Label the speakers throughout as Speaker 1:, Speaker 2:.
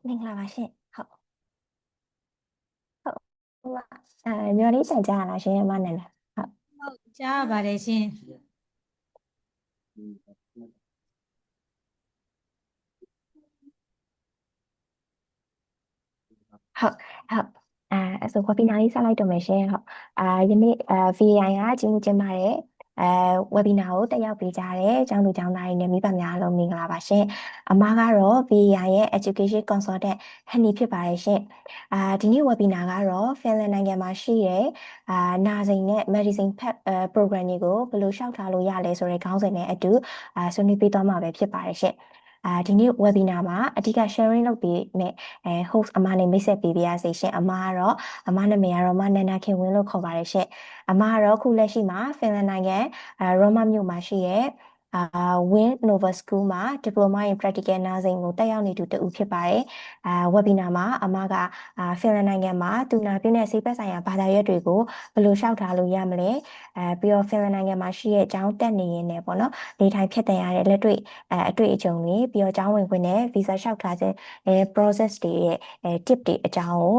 Speaker 1: မင်္ဂလာပါရှင်ဟုတ်ဟိုကညော်လေးဆိုင်ကြရလားရှင်မနဲ့လားဟုတ်
Speaker 2: ဟုတ်ကြားရပါတယ်ရှင်
Speaker 1: ဟုတ်ဟုတ်ဆိုwebinar လေးစလိုက်တော့မယ်ရှင်ဟုတ်ယနေ့VAI ကကြီးမှုကျင်းပတဲ့webinar ကိုတက်ရောက်ပေးကြတဲ့ကျောင်းသူကျောင်းသားတွေနဲ့မိဘများအားလုံးမင်္ဂလာပါရှင်အမကတော့ VAI ရဲ့ Education Consultant ဟန်နီဖြစ်ပါတယ်ရှင်ဒီနေ့ webinar ကတော့ Finland နိုင်ငံမှာရှိတဲ့nursing နဲ့ medicine program တွေကိုဘယ်လိုလျှောက်ထားလို့ရလဲဆိုတဲ့ခေါင်းစဉ်နဲ့အတူဆွေးနွေးပေးသွားမှာပဲဖြစ်ပါတယ်ရှင်ဒီနေ့ webinar မှာအဓိက sharing လုပ်ပေးမယ့်host အမနဲ့မိတ်ဆက်ပေးပါရစေရှင်အမကတော့အမနာမည်ကတော့မနန္ဒခင်ဝင်းလို့ခေါ်ပါတယ်ရှင်အမကတော့ခုလက်ရှိမှာဖင်လန်နိုင်ငံရောမမြို့မှာရှိရဲ့Win Nova School မှာ Diploma in Practical Nursing ကိုတက်ရောက်နေသူတူဖြစ်ပါတယ်webinar မှာအမကဖင်လန်နိုင်ငံမှာတူနာပြည့်တဲ့ဆေးပတ်ဆိုင်ရာဘာသာရပ်တွေကိုဘယ်လိုလျှောက်ထားလို့ရမလဲပြီးတော့ဖင်လန်နိုင်ငံမှာရှိရဲ့အကြောင်းတက်နေရင်းနဲ့ပေါ့နော်နေထိုင်ဖြစ်တဲ့ရတဲ့လက်တွေ့အတွေ့အကြုံတွေပြီးတော့အကြောင်းဝင်ခွင့်နဲ့ visa လျှောက်ထားခြင်းprocess တွေရဲ့tip တွေအကြောင်းကို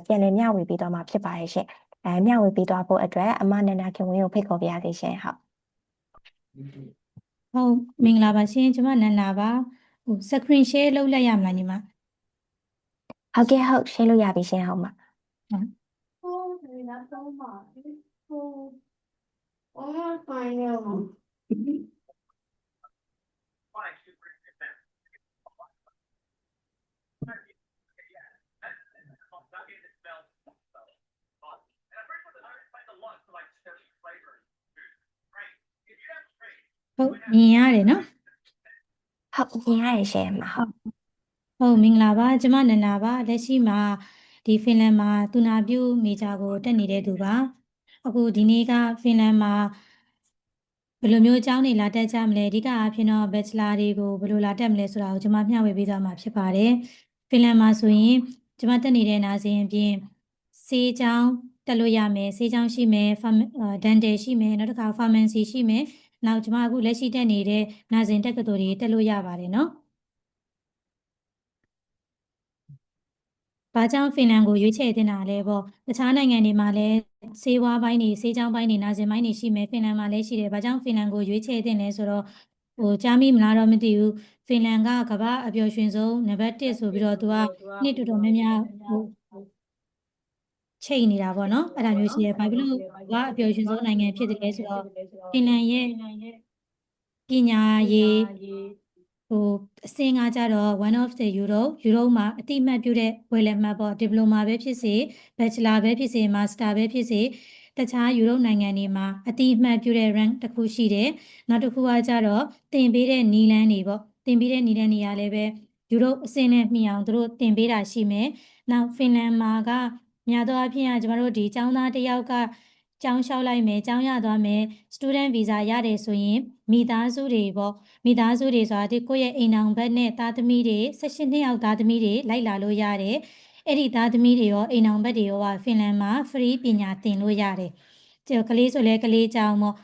Speaker 1: ပြန်လည်မျှဝေပေးသွားမှာဖြစ်ပါတယ်ရှင်မျှဝေပေးသွားဖို့အတွက်အမနန္ဒခင်ဝင်းကိုဖိတ်ခေါ်ပါရစေရှင်
Speaker 2: ဟုတ်မင်္ဂလာပါရှင်ကျွန်မနန္ဒာပါscreen share လုပ်လိုက်ရမလားညီမ
Speaker 1: ဟုတ်ကဲ့ဟုတ် share လို့ရပြီရှင်ဟုတ်မှာ
Speaker 2: ဟုတ်မြင်ရတယ်နော်
Speaker 1: ဟုတ်မြင်ရတယ်ရှင်
Speaker 2: ဟုတ်မင်္ဂလာပါကျွန်မနန္ဒာပါလက်ရှိမှာဒီဖင်လန်မှာသူနာပြုမေဂျာကိုတက်နေတဲ့သူပါအခုဒီနေ့ကဖင်လန်မှာဘယ်လိုမျိုးအကြောင်းတွေလာတက်ကြမလဲအဓိကအားဖြင့်တော့ bachelor တွေကိုဘယ်လိုလာတက်မလဲဆိုတာကိုကျွန်မမျှဝေပေးသွားမှာဖြစ်ပါတယ်ဖင်လန်မှာဆိုရင်ကျွန်မတက်နေတဲ့နာစဉ်အပြင်ဆေးကျောင်းတက်လို့ရမယ်ဆေးကျောင်းရှိမယ်dental ရှိမယ်နောက်တစ်ခါ pharmacy ရှိမယ်နောက်ကျွန်မအခုလက်ရှိတက်နေတဲ့နာစဉ်တက္ကသိုလ်တွေတက်လို့ရပါတယ်နော်ဘာကြောင့်ဖင်လန်ကိုရွေးချယ်တင်တာလဲပေါ့တခြားနိုင်ငံတွေမှာလည်းဆေးဝါးပိုင်းတွေဆေးကျောင်းပိုင်းတွေနာကျင်ပိုင်းတွေရှိမယ်ဖင်လန်မှာလည်းရှိတယ်ဘာကြောင့်ဖင်လန်ကိုရွေးချယ်တင်လဲဆိုတော့ကြားမိမလားတော့မသိဘူးဖင်လန်ကကမ္ဘာအပျော်ရွှင်ဆုံးနံပါတ်1ဆိုပြီးတော့သူကနှစ်တော်တော်များများချိန်နေတာပေါ့နော်အဲ့ဒါမျိုးရှိတယ်ဘာဖြစ်လို့ကမ္ဘာအပျော်ရွှင်ဆုံးနိုင်ငံဖြစ်တယ်လဲဆိုတော့ဖင်လန်ရဲ့ပညာရေးအဆင့်ကကြတော့ one of the Europe မှာအတိအမှတ်ပြုတဲ့ဝယ်လက်မှတ်ပေါ့ဒီပလိုမာပဲဖြစ်စေ bachelor ပဲဖြစ်စေ master ပဲဖြစ်စေတခြား Europe နိုင်ငံတွေမှာအတိအမှတ်ပြုတဲ့ rank တစ်ခုရှိတယ်နောက်တစ်ခုကကြတော့သင်ပေးတဲ့နီလန်းတွေပေါ့သင်ပေးတဲ့နီလန်းတွေကလည်းပဲ Europe အဆင့်နဲ့မှီအောင်သူတို့သင်ပေးတာရှိမယ်နောက်ဖင်လန်မှာကများသောအားဖြင့်ကျမတို့ဒီကျောင်းသားတစ်ယောက်ကကျောင်းလျှောက်လိုက်မယ်ကျောင်းရသွားမယ် student visa ရတယ်ဆိုရင်မိသားစုတွေပေါ့မိသားစုတွေဆိုတာဒီကိုယ့်ရဲ့အိမ်အောင်ဘက်နဲ့သားသမီးတွေ18နှစ်ယောက်သားသမီးတွေလိုက်လာလို့ရတယ်အဲ့ဒီသားသမီးတွေရောအိမ်အောင်ဘက်တွေရောဖင်လန်မှာ free ပညာသင်လို့ရတယ်ကလေးဆိုလဲကလေးကျောင်းပေါ့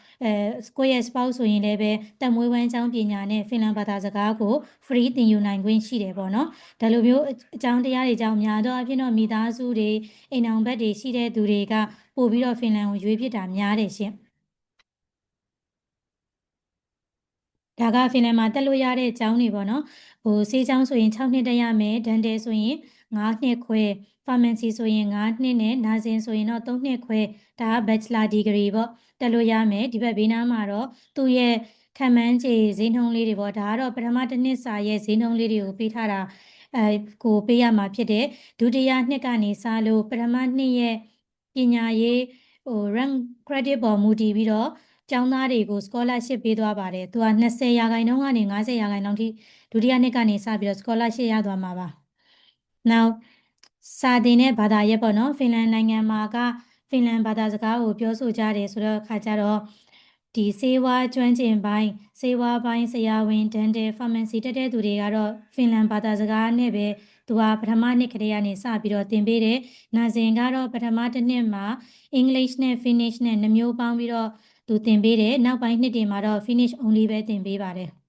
Speaker 2: ကိုယ့်ရဲ့ spouse ဆိုရင်လည်းပဲတက်မွေးဝမ်းကျောင်းပညာနဲ့ဖင်လန်ဘာသာစကားကို free သင်ယူနိုင်ခွင့်ရှိတယ်ပေါ့နော်ဒါလိုမျိုးအကြောင်းတရားတွေကြောင့်များတော့အဖြစ်တော့မိသားစုတွေအိမ်အောင်ဘက်တွေရှိတဲ့သူတွေကပို့ပြီးတော့ဖင်လန်ကိုရွေးဖြစ်တာများတယ်ရှင်ဒါကဖင်လန်မှာတက်လို့ရတဲ့အကြောင်းတွေပေါ့နော်ဆေးကျောင်းဆိုရင်6နှစ်တက်ရမယ်ဒန်တယ်ဆိုရင်9နှစ်ခွဲ pharmacy ဆိုရင်9နှစ်နဲ့နာဇင်ဆိုရင်တော့3နှစ်ခွဲဒါက bachelor degree ပေါ့တက်လို့ရမယ်ဒီဘက်ဘေးနားမှာတော့သူ့ရဲ့ခံမှန်းခြေဈေးနှုန်းလေးတွေပေါ့ဒါကတော့ပထမတစ်နှစ်စာရဲ့ဈေးနှုန်းလေးတွေကိုပေးထားတာကိုပေးရမှာဖြစ်တယ်ဒုတိယနှစ်ကနေစလို့ပထမနှစ်ရဲ့ပညာရေးrank credit ပေါ်မူတည်ပြီးတော့ကျောင်းသားတွေကို scholarship ပေးသွားပါတယ်သူက20%ကနေ50%ထိဒုတိယနှစ်ကနေစပြီးတော့ scholarship ရသွားမှာပါနောက်စာသင်တဲ့ဘာသာရပ်ပေါ့နော်ဖင်လန်နိုင်ငံမှာကဖင်လန်ဘာသာစကားကိုပြောဆိုကြတယ်ဆိုတော့အခါကျတော့ဒီဆေးဝါးကျွမ်းကျင်ပိုင်းဆေးဝါးပိုင်းဆရာဝန် dental pharmacy တက်တဲ့သူတွေကတော့ဖင်လန်ဘာသာစကားနဲ့ပဲသူကပထမနှစ်ကလေးကနေစပြီးတော့သင်ပေးတယ်။နာဇင်ကတော့ပထမတစ်နှစ်မှာ English နဲ့ Finnish နဲ့2မျိုးပေါင်းပြီးတော့သူသင်ပေးတယ်။နောက်ပိုင်းနှစ်တွေမှာတော့ Finnish only ပဲသင်ပေးပါတယ်။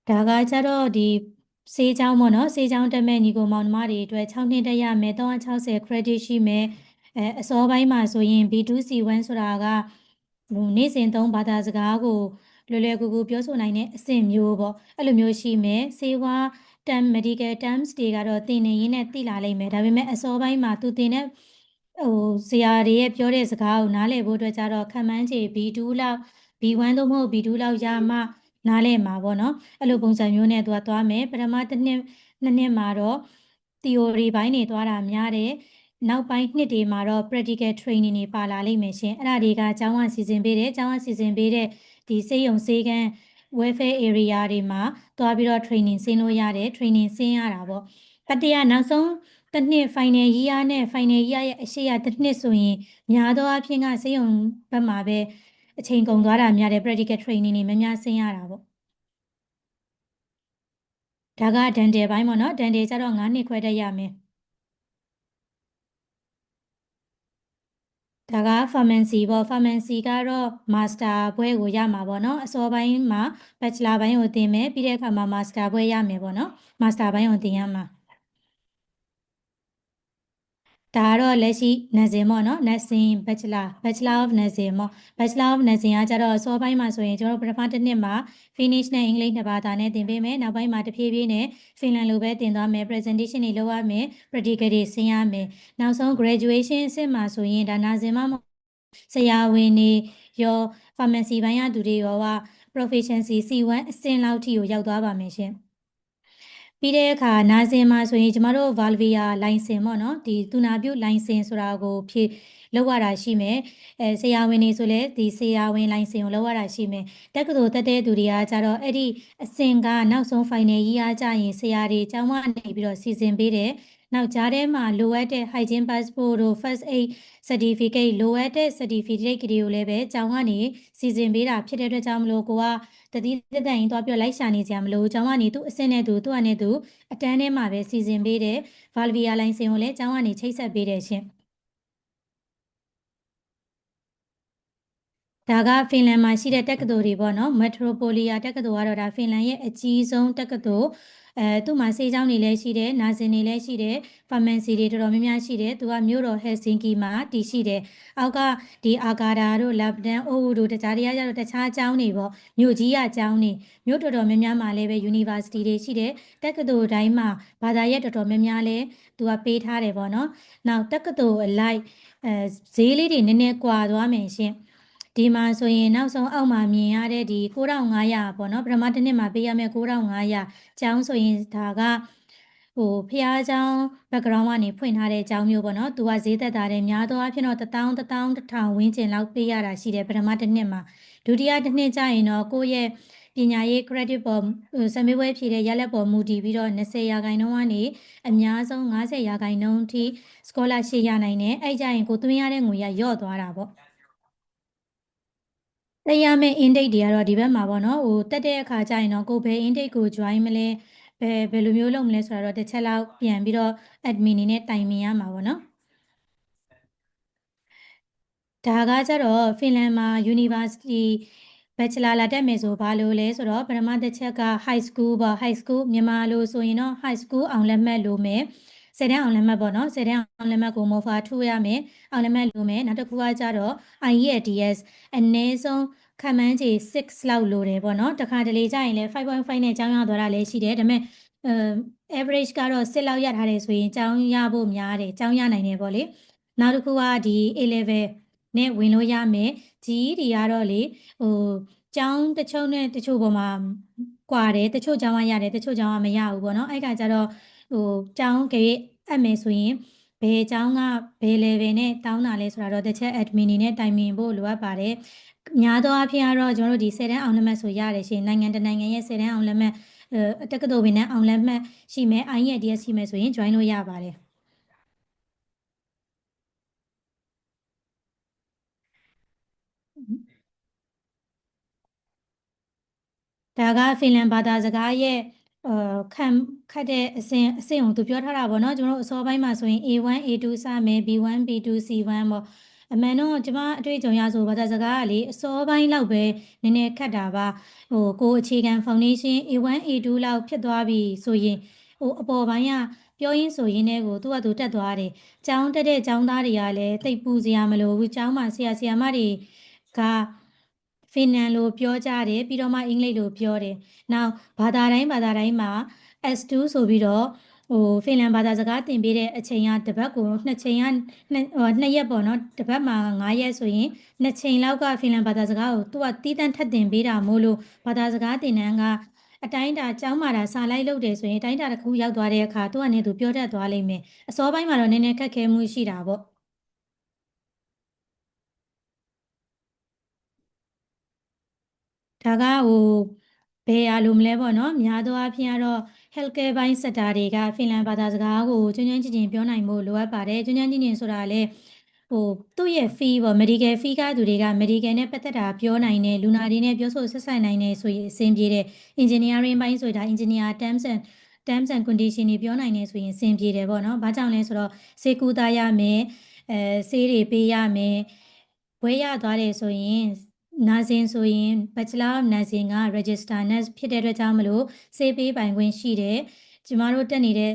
Speaker 2: ဒါကကြတော့ဒီဆေးချောင်းပေါ့နော်ဆေးချောင်းတက်မဲ့ညီကိုမောင်နှမတွေအတွက်6နှစ်တက်ရမယ်360 credit ရှိမယ်အစောပိုင်းမှာဆိုရင် B2C1 ဆိုတာကနေ့စဉ်သုံးဘာသာစကားကိုလွယ်လွယ်ကူကူပြောဆိုနိုင်တဲ့အဆင့်မျိုးပေါ့အဲ့လိုမျိုးရှိမယ်ဆေးဝါး term medical terms တွေကတော့သင်နေရင်းနဲ့သိလာလိမ့်မယ်ဒါပေမဲ့အစောပိုင်းမှာသူသင်တဲ့ဆရာတွေရဲ့ပြောတဲ့စကားကိုနားလည်ဖို့အတွက်ကြတော့ခံမှန်းခြေ B2 လောက် B1 သို့မဟုတ် B2 လောက်ရမှနားလည်မှာပေါ့နော်အဲ့လိုပုံစံမျိုးနဲ့သူကသွားမယ်ပထမတစ်နှစ်နှစ်နှစ်မှာတော့ theory ဘိုင်းတွေသွားတာများတယ်နောက်ပိုင်းနှစ်တွေမှာတော့ practical training တွေပါလာလိမ့်မယ်ရှင်အဲ့ဒါတွေကကျောင်းကစီစဉ်ပေးတယ်ကျောင်းကစီစဉ်ပေးတဲ့ဒီစေယုံစေကန်း welfare area တွေမှာသွားပြီးတော့ training ဆင်းလို့ရတယ် training ဆင်းရတာပေါ့တတိယနောက်ဆုံးတစ်နှစ် final year နဲ့ final year ရဲ့အရှိရတစ်နှစ်ဆိုရင်များသောအားဖြင့်ကစေယုံဘက်မှာပဲအချိန်ကုန်သွားတာများတယ် practical training တွေများများဆင်းရတာပေါ့ဒါက dental ဘိုင်းပေါ့နော် dental ကျတော့9နှစ်ခွဲတက်ရမယ်ဒါက pharmacy ပေါ့ pharmacy ကတော့ master ဘွဲကိုရမှာပေါ့နော်အစောပိုင်းမှာ bachelor ဘိုင်းကိုသင်မယ်ပြီးတဲ့အခါမှာ master ဘွဲရမယ်ပေါ့နော် master ဘိုင်းကိုသင်ရမှာဒါကတော့လက်ရှိ nursing ပေါ့နော် nursing bachelor of nursing ပေါ့ bachelor of nursing ကကြတော့အစောပိုင်းမှာဆိုရင်ကျွန်တော်ပထမတစ်နှစ်မှာ Finnish နဲ့ English နှစ်ဘာသာနဲ့သင်ပေးမယ်နောက်ပိုင်းမှာတဖြည်းဖြည်းနဲ့ Finland လိုပဲသင်သွားမယ် presentation တွေလုပ်ရမယ် practical တွေဆင်းရမယ်နောက်ဆုံး graduation အဆင့်မှာဆိုရင်ဒါ nursing မှာဆရာဝန်တွေရော pharmacy ဘိုင်းရသူတွေရောက proficiency C1 အဆင့်လောက်ထိကိုရောက်သွားပါမယ်ရှင်ပြီးတဲ့အခါနာစင်မှာဆိုရင်ကျမတို့ Valvia license ပေါ့နော်ဒီသူနာပြု license ဆိုတာကိုဖြည့်လောက်ရတာရှိမယ်ဆရာဝန်တွေဆိုလည်းဒီဆရာဝန် license ကိုလောက်ရတာရှိမယ်တက္ကသိုလ်တက်တဲ့သူတွေကကြတော့အဲ့ဒီအဆင့်ကနောက်ဆုံး final year ကြရင်ဆရာတွေကျောင်းကနေပြီးတော့စီစဉ်ပေးတယ်နောက်ကြားထဲမှာလိုအပ်တဲ့ hygiene passport တို့ first aid certificate လိုအပ်တဲ့ certificate တွေကိုလည်းပဲကျောင်းကနေစီစဉ်ပေးတာဖြစ်တဲ့အတွက်ကြောင့်မလို့ကိုကတတိတက်တိုင်သွားပြီးလိုက်ရှာနေကြမလို့ကျောင်းကနေသူ့အဆင့်နဲ့သူ့အနေနဲ့သူအတန်းထဲမှာပဲစီစဉ်ပေးတယ် Valvia license ကိုလည်းကျောင်းကနေချိတ်ဆက်ပေးတယ်ရှင်ဒါကဖင်လန်မှာရှိတဲ့တက္ကသိုလ်တွေပေါ့နော် Metropolia တက္ကသိုလ်ကတော့ဒါဖင်လန်ရဲ့အကြီးဆုံးတက္ကသိုလ်သူ့မှာဆေးကျောင်းတွေလည်းရှိတယ်နာစင်တွေလည်းရှိတယ် pharmacy တွေတော်တော်များများရှိတယ်သူကမြို့တော် Helsinki မှာတည်ရှိတယ်အောက်ကဒီအာကာဒါတို့ Lapland အိုးတို့တခြားတွေကကျတော့တခြားကျောင်းတွေပေါ့မြို့ကြီးကကျောင်းတွေမြို့တော်တော်များများမှာလည်းပဲ university တွေရှိတယ်တက္ကသိုလ်တိုင်းမှာဘာသာရပ်တော်တော်များများလည်းသူကပေးထားတယ်ပေါ့နော်နောက်တက္ကသိုလ်အလိုက်ဈေးလေးတွေနည်းနည်းကွာသွားမယ်ရှင်ဒီမှာဆိုရင်နောက်ဆုံးအောက်မှာမြင်ရတဲ့ဒီ9500ပေါ့နော်ပထမတစ်နှစ်မှာပေးရမယ့်9500ကျောင်းဆိုရင်ဒါကဖះကျောင်း background ကနေဖွင့်ထားတဲ့ကျောင်းမျိုးပေါ့နော်သူကဈေးသက်သာတယ်များသောအားဖြင့်တော့1000 ဝန်းကျင်လောက်ပေးရတာရှိတယ်ပထမတစ်နှစ်မှာဒုတိယတစ်နှစ်ကျရင်တော့ကိုယ့်ရဲ့ပညာရေး credit ပေါ်စမေးပွဲဖြည့်တဲ့ရလဒ်ပေါ်မူတည်ပြီးတော့20%ကနေအများဆုံး50%အထိ scholarship ရနိုင်တယ်အဲ့ကြရင်ကိုသွင်းရတဲ့ငွေရလျော့သွားတာပေါ့တက်ရမယ့် intake တွေကတော့ဒီဘက်မှာပေါ့နော်တက်တဲ့အခါကျရင်တော့ကိုဘယ် intake ကို join မလဲဘယ်လိုမျိုးလုပ်မလဲဆိုတော့တစ်ချက်လောက်ပြန်ပြီးတော့ admin နေနဲ့တိုင်ပင်ရမှာပေါ့နော်ဒါကကြတော့ဖင်လန်မှာ university bachelor လာတက်မယ်ဆိုဘာလို့လဲဆိုတော့ပထမတစ်ချက်က high school ပေါ့ high school မြန်မာလိုဆိုရင်တော့ high school အောင်လက်မှတ်လိုမယ်10တန်းအောင်လက်မှတ်ပေါ့နော်10တန်းအောင်လက်မှတ်ကို MOFA ထိုးရမယ်အောင်လက်မှတ်လိုမယ်နောက်တစ်ခုကကြတော့ IELTS အနည်းဆုံးခန့်မှန်းခြေ6လောက်လိုတယ်ပေါ့နော်တခါတလေကျရင်လည်း5.5နဲ့ကျောင်းရသွားတာလည်းရှိတယ်ဒါပေမဲ့average ကတော့6လောက်ရထားတယ်ဆိုရင်ကျောင်းရဖို့များတယ်ကျောင်းရနိုင်တယ်ပေါ့လေနောက်တစ်ခုကဒီ A level နဲ့ဝင်လို့ရမယ် GED ကတော့လေကျောင်းတချို့နဲ့တချို့ပေါ်မှာကွာတယ်တချို့ကျောင်းကရတယ်တချို့ကျောင်းကမရဘူးပေါ့နော်အဲ့ကကြတော့ကျောင်းကြည့်အပ်မယ်ဆိုရင်ဘယ်ကျောင်းကဘယ် level နဲ့တောင်းတာလဲဆိုတာတော့တစ်ချက် admin နေနဲ့တိုင်ပင်ဖို့လိုအပ်ပါတယ်များသောအားဖြင့်ကတော့ကျွန်တော်တို့ဒီ10တန်းအောင်လက်မှတ်ဆိုရတယ်ရှင်နိုင်ငံတနိုင်ငံရဲ့10တန်းအောင်လက်မှတ်တက္ကသိုလ်ဝင်တန်းအောင်လက်မှတ်ရှိမယ် IELTS ရှိမယ်ဆိုရင် join လို့ရပါတယ်ဒါကဖင်လန်ဘာသာစကားရဲ့ခတ်တဲ့အဆင့်ကိုသူပြောထားတာပေါ့နော်ကျွန်တော်တို့အစောပိုင်းမှာဆိုရင် A1 A2 စမယ် B1 B2 C1 ပေါ့ အမှန်တော့ကျမအတွေ့အကြုံရဆိုဘာသာစကားကလေအစောပိုင်းလောက်ပဲနည်းနည်းခက်တာပါကိုအခြေခံ foundation A1 A2 လောက်ဖြစ်သွားပြီဆိုရင်အပေါ်ပိုင်းကပြောရင်းဆိုရင်းနဲ့ကိုသူ့ဟာသူတက်သွားတယ်ကျောင်းတက်တဲ့ကျောင်းသားတွေကလည်းတိတ်ပူစရာမလိုဘူးကျောင်းမှာဆရာမတွေကဖင်လန်လိုပြောကြတယ်ပြီးတော့မှအင်္ဂလိပ်လိုပြောတယ်နောက်ဘာသာတိုင်းမှာ S2 ဆိုပြီးတော့ဖင်လန်ဘာသာစကားသင်ပေးတဲ့အချိန်ကတစ်ပတ်ကို2ချိန်က2ရက်ပေါ့နော်တစ်ပတ်မှာ9ရက်ဆိုရင်2ချိန်လောက်ကဖင်လန်ဘာသာစကားကိုသူကတီးတန့်ထပ်သင်ပေးတာမို့လို့ဘာသာစကားသင်တန်းကအတိုင်းတာကျောင်းမှာဒါစာလိုက်လုပ်တယ်ဆိုရင်အတိုင်းတာတစ်ခုရောက်သွားတဲ့အခါသူကနေသူပြောတတ်သွားလိမ့်မယ်အစောပိုင်းမှာတော့နည်းနည်းခက်ခဲမှုရှိတာပေါ့ဒါကဘယ်အလိုမလဲပေါ့နော်များသောအားဖြင့်ကတော့ healthcare ဘိုင်း sector တွေကဖင်လန်ဘာသာစကားကိုကျွမ်းကျွမ်းကျင်ကျင်ပြောနိုင်ဖို့လိုအပ်ပါတယ်ကျွမ်းကျွမ်းကျင်ကျင်ဆိုတာလည်းသူ့ရဲ့ fee ပေါ့ medical fee ကသူတွေက medical နဲ့ပတ်သက်တာပြောနိုင်တယ်လူနာတွေနဲ့ပြောဆိုဆက်ဆံနိုင်တယ်ဆိုရင်အဆင်ပြေတယ် engineering ဘိုင်းဆိုတာ engineer terms and condition တွေပြောနိုင်တယ်ဆိုရင်အဆင်ပြေတယ်ပေါ့နော်ဘာကြောင့်လဲဆိုတော့ဆေးကုသရမယ်ဆေးတွေပေးရမယ်ဘွဲရသွားတယ်ဆိုရင်nursing ဆိုရင် Bachelor of Nursing က Register Nurse ဖြစ်တဲ့အတွက်ကြောင့်မလို့ဆေးပေးပိုင်ခွင့်ရှိတယ်ကျမတို့တက်နေတဲ့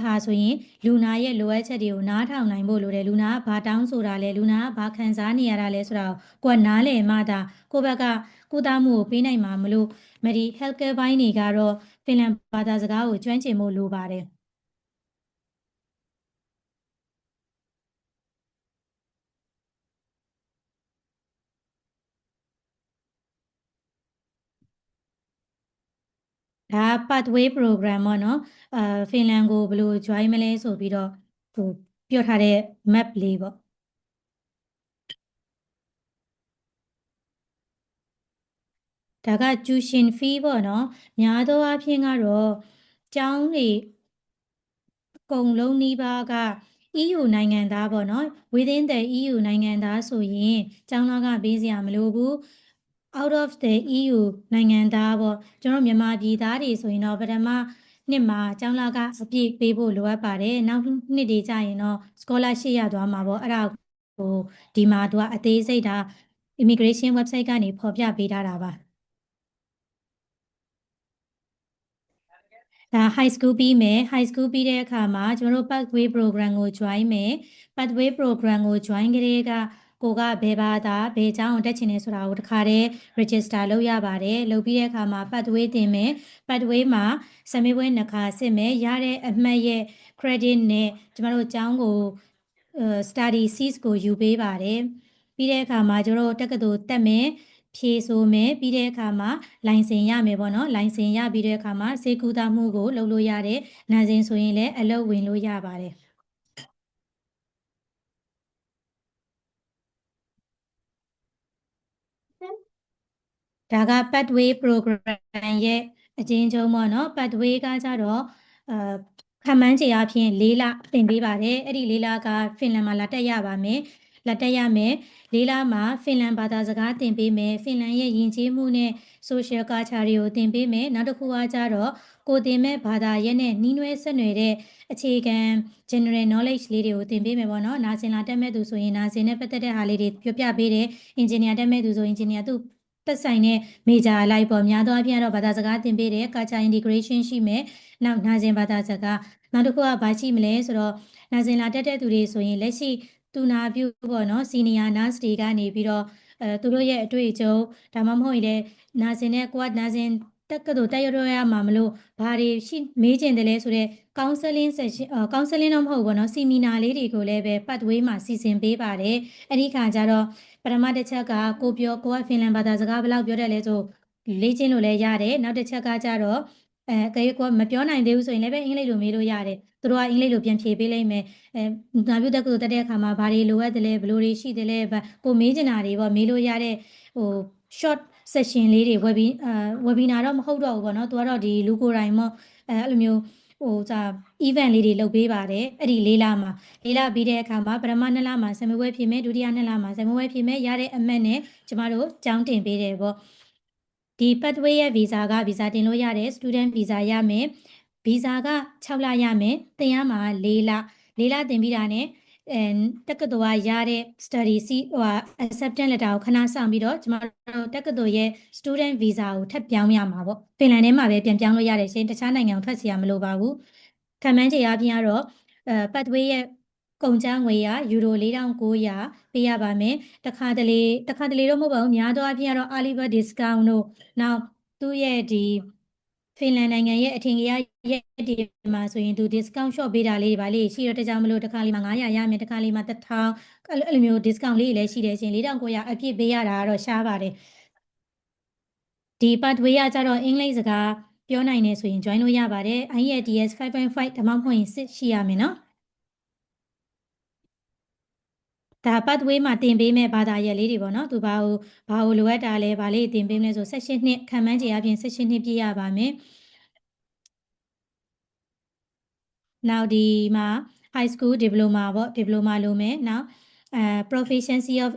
Speaker 2: ဟာဆိုရင်လူနာရဲ့လိုအပ်ချက်တွေကိုနားထောင်နိုင်ဖို့လိုတယ်လူနာကဘာတောင်းဆိုတာလဲလူနာကဘာခံစားနေရတာလဲဆိုတာကိုကနားလည်မှသာကိုယ့်ဘက်ကကုသမှုကိုပေးနိုင်မှာမလို့healthcare ဘိုင်းတွေကတော့ဖင်လန်ဘာသာစကားကိုကျွမ်းကျင်ဖို့လိုပါတယ်ဒါ pathway program ပေါ့နော်ဖင်လန်ကိုဘယ်လို join မလဲဆိုပြီးတော့ပြောထားတဲ့ map လေးပေါ့ဒါက tuition fee ပေါ့နော်များသောအားဖြင့်ကတော့ကျောင်းတွေအကုန်လုံးနီးပါးက EU နိုင်ငံသားပေါ့နော် within the EU နိုင်ငံသားဆိုရင်ကျောင်းသားကပေးစရာမလိုဘူး out of the EU နိုင်ငံသားပေါ့ကျွန်တော်မြန်မာပြည်သားတွေဆိုရင်တော့ပထမနှစ်မှာကျောင်းလာကအပြည့်ပေးဖို့လိုအပ်ပါတယ်နောက်နှစ်တွေကျရင်တော့ scholarship ရသွားမှာပေါ့အဲ့ဒါကိုဒီမှာသူကအသေးစိတ်ဒါ immigration website ကနေဖော်ပြပေးထားတာပါဒါ high school ပြီးမယ် high school ပြီးတဲ့အခါမှာကျွန်တော်တို့ pathway program ကို join မယ် pathway program ကို join ကလေးကကိုကဘယ်ဘာသာဘယ်ကျောင်းကိုတက်ချင်လဲဆိုတာကိုတခါတည်း register လုပ်ရပါတယ်လုပ်ပြီးတဲ့အခါမှာ pathway တင်မယ် pathway မှာ submit ပွဲနှစ်ခါစစ်မယ်ရတဲ့အမှတ်ရဲ့ credit နဲ့ကျွန်တော်တို့ကျောင်းကိုstudy seats ကိုယူပေးပါတယ်ပြီးတဲ့အခါမှာကျွန်တော်တို့တက္ကသိုလ်တက်မယ်ဖြေဆိုမယ်ပြီးတဲ့အခါမှာလိုင်စင်ရမယ်ပေါ့နော်လိုင်စင်ရပြီးတဲ့အခါမှာစေကူတာမှုကိုလုပ်လို့ရတယ်နာစင်ဆိုရင်လည်းအလုပ်ဝင်လို့ရပါတယ်ဒါက pathway program ရဲ့အကျဉ်းချုပ်ပေါ့နော် pathway ကကြတော့ခန့်မှန်းခြေအဖြစ်၄လသင်ပေးပါတယ်အဲ့ဒီ၄လကဖင်လန်မှာလာတက်ရပါမယ်လာတက်ရမယ်၄လမှာဖင်လန်ဘာသာစကားသင်ပေးမယ်ဖင်လန်ရဲ့ယဉ်ကျေးမှုနဲ့ social culture တွေကိုသင်ပေးမယ်နောက်တစ်ခုကကြတော့ကိုသင်မဲ့ဘာသာရပ်နဲ့နှီးနွဲဆက်နွယ်တဲ့အခြေခံ general knowledge လေးတွေကိုသင်ပေးမယ်ပေါ့နော်နာစင်လာတက်မဲ့သူဆိုရင်နာစင်နဲ့ပတ်သက်တဲ့ဟာလေးတွေပြောပြပေးတယ် engineer တက်မဲ့သူဆို engineer သူသက်ဆိုင်တဲ့ major လိုက်ပေါ့များသောအားဖြင့်တော့ဘာသာစကားသင်ပေးတယ် culture integration ရှိမယ်နောက်နာစင်ဘာသာစကားနောက်တစ်ခုကဘာရှိမလဲဆိုတော့နာစင်လာတက်တဲ့သူတွေဆိုရင်လက်ရှိသူနာပြုပေါ့နော် senior nurse တွေကနေပြီးတော့သူတို့ရဲ့အတွေ့အကြုံဒါမှမဟုတ်ရင်လည်းနာစင်နဲ့ကိုကနာစင်တက္ကသိုလ်တက်ရမှာမလို့ဘာတွေရှိမေးချင်တယ်လဲဆိုတော့ counseling session counseling တော့မဟုတ်ဘူးပေါ့နော် seminar လေးတွေကိုလည်းပဲ pathway မှာစီစဉ်ပေးပါတယ်အဲ့ဒီခါကျတော့ပထမတစ်ချက်ကကိုကဖင်လန်ဘာသာစကားဘယ်လောက်ပြောတတ်လဲဆိုလေ့ကျင့်လို့လည်းရတယ်နောက်တစ်ချက်ကကျတော့ကလေးကမပြောနိုင်သေးဘူးဆိုရင်လည်းပဲအင်္ဂလိပ်လိုမေးလို့ရတယ်သူတို့ကအင်္ဂလိပ်လိုပြန်ဖြေပေးလိမ့်မယ်နာပြုတက္ကသိုလ်တက်တဲ့အခါမှာဘာတွေလိုအပ်တယ်လဲဘယ်လိုတွေရှိတယ်လဲကိုမေးချင်တာတွေပေါ့မေးလို့ရတဲ့short session လေးတွေwebinar တော့မဟုတ်တော့ဘူးပေါ့နော်သူကတော့ဒီလူကိုယ်တိုင်ပေါ့အဲ့လိုမျိုးevent လေးတွေလုပ်ပေးပါတယ်အဲ့ဒီ၄လမှာ၄လပြီးတဲ့အခါမှာပထမ2လမှာဆယ်မွေးပွဲဖြေမယ်ဒုတိယ2လမှာဆယ်မွေးပွဲဖြေမယ်ရတဲ့အမှတ်နဲ့ကျမတို့ကျောင်းတင်ပေးတယ်ပေါ့ဒီ pathway ရဲ့ visa က visa တင်လို့ရတယ် student visa ရမယ် visa က6လရမယ်သင်ရမှာ4လ4လသင်ပြီးတာနဲ့ တက္ကသိုလ်ကရတဲ့ study acceptance letter ကိုခဏစောင့်ပြီးတော့ကျမတို့တက္ကသိုလ်ရဲ့ student visa ကိုထပ်ပြောင်းရမှာပေါ့ဖင်လန်ထဲမှာပဲပြန်ပြောင်းလို့ရတယ်ရှင်တခြားနိုင်ငံကိုထွက်စီရမလိုပါဘူးခံမှန်းခြေအပြင်ကတော့pathway ရဲ့ကုန်ကျငွေရယူရို4900ပေးရပါမယ်တခါတလေတော့မဟုတ်ပါဘူးများသောအားဖြင့်ကတော့ early bird discount တို့နောက်သူ့ရဲ့ဒီဖင်လန်နိုင်ငံရဲ့အထင်ကြီးရက်ဒီမှာဆိုရင်သူ discount shop ပေးတာလေးတွေဗာလေးရှိတော့တကြောင်မလို့တစ်ခါလေးမှာ900ရမယ်တစ်ခါလေးမှာ1000အဲ့လိုမျိုး discount လေးလည်းရှိတယ်ရှင်4900အပြည့်ပေးရတာကတော့ရှားပါတယ်ဒီ pathway ကကြတော့အင်္ဂလိပ်စကားပြောနိုင်နေဆိုရင် join လို့ရပါတယ် IELTS 5.5ဒါမှမဟုတ်ရင်6ရှိရမယ်နော်ဒါ pathway မှာတင်ပေးမဲ့ဘာသာရပ်လေးတွေပေါ့နော်သူဘာကိုလိုအပ်တာလဲဘာလေးတင်ပေးမလဲဆို16နှစ်ခံမှန်းခြေအပြင်16နှစ်ပြည့်ရပါမယ်နောက်ဒီမှာ high school diploma ပေါ့ diploma လိုမယ်နောက်proficiency of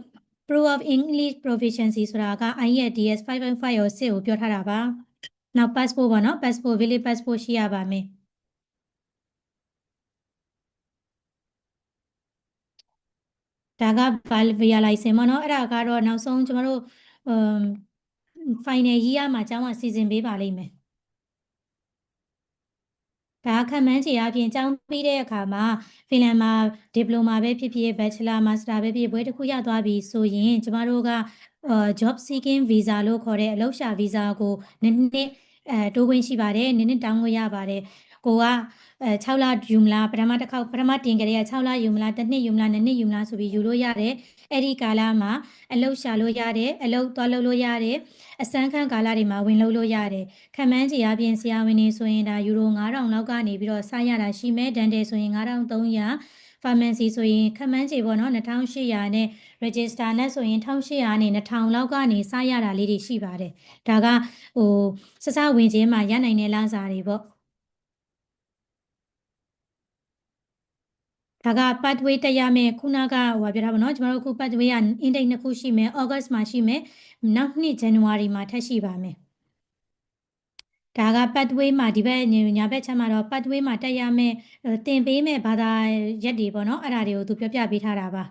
Speaker 2: proof of English proficiency ဆိုတာက IELTS 5.5 ရော6ကိုပြောထားတာပါနောက် passport ပေါ့နော် passport valid passport ရှိရပါမယ်ဒါကvia license ပေါ့နော်အဲ့ဒါကတော့နောက်ဆုံးကျမတို့final year မှာကျောင်းကစီစဉ်ပေးပါလိမ့်မယ်ဒါခံမှန်းခြေအပြင်ကျောင်းပြီးတဲ့အခါမှာဖင်လန်မှာဒီပလိုမာပဲဖြစ်ဖြစ် Bachelor Master ပဲဖြစ်ဘွဲတစ်ခုရသွားပြီဆိုရင်ကျမတို့ကjob seeking visa လို့ခေါ်တဲ့အလုပ်ရှာ visa ကိုနည်းနည်းတိုးခွင့်ရှိပါတယ်နည်းနည်းတောင်းလို့ရပါတယ်ကိုက6လယူမလားပထမတစ်ခေါက်ပထမတင်ကြတဲ့6လယူမလားတစ်နှစ်ယူမလား2နှစ်ယူမလားဆိုပြီးယူလို့ရတယ်အဲ့ဒီကာလမှာအလုပ်ရှာလို့ရတယ်အလုပ်သွားလုပ်လို့ရတယ်အစမ်းခန်းကာလတွေမှာဝင်လုပ်လို့ရတယ်ခံမှန်းခြေအပြင်ဆရာဝန်တွေဆိုရင်ဒါယူရို9000လောက်ကနေပြီးတော့စရတာရှိမယ်ဒန်တယ်ဆိုရင်9300 pharmacy ဆိုရင်ခံမှန်းခြေပေါ့နော်2800နဲ့ register နဲ့ဆိုရင်1800နဲ့2000လောက်ကနေစရတာလေးတွေရှိပါတယ်ဒါကစစဝင်ချင်းမှာရနိုင်တဲ့လစာတွေပေါ့ဒါက pathway တက်ရမယ်ခုနကဟိုပြောထားပါတော့ကျမတို့ခု pathway က intake နှစ်ခုရှိမယ် August မှာရှိမယ်နောက်နှစ် January မှာထပ်ရှိပါမယ်ဒါက pathway မှာဒီဘက်ညာဘက်ချက်မှာတော့ pathway မှာတက်ရမယ်တင်ပေးမယ်ဘာသာရက်တွေပေါ့နော်အဲ့ဒါတွေကိုသူပြောပြပေးထားတာပါ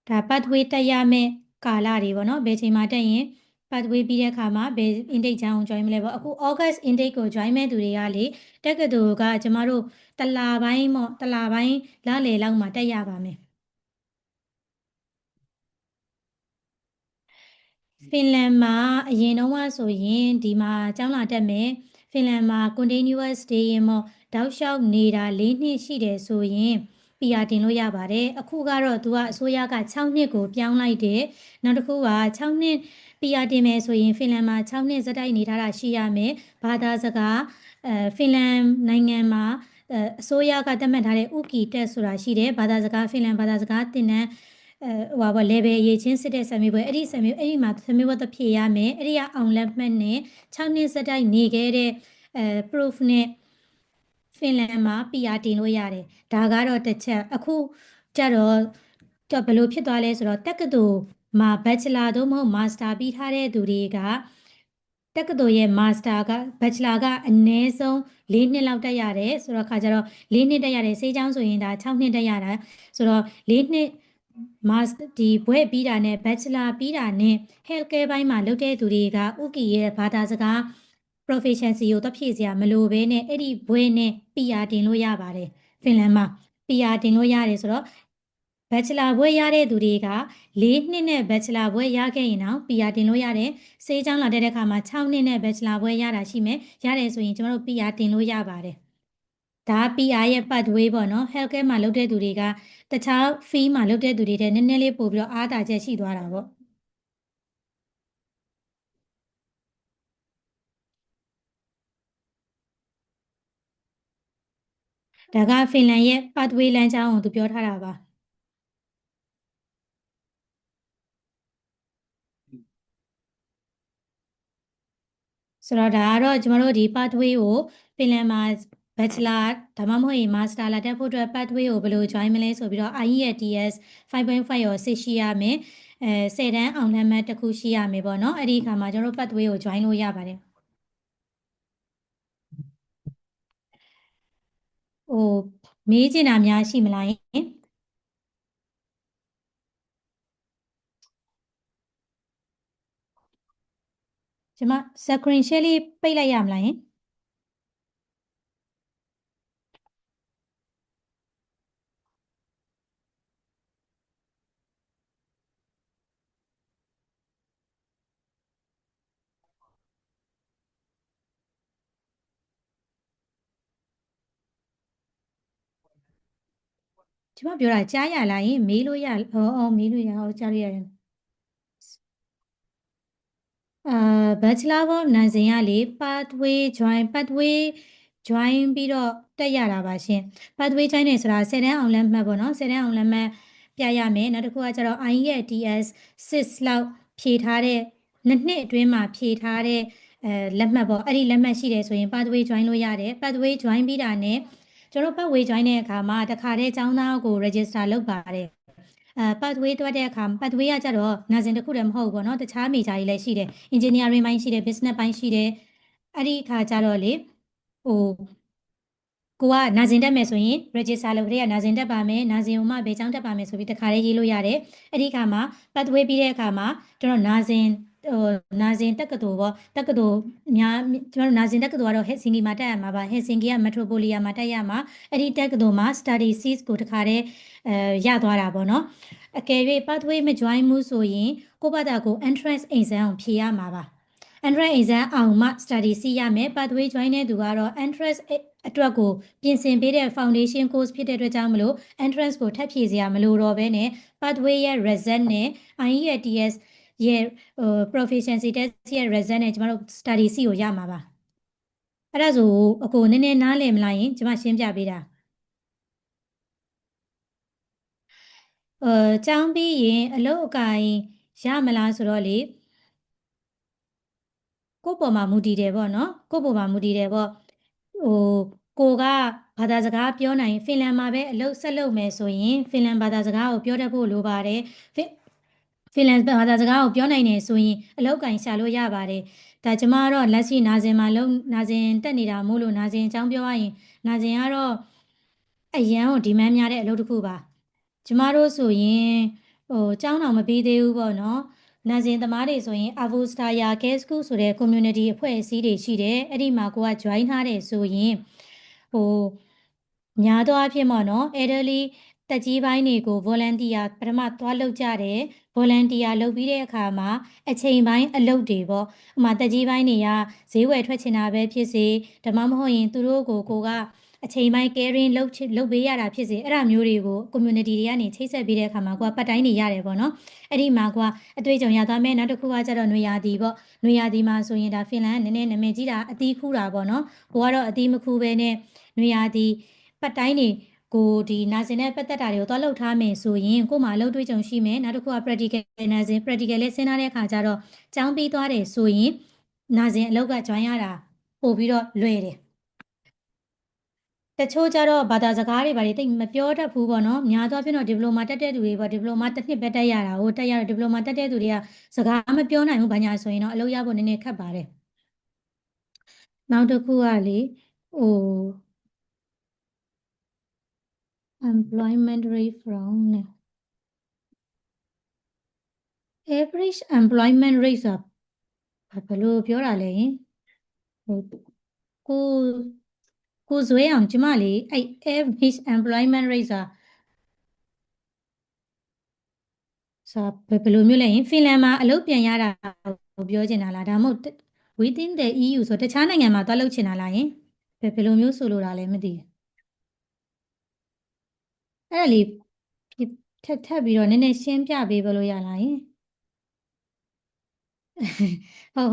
Speaker 2: ဒါ pathway တက်ရမယ်ကာလတွေပေါ့နော်ဘယ်ချိန်မှာတက်ရင် pathway ပြီးတဲ့အခါမှာဘယ် intake ချောင်းကို join မလဲပေါ့အခု August intake ကို join မဲ့သူတွေကလေတက္ကသိုလ်ကကျမတို့တလပိုင်းလလယ်လောက်မှာတက်ရပါမယ်ဖင်လန်မှာအရင်တုန်းကဆိုရင်ဒီမှာကျောင်းလာတက်မယ်ဖင်လန်မှာ continuous stay ရင်ပေါ့တောက်လျှောက်နေတာ4နှစ်ရှိတယ်ဆိုရင် PR တင်လို့ရပါတယ်အခုကတော့သူကအစိုးရက6နှစ်ကိုပြောင်းလိုက်တယ်နောက်တစ်ခုက6နှစ် PR တင်မယ်ဆိုရင်ဖင်လန်မှာ6နှစ်စတိုက်နေထားတာရှိရမယ်ဘာသာစကားဖင်လန်နိုင်ငံမှာအစိုးရကသတ်မှတ်ထားတဲ့ဥကီတက်ဆိုတာရှိတယ်ဘာသာစကားဖင်လန်ဘာသာစကားသင်တန်းဟိုပါ level အရေးချင်းစစ်တဲ့ဆံမေးပွဲအဲ့ဒီမှာဆံမေးပွဲတစ်ဖြေရမယ်အဲ့ဒီကအောင်လက်မှတ်နဲ့6နှစ်စတိုက်နေခဲ့တဲ့proof နဲ့ဖင်လန်မှာ PR တင်လို့ရတယ်ဒါကတော့တစ်ချက်အခုကြတော့ဘယ်လိုဖြစ်သွားလဲဆိုတော့တက္ကသိုလ်မှာ bachelor သို့မဟုတ် master ပြီးထားတဲ့သူတွေကတက္ကသိုလ်ရဲ့ master က bachelor ကအနည်းဆုံး4နှစ်လောက်တက်ရတယ်ဆိုတော့ခါကျတော့4နှစ်တက်ရတယ်စေးချောင်းဆိုရင်ဒါ6နှစ်တက်ရတာဆိုတော့4နှစ်master ဒီဘွဲ့ပြီးတာနဲ့ bachelor ပြီးတာနဲ့ healthcare ဘိုင်းမှာလုပ်တဲ့သူတွေကဥကီရဲ့ဘာသာစကား proficiency ကိုတော့ဖြည့်စရာမလိုဘဲနဲ့အဲ့ဒီဘွဲ့နဲ့ PR တင်လို့ရပါတယ်ဖင်လန်မှာ PR တင်လို့ရတယ်ဆိုတော့ bachelor ဘွဲ့ရတဲ့သူတွေက4နှစ်နဲ့ bachelor ဘွဲ့ရခဲ့ရင်တော့ PR တင်လို့ရတယ်စေးချောင်းလာတဲ့အခါမှာ6နှစ်နဲ့ bachelor ဘွဲ့ရတာရှိမယ်ရတယ်ဆိုရင်ကျမတို့ PR တင်လို့ရပါတယ်ဒါ PR ရဲ့ pathway ပေါ့နော် healthcare မှာလုပ်တဲ့သူတွေကတခြား fee မှာလုပ်တဲ့သူတွေတဲ့နည်းနည်းလေးပို့ပြီးတော့အားသာချက်ရှိသွားတာပေါ့ဒါကဖင်လန်ရဲ့ pathway လမ်းကြောင်းကိုသူပြောထားတာပါဆိုတော့ဒါကတော့ကျမတို့ဒီ pathway ကိုဖင်လန်မှာ bachelor ဒါမှမဟုတ်ရင် master လာတက်ဖို့အတွက် pathway ကိုဘယ်လို join မလဲဆိုပြီးတော့ IELTS 5.5ရော6ရှိရမယ်10တန်းအောင်လက်မှတ်တစ်ခုရှိရမယ်ပေါ့နော်အဲ့ဒီအခါမှာကျမတို့ pathway ကို join လို့ရပါတယ် ဟိုမေးချင်တာများရှိမလားယင်ကျမ screen share လေးပိတ်လိုက်ရမလားယင်ကျမပြောတာကြားရလားယင်မေးလို့ရမေးလို့ရအောင်ကြားရရင်Bachelor of Nursing ကလေ pathway join ပြီးတော့တက်ရတာပါရှင် pathway join နေဆိုတာ10တန်းအောင်လက်မှတ်ပေါ့နော်10တန်းအောင်လက်မှတ်ပြရမယ်နောက်တစ်ခုကကျတော့ IELTS 6လောက်ဖြည့်ထားတဲ့နှစ်အတွင်းမှာဖြည့်ထားတဲ့လက်မှတ်ပေါ့အဲ့ဒီလက်မှတ်ရှိတယ်ဆိုရင် pathway join လို့ရတယ် pathway join ပြီးတာနဲ့ကျွန်တော် pathway join တဲ့အခါမှာတခါတည်းကျောင်းသားကို register လုပ်ပါတယ်pathway တွက်တဲ့အခါ pathway ကကြတော့နာဇင်တစ်ခုတည်းမဟုတ်ဘူးပေါ့နော်တခြား major တွေလည်းရှိတယ် engineering ပိုင်းရှိတယ် business ပိုင်းရှိတယ်အဲ့ဒီအခါကြတော့လေဟိုကိုကနာဇင်တက်မယ်ဆိုရင် register လုပ်ကြရနာဇင်တက်ပါမယ်နာဇင်ကိုမှဘယ်ကျောင်းတက်ပါမယ်ဆိုပြီးတခါတည်းရေးလို့ရတယ်အဲ့ဒီအခါမှာ pathway ပြီးတဲ့အခါမှာကျွန်တော်နာဇင်တက္ကသိုလ်ပေါ့တက္ကသိုလ်များကျွန်တော်နာဇင်တက္ကသိုလ်ကတော့ Helsinki မှာတက်ရမှာပါ Helsinki က Metropolia မှာတက်ရမှာအဲ့ဒီတက္ကသိုလ်မှာ study seat ကိုတခါတည်းရသွားတာပေါ့နော်အကယ်၍ pathway မ join မှုဆိုရင်ကိုယ့်ဘာသာကို entrance exam ကိုဖြေရမှာပါ entrance exam အောင်မှ study စီးရမယ် pathway join တဲ့သူကတော့ entrance အတွက်ကိုပြင်ဆင်ပေးတဲ့ foundation course ဖြစ်တဲ့အတွက်ကြောင့်မလို့ entrance ကိုထပ်ဖြည့်စရာမလိုတော့ဘဲနဲ့ pathway ရဲ့ result နဲ့ IELTS ရဲ့ proficiency test ရဲ့ result နဲ့ကျမတို့ study စီးကိုရမှာပါအဲ့ဒါဆိုအကိုနည်းနည်းနားလည်မလားယင်ကျမရှင်းပြပေးတာကျောင်းပြီးရင်အလုပ်အကိုင်ရမလားဆိုတော့လေကိုယ့်ပေါ်မှာမူတည်တယ်ပေါ့နော်ကိုယ့်ပေါ်မှာမူတည်တယ်ပေါ့ကိုကဘာသာစကားပြောနိုင်ဖင်လန်မှာပဲအလုပ်ဆက်လုပ်မယ်ဆိုရင်ဖင်လန်ဘာသာစကားကိုပြောတတ်ဖို့လိုပါတယ်ဖင်လန်ဘာသာစကားကိုပြောနိုင်တယ်ဆိုရင်အလုပ်ကိုင်ရှာလို့ရပါတယ်ဒါကျမကတော့လက်ရှိနာဇင်မှာနာဇင်တက်နေတာမို့လို့နာဇင်အကြောင်းပြောရရင်နာဇင်ကတော့အရန်ကိုဒီမန်းများတဲ့အလုပ်တစ်ခုပါကျမတို့ဆိုရင်ကျောင်းတော်မပြီးသေးဘူးပေါ့နော်နာဇင်သမားတွေဆိုရင် Avostaya Care School ဆိုတဲ့ community အဖွဲ့အစည်းတွေရှိတယ်အဲ့ဒီမှာကိုက join ထားတယ်ဆိုရင်များသောအားဖြင့်ပေါ့နော် elderly တက်ကြီးပိုင်းတွေကို volunteer ပထမသွားလုပ်ကြတယ် volunteer လုပ်ပြီးတဲ့အခါမှာအချိန်ပိုင်းအလုပ်တွေပေါ့ဥပမာတက်ကြီးပိုင်းတွေကဈေးဝယ်ထွက်ချင်တာပဲဖြစ်စေဒါမှမဟုတ်ရင်သူတို့ကိုကအချိန်ပိုင်း caring လုပ်ပေးရတာဖြစ်စေအဲ့ဒါမျိုးတွေကို community တွေကနေချိတ်ဆက်ပေးတဲ့အခါမှာကိုကပတ်တိုင်းနေရတယ်ပေါ့နော်အဲ့ဒီမှာကိုကအတွေ့အကြုံရသွားမယ်နောက်တစ်ခုကကျတော့နွေရာသီပေါ့နွေရာသီမှာဆိုရင်ဒါဖင်လန်ကနည်းနည်းနာမည်ကြီးတာအသီးခူးတာပေါ့နော်ကိုကတော့အသီးမခူးပဲနဲ့နွေရာသီပတ်တိုင်းတွေကိုဒီနာဇင်နဲ့ပတ်သက်တာတွေကိုသွားလှုပ်ထားမယ်ဆိုရင်ကို့မှာအလုပ်တွေ့ကြုံရှိမယ်နောက်တစ်ခုက practical နာဇင် practical လေးစဉ်းစားတဲ့အခါကျတော့ကျောင်းပြီးသွားတယ်ဆိုရင်နာဇင်အလုပ်က join ရတာပို့ပြီးတော့လွယ်တယ်တချို့ကျတော့ဘာသာစကားတွေဘာတွေတိတ်မပြောတတ်ဘူးပေါ့နော်များသောအားဖြင့်တော့ဒီပလိုမာတက်တဲ့သူတွေပေါ့ဒီပလိုမာတစ်နှစ်ပဲတက်ရတာဟိုတက်ရတော့ဒီပလိုမာတက်တဲ့သူတွေကစကားမပြောနိုင်ဘူးဘာညာဆိုရင်တော့အလုပ်ရဖို့နည်းနည်းခက်ပါတယ်နောက်တစ်ခုကလေဟို employment rate from နဲ့ average employment rate ဆိုတာဘယ်လိုပြောတာလဲဟိုကိုဇွဲအောင်ကျမလေအဲ့ average employment rate ဆိုတာဘယ်လိုမျိုးလဲရင်ဖင်လန်မှာအလုပ်ပြန်ရတာကိုပြောချင်တာလားဒါမှမဟုတ် within the EU ဆိုတခြားနိုင်ငံမှာသွားလုပ်ချင်တာလားယင်ဘယ်လိုမျိုးဆိုလိုတာလဲမသိဘူးအဲ့ဒါလေးထပ်ပြီးတော့နည်းနည်းရှင်းပြပေးလို့ရလားယင်ဟုတ်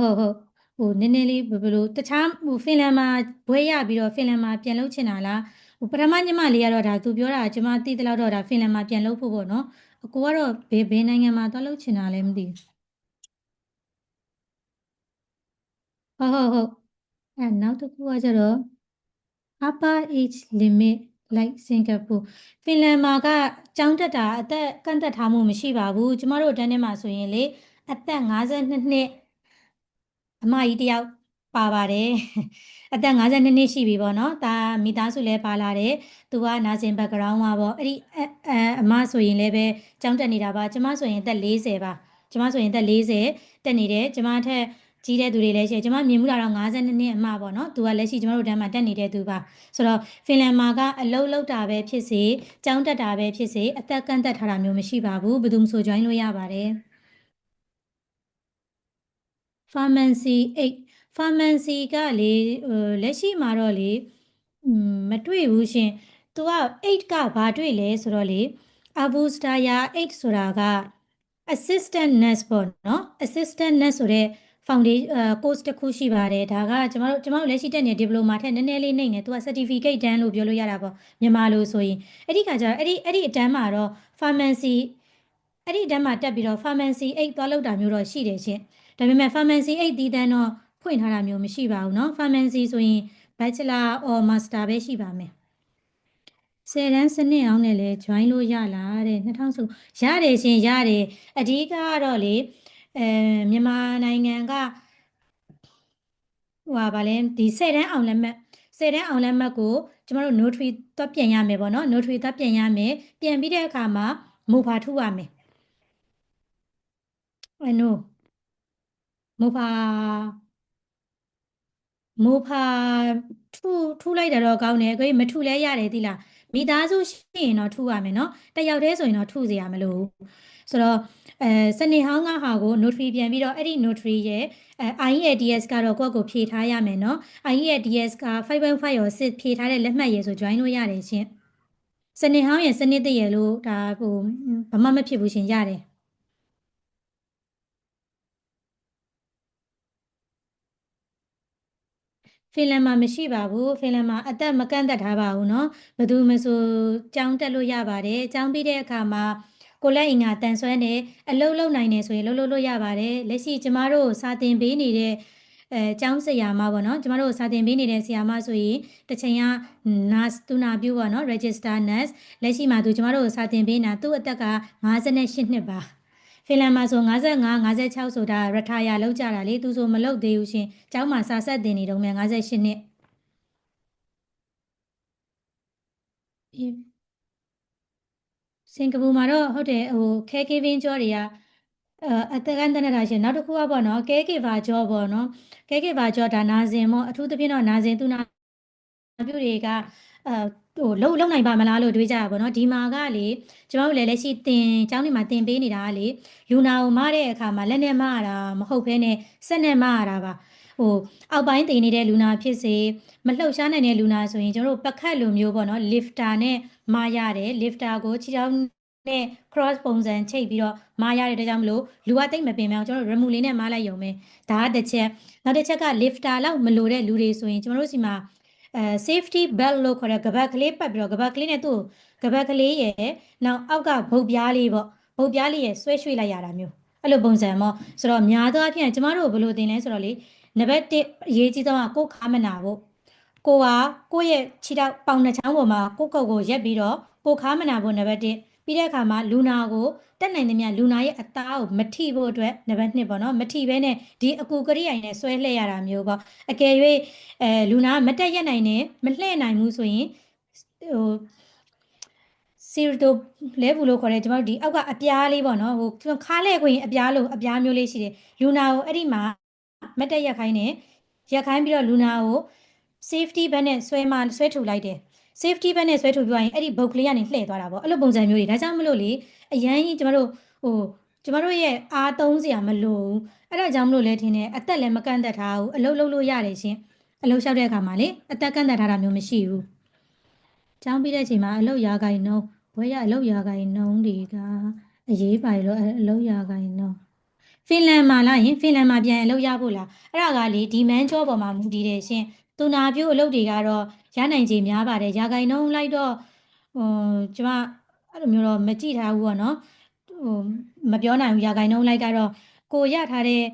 Speaker 2: ဟိုနည်းနည်းလေးဘယ်လိုတခြားဖင်လန်မှာဘွဲရပြီးတော့ဖင်လန်မှာပြန်လုပ်ချင်တာလားပထမညီမလေးကတော့ဒါသူပြောတာကျမသိသလောက်တော့ဒါဖင်လန်မှာပြန်လုပ်ဖို့ပေါ့နော်အကိုကတော့ဘယ်နိုင်ငံမှာသွားလုပ်ချင်တာလဲမသိဘူးဟုတ်နောက်တစ်ခုကကျတော့ upper age limit like Singapore ဖင်လန်မှာကကျောင်းတက်တာအသက်ကန့်သက်ထားမှုမရှိပါဘူးကျမတို့တန်းထဲမှာဆိုရင်လေအသက်52နှစ်အမကြီးတယောက်ပ ပါပါတယ်အသက်52နှစ်ရှိပြီပေါ့နော်ဒါမိသားစုလည်းပါလာတယ်သူကနာဇင် background ပါပေါ့အဲ့ဒီအမဆိုရင်လည်းပဲကျောင်းတက်နေတာပါကျမဆိုရင်အသက်40ပါကျမဆိုရင်အသက်40တက်နေတယ်ကျမထက်ကြီးတဲ့သူတွေလည်းရှိတယ်ကျမမြင်မှုတာတော့52နှစ်အမပေါ့နော်သူကလက်ရှိကျမတို့တန်းမှာတက်နေတဲ့သူပါဆိုတော့ဖင်လန်မှာကအလုပ်လုပ်တာပဲဖြစ်စေကျောင်းတက်တာပဲဖြစ်စေအသက်ကန့်သက်ထားတာမျိုးမရှိပါဘူးဘယ်သူမှဆို join လို့ရပါတယ် pharmacy pharmacy ကလေလက်ရှိမှာတော့လေမတွေ့ဘူးရှင်သူက8ကဘာတွေ့လဲဆိုတော့လေ Avustaya 8ဆိုတာက assistant nurse ပေါ့နော် assistant nurse ဆိုတဲ့ foundation course တစ်ခုရှိပါတယ်ဒါကကျမတို့လက်ရှိတက်နေတဲ့ diploma ထက်နည်းနည်းလေးနှိမ့်နေသူက certificate တန်းလို့ပြောလို့ရတာပေါ့မြန်မာလိုဆိုရင်အဲ့ဒီခါကျတော့အဲ့ဒီအတန်းမှာတော့ pharmacy အဲ့ဒီအတန်းမှာတက်ပြီးတော့ pharmacy 8သွားလောက်တာမျိုးတော့ရှိတယ်ရှင်ဒါပေမဲ့ pharmacy 8ဒီတန်းတော့ဖွင့်ထားတာမျိုးမရှိပါဘူးเนาะ pharmacy ဆိုရင် bachelor or master ပဲရှိပါမယ်10တန်းစနစ်အောင်နဲ့လဲ join လို့ရလားတဲ့2000ဆိုရတယ်ရှင်ရတယ်အဓိကကတော့လေမြန်မာနိုင်ငံကဟိုပါလဲဒီ10တန်းအောင်လက်မှတ်10တန်းအောင်လက်မှတ်ကိုကျမတို့ notary သွားပြန်ရမယ်ပေါ့နော် notary သွားပြန်ရမယ်ပြန်ပြီးတဲ့အခါမှာမူဖာထုရမယ်no မူဖာထူလိုက်တာတော့ကောင်းတယ်ကိုမထူလဲရတယ်သီလားမိသားစုရှိရင်တော့ထူရမယ်နော်တယောက်တည်းဆိုရင်တော့ထူစရာမလိုဘူးဆိုတော့စနေဟောင်းကဟာကို notary ပြန်ပြီးတော့အဲ့ဒီ notary ရဲ့IELTS ကတော့ကိုယ့်ကိုဖြည့်ထားရမယ်နော် IELTS က5.5ရော6ဖြည့်ထားတဲ့လက်မှတ်ရယ်ဆို join လို့ရတယ်ရှင်စနေဟောင်းရယ်စနေတည့်ရယ်လို့ဒါဟိုဘာမှမဖြစ်ဘူးရှင်ရတယ်ဖင်လန်မှာမရှိပါဘူးဖင်လန်မှာအသက်မကန့်သက်ထားပါဘူးเนาะဘယ်သူမှဆိုကျောင်းတက်လို့ရပါတယ်ကျောင်းပြီးတဲ့အခါမှာကိုလက်အင်္ဂါတန်ဆွမ်းတယ်အလုပ်လုပ်နိုင်တယ်ဆိုရင်လုပ်လို့ရပါတယ်လက်ရှိကျမတို့စာသင်ပေးနေတဲ့ကျောင်းဆရာမပေါ့နော်ကျမတို့စာသင်ပေးနေတဲ့ဆရာမဆိုရင်တစ်ချိန်က nurse သူနာပြုပေါ့နော် register nurse လက်ရှိမှာသူကျမတို့စာသင်ပေးနေတာသူ့အသက်က58နှစ်ပါဖင်လန်မှာဆို55 56ဆိုတာ retire လောက်ကြတာလေသူဆိုမလုပ်သေးဘူးရှင်ကျောင်းမှာစာဆက်တင်နေတော့မှ58နှစ်စင်ကာပူမှာတော့ဟုတ်တယ်ဟိုခဲကေးဗင်းကျော်တွေကအသက်ကန်တနေတာရှင်နောက်တစ်ခုကပေါ့နော်ကဲကေဘာကျော်ပေါ့နော်ကဲကေဘာကျော်ဒါနာဇင်ပေါ့အထူးသဖြင့်တော့နာဇင်သူနာပြုတွေကဟိုလုံနိုင်ပါမလားလို့တွေးကြတာပေါ့နော်ဒီမှာကလေကျမတို့လည်းလက်ရှိကျောင်းတွေမှာတင်ပေးနေတာကလေလူနာကိုမတဲ့အခါမှာလက်နဲ့မရတာမဟုတ်ဘဲနဲ့စက်နဲ့မရတာပါဟိုအောက်ပိုင်းတင်နေတဲ့လူနာဖြစ်စေမလှုပ်ရှားနိုင်တဲ့လူနာဆိုရင်ကျွန်တော်တို့ပကတ်လိုမျိုးပေါ့နော် lifter နဲ့မရတယ် lifter ကိုခြေထောက်နဲ့ cross ပုံစံချိတ်ပြီးတော့မရတဲ့အတွက်ကြောင့်မလို့လူကတိတ်မပင်မအောင်ကျွန်တော်တို့ remove လေးနဲ့မလိုက်ရုံပဲဒါကတစ်ချက်နောက်တစ်ချက်က lifter လောက်မလိုတဲ့လူတွေဆိုရင်ကျွန်တော်တို့စီမှာsafety belt လို့ခေါ်တဲ့ကပတ်ကလေးပတ်ပြီးတော့ကပတ်ကလေးနဲ့သူ့ကပတ်ကလေးရဲ့နောက်အောက်ကဘုတ်ပြားလေးပေါ့ဘုတ်ပြားလေးရဲ့ဆွဲရွှေ့လိုက်ရတာမျိုးအဲ့လိုပုံစံပေါ့ဆိုတော့များသောအားဖြင့်ကျမတို့ဘယ်လိုတင်လဲဆိုတော့လေနံပါတ်1အရေးကြီးဆုံးကကိုယ်ခါမနာဖို့ကိုကကိုယ့်ရဲ့ခြေထောက်ပေါင်နှချောင်းပေါ်မှာကိုယ့်ကုတ်ကိုရက်ပြီးတော့ကိုယ်ခါမနာဖို့နံပါတ်1ပြီးတဲ့အခါမှာလူနာကိုတက်နိုင်သမျှလူနာရဲ့အသားကိုမထိဖို့အတွက်နံပါတ်2ပေါ့နော်မထိဘဲနဲ့ဒီအကူကရိယာနဲ့ဆွဲလှည့်ရတာမျိုးပေါ့အကယ်၍လူနာမတက်ရက်နိုင်နဲ့မလှည့်နိုင်ဘူးဆိုရင်ဟိုစီရတိုလဲဘူးလို့ခေါ်တယ်ကျမတို့ဒီအောက်ကအပြားလေးပေါ့နော်ဟိုခါးလဲခွင်အပြားမျိုးလေးရှိတယ်လူနာကိုအဲ့ဒီမှာမတက်ရက်ခိုင်းနဲ့ရက်ခိုင်းပြီးတော့လူနာကို safety band နဲ့ဆွဲထုတ်လိုက်တယ် safety band နဲ့ဆွဲထုတ်ပြီးရင်အဲ့ဒီဘုတ်ကလေးကနေလှည့်သွားတာပေါ့အဲ့လိုပုံစံမျိုးတွေဒါကြောင့်မလို့လေအရန်ကြီးကျမတို့ကျမတို့ရဲ့အားသုံးစရာမလိုဘူးအဲ့ဒါကြောင့်မလို့လဲထင်တယ်အသက်လည်းမကန့်သက်ထားဘူးအလုပ်လုပ်လို့ရတယ်ရှင်အလုပ်လျှောက်တဲ့အခါမှာလေအသက်ကန့်သက်ထားတာမျိုးမရှိဘူးကျောင်းပြီးတဲ့အချိန်မှာအလုပ်ရာဂိုင်နှုန်းဘွဲရအလုပ်ရာဂိုင်နှုန်းတွေကအရေးပါလို့အလုပ်ရာဂိုင်နှုန်းဖင်လန်မှာလားယင်ဖင်လန်မှာပြန်အလုပ်ရဖို့လားအဲ့ဒါကလေဒီမန်ဂျောပေါ်မှာမူတည်တယ်ရှင်သူနာပြုအလုပ်တွေကတော့ရနိုင်ခြေများပါတယ်ရာဂိုင်နှုန်းလိုက်တော့ကျမအဲ့လိုမျိုးတော့မကြည့်ထားဘူးပေါ့နော်မပြောနိုင်ဘူးရာဂိုင်နှုန်းလိုက်ကတော့ကိုရထားတဲ့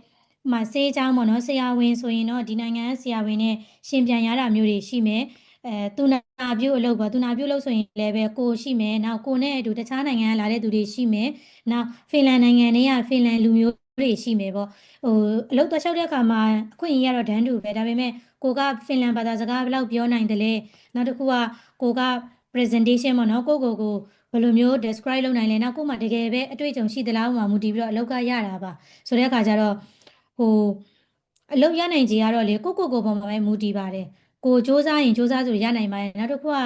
Speaker 2: မှာဆေးချောင်းပေါ့နော်ဆရာဝန်ဆိုရင်တော့ဒီနိုင်ငံဆရာဝန်နဲ့ရှင်ပြန်ရတာမျိုးတွေရှိမယ်သူနာပြုအလုပ်ပေါ့သူနာပြုအလုပ်ဆိုရင်လည်းပဲကိုရှိမယ်နောက်ကိုနဲ့အတူတခြားနိုင်ငံကလာတဲ့သူတွေရှိမယ်နောက်ဖင်လန်နိုင်ငံတွေကဖင်လန်လူမျိုး တွေရှိမယ်ပေါ့အလုပ်သွားလျှောက်တဲ့အခါမှာအခွင့်အရေးကတော့ဒန်းတူပဲဒါပေမဲ့ကိုကဖင်လန်ဘာသာစကားဘယ်လောက်ပြောနိုင်တယ်လဲနောက်တစ်ခုကကိုက presentation ပေါ့နော်ကိုဘယ်လိုမျိုး describe လုပ်နိုင်လဲနောက်ကိုမှတကယ်ပဲအတွေ့အကြုံရှိသလားမှမူတည်ပြီးတော့အလုပ်ကရတာပါဆိုတဲ့အခါကျတော့အလုပ်ရနိုင်ခြေကတော့လေကိုပေါ်မှာပဲမူတည်ပါတယ်ကိုစူးစမ်းရင်စူးစမ်းဆိုရနိုင်ပါတယ်နောက်တစ်ခုက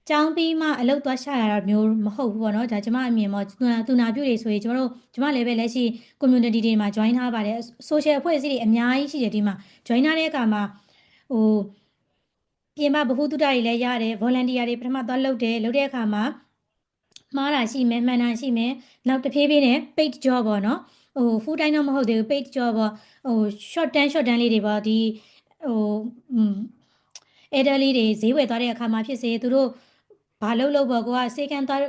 Speaker 2: ကျောင်းပြီးမှအလုပ်သွားရှာရတာမျိုးမဟုတ်ဘူးပေါ့နော်ဒါကျမအမြင်ပေါ့သူနာပြုတွေဆိုရင်ကျမလည်းပဲလက်ရှိ community တွေမှာ join ထားပါတယ် social အဖွဲ့အစည်းတွေအများကြီးရှိတယ်ဒီမှာ join ထားတဲ့အခါမှာပြင်ပဗဟုသုတတွေလည်းရတယ် volunteer တွေပထမသွားလုပ်တဲ့အခါမှာမှားတာရှိမယ်မှန်တာရှိမယ်နောက်တစ်ဖြည်းဖြည်းနဲ့ paid job ပေါ့နော်full time တော့မဟုတ်သေးဘူး paid job ပေါ့short term လေးတွေပေါ့ဒီelderly တွေဈေးဝယ်သွားတဲ့အခါမှာဖြစ်စေသူတို့ဘာလုပ်ပေါ့ကိုကစေကန်းသွား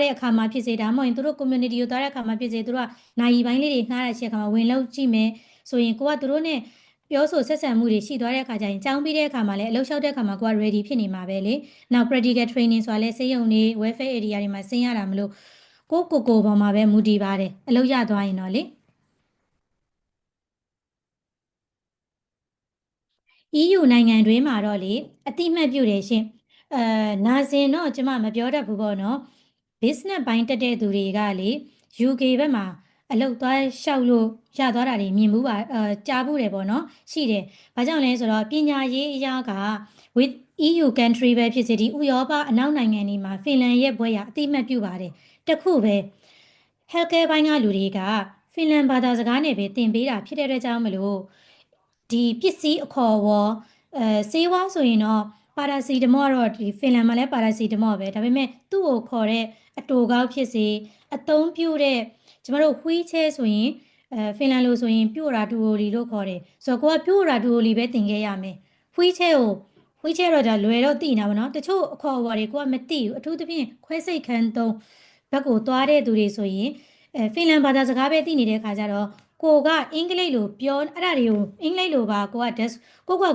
Speaker 2: တဲ့အခါမှာဖြစ်စေဒါမှမဟုတ်ရင်သူတို့ community ကိုသွားတဲ့အခါမှာဖြစ်စေသူတို့ကနိုင်ပိုင်းလေးတွေငှားတဲ့အခါမှာဝင်လောက်ကြည့်မယ်ဆိုရင်ကိုကသူတို့ ਨੇ ပြောဆိုဆက်ဆံမှုတွေရှိသွားတဲ့အခါကျရင်ကျောင်းပြီးတဲ့အခါမှာလည်းအလုပ်လျှောက်တဲ့အခါမှာကိုက ready ဖြစ်နေမှာပဲလေနောက် practical training ဆိုတာလည်းစေယုံနေ welfare area တွေမှာဆင်းရတာမလို့ကိုပေါ်မှာပဲမူတည်ပါတယ်အလုပ်ရသွားရင်တော့လေ EU နိုင်ငံတွင်းမှာတော့လေအတိအမှတ်ပြုတယ်ရှင်နာဇင်တော့ကျမမပြောတတ်ဘူးပေါ့နော် business ဘိုင်းတက်တဲ့သူတွေကလေ UK ဘက်မှာအလုပ်သွားလျှောက်လို့ရသွားတာတွေမြင်မှုပါကြားဘူးတယ်ပေါ့နော်ရှိတယ်။ဘာကြောင့်လဲဆိုတော့ပညာရေးအရာက with EU country ပဲဖြစ်စေဒီဥရောပအနောက်နိုင်ငံတွေမှာဖင်လန်ရဲ့ဘွဲ့ရအတိအမှတ်ပြုပါတယ်။တခုပဲ healthcare ဘိုင်းကလူတွေကဖင်လန်ဘာသာစကားနဲ့ပဲသင်ပေးတာဖြစ်တဲ့အတွက်ကြောင့်မလို့ဒီပစ္စည်းအခေါ်ဝေါ်ဆေးဝါးဆိုရင်တော့ပါရာစီတမော့တော့ဒီဖင်လန်မှာလည်းပါရာစီတမော့ပဲဒါပေမဲ့သူ့ကိုခေါ်တဲ့အတူကောက်ဖြစ်စေအသုံးပြုတဲ့ကျမတို့ wheelchair ဆိုရင်ဖင်လန်လိုဆိုရင်ပြိုရာတူအိုလီလို့ခေါ်တယ်ဆိုတော့ကိုကပြိုရာတူအိုလီပဲသင်ခဲ့ရမယ် wheelchair တော့ဒါလွယ်တော့သိနေတာပေါ့နော်တချို့အခေါ်အဝေါ်တွေကိုကမသိဘူးအထူးသဖြင့်ခွဲစိတ်ခန်းသုံးဘက်ကိုသွားတဲ့သူတွေဆိုရင်ဖင်လန်ဘာသာစကားပဲသိနေတဲ့အခါကျတော့ကိုကအင်္ဂလိပ်လိုပြောအဲ့ဒါတွေကိုအင်္ဂလိပ်လိုပါကိုက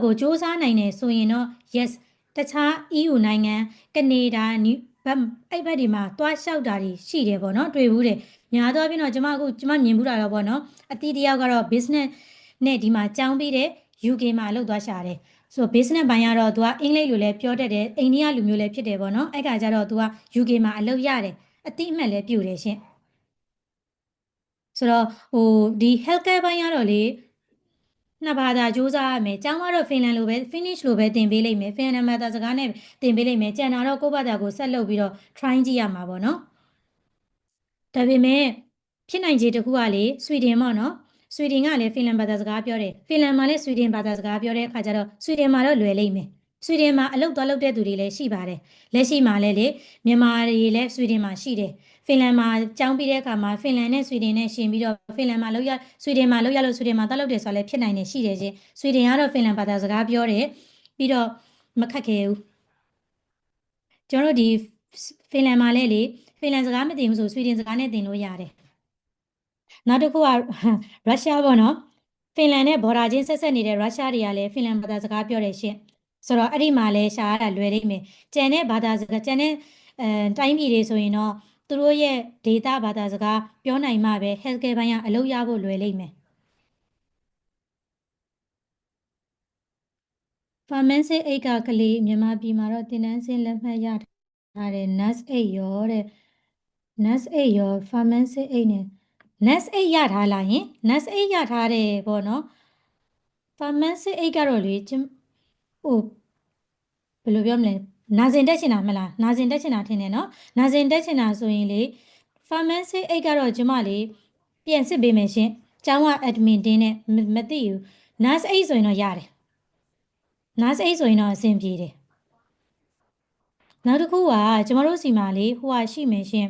Speaker 2: ကိုစူးစမ်းနိုင်တယ်ဆိုရင်တော့ yes တခြား EU နိုင်ငံကနေဒါအဲ့ဘက်ဒီမှာသွားလျှောက်တာတွေရှိတယ်ပေါ့နော်တွေ့ဘူးတယ်များသောအားဖြင့်တော့ကျမမြင်ဘူးတာတော့ပေါ့နော်အတီးတယောက်ကတော့ business နဲ့ဒီမှာကျောင်းပြီးတဲ့ UK မှာအလုပ်သွားရှာတယ်ဆိုတော့ business ဘိုင်းကတော့သူကအင်္ဂလိပ်လိုလည်းပြောတတ်တယ်အိန္ဒိယလူမျိုးလည်းဖြစ်တယ်ပေါ့နော်အဲ့ခါကျတော့သူက UK မှာအလုပ်ရတယ်အတိအမှတ်လည်းပြုတယ်ရှင်ဆိုတော့ဒီ healthcare ဘိုင်းကတော့လေနှစ်ဘာသာစူးစမ်းရမယ်။ကျောင်းကတော့ Finland လိုပဲ Finnish လိုပဲသင်ပေးလိမ့်မယ်။ Finland ဘာသာစကားနဲ့သင်ပေးလိမ့်မယ်။ကျန်တာတော့ကိုယ့်ဘာသာကိုဆက်လုပ်ပြီးတော့ try ကြည့်ရမှာပေါ့နော်။ဒါပေမဲ့ဖြစ်နိုင်ခြေတစ်ခုကလေဆွီဒင်ပေါ့နော်။ဆွီဒင်ကလည်း Finland ဘာသာစကားပြောတယ်။ Finland မှာလည်းဆွီဒင်ဘာသာစကားပြောတဲ့အခါကျတော့ဆွီဒင်မှာတော့လွယ်လိမ့်မယ်။ဆွီဒင်မှာအလုပ်သွားလုပ်တဲ့သူတွေလည်းရှိပါတယ်။လက်ရှိမှာလည်းလေမြန်မာတွေလည်းဆွီဒင်မှာရှိတယ်။ဖင်လန်မှာကျောင်းပြီးတဲ့အခါမှာဖင်လန်နဲ့ဆွီဒင်နဲ့ရှင်ပြီးတော့ဖင်လန်မှာလောက်ရဆွီဒင်မှာလောက်ရလို့ဆွီဒင်မှာတက်လို့တယ်ဆိုတာလည်းဖြစ်နိုင်တယ်ရှိတယ်ချင်းဆွီဒင်ကတော့ဖင်လန်ဘာသာစကားပြောတယ်ပြီးတော့မခက်ခဲဘူးကျွန်တော်တို့ဒီဖင်လန်မှာလည်းလေဖင်လန်စကားမသိဘူးဆိုဆွီဒင်စကားနဲ့သင်လို့ရတယ်နောက်တစ်ခုကရုရှားပေါ့နော်ဖင်လန်နဲ့ဘော်ဒါချင်းဆက်နေတဲ့ရုရှားတွေကလည်းဖင်လန်ဘာသာစကားပြောတယ်ရှင့်ဆိုတော့အဲ့ဒီမှာလည်းရှားရတာလွယ်လိမ့်မယ်ကျန်တဲ့ဘာသာစကားကျန်တဲ့တိုင်းပြည်တွေဆိုရင်တော့သူတို့ရဲ့ data ဘာသာစကားပြောနိုင်မှပဲ healthcare ဘိုင်းကအလုပ်ရဖို့လွယ်လိမ့်မယ် pharmacy အိတ်ကကလေးမြန်မာပြည်မှာတော့တင်နန်းစင်းလက်မှတ်ရထားတယ် nurse အိတ်ရောတဲ့ nurse အိတ်ရော pharmacy အိတ်နဲ့ nurse အိတ်ရထားလားယင် nurse အိတ်ရထားတယ်ပေါ့နော် pharmacy အိတ်ကတော့လေဟိုဘယ်လိုပြောမလဲနာဇင်တက်ချင်တာမလားနာဇင်တက်ချင်တာထင်တယ်နော်နာဇင်တက်ချင်တာဆိုရင်လေ pharmacy အိတ်ကတော့ကျမလေပြန်စစ်ပေးမယ်ရှင်ကျောင်းက admin တင်းနဲ့မသိဘူး nurse အိတ်ဆိုရင်တော့ရတယ် nurse အိတ်ဆိုရင်တော့အဆင်ပြေတယ်နောက်တစ်ခုကကျမတို့စီမှာလေဟိုဟာရှိမယ်ရှင်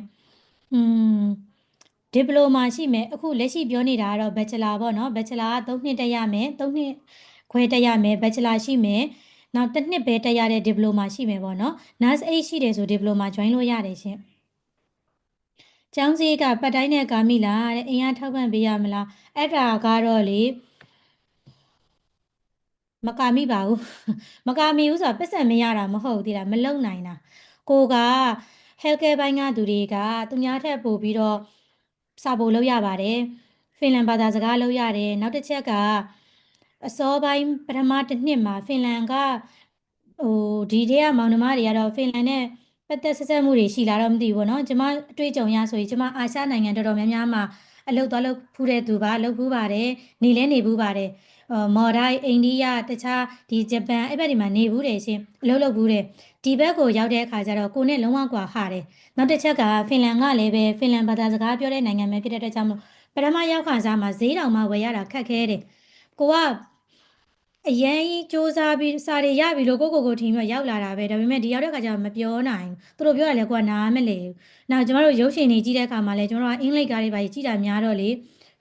Speaker 2: ဒီပလိုမာရှိမယ်အခုလက်ရှိပြောနေတာကတော့ bachelor ပေါ့နော် bachelor က3နှစ်တက်ရမယ်3နှစ်ခွဲတက်ရမယ် bachelor ရှိမယ်နောက်တစ်နှစ်ပဲတက်ရတဲ့ diploma ရှိမယ်ပေါ့နော် nurse 8ရှိတယ်ဆို diploma join လို့ရတယ်ရှင်ကျောင်းစည်းကပတ်တိုင်းနဲ့ကာမိလားတဲ့အင်အားထောက်ပံ့ပေးရမလားအဲ့ဒါကတော့လေမကာမိပါဘူးမကာမိဘူးဆိုတာပတ်စံမရတာမဟုတ်သေးတာမလုံနိုင်တာကိုက healthcare ဘိုင်းကသူတွေကသူများထက်ပို့ပြီးတော့စာပို့လုပ်ရပါတယ် င်လန်ဘာသာစကားလုပ်ရတယ်နောက်တစ်ချက်ကအစောပိုင်းပထမတစ်နှစ်မှာဖင်လန်ကဒီတည်းကမောင်နှမတွေကတော့ဖင်လန်နဲ့ပတ်သက်ဆက်စပ်မှုတွေရှိလာတော့မသိဘူးပေါ့နော်ကျမအတွေ့အကြုံရဆိုရင်ကျမအာရှနိုင်ငံတော်တော်များများမှာအလုပ်သွားလုပ်ဖူးတဲ့သူပါလုပ်ဖူးပါတယ်နေလဲနေဖူးပါတယ်မော်ဒိုင်းအိန္ဒိယတခြားဒီဂျပန်အဲ့ဘက်တွေမှာနေဘူးတယ်ရှင်အလုပ်လုပ်ဘူးတယ်ဒီဘက်ကိုရောက်တဲ့အခါကျတော့ကိုနဲ့လုံးဝကွာဟာတယ်နောက်တစ်ချက်ကဖင်လန်ကလည်းပဲဖင်လန်ဘာသာစကားပြောတဲ့နိုင်ငံပဲဖြစ်တဲ့အတွက်ကြောင့်မို့ပထမရောက်ခါစားမှာဈေးတောင်မှဝယ်ရတာခက်ခဲတယ်ကိုကအရင်စူးစမ်းပြီးစာတွေရပြီလို့ကိုထင်ပြီးရောက်လာတာပဲဒါပေမဲ့ဒီရောက်တဲ့ခါကျတော့မပြောနိုင်ဘူးသူတို့ပြောရလဲကိုကနားမလဲဘူးနောက်ကျမတို့ရုပ်ရှင်တွေကြည့်တဲ့အခါမှာလဲကျမတို့ကအင်္ဂလိပ်ကားတွေပါကြည့်တာများတော့လေ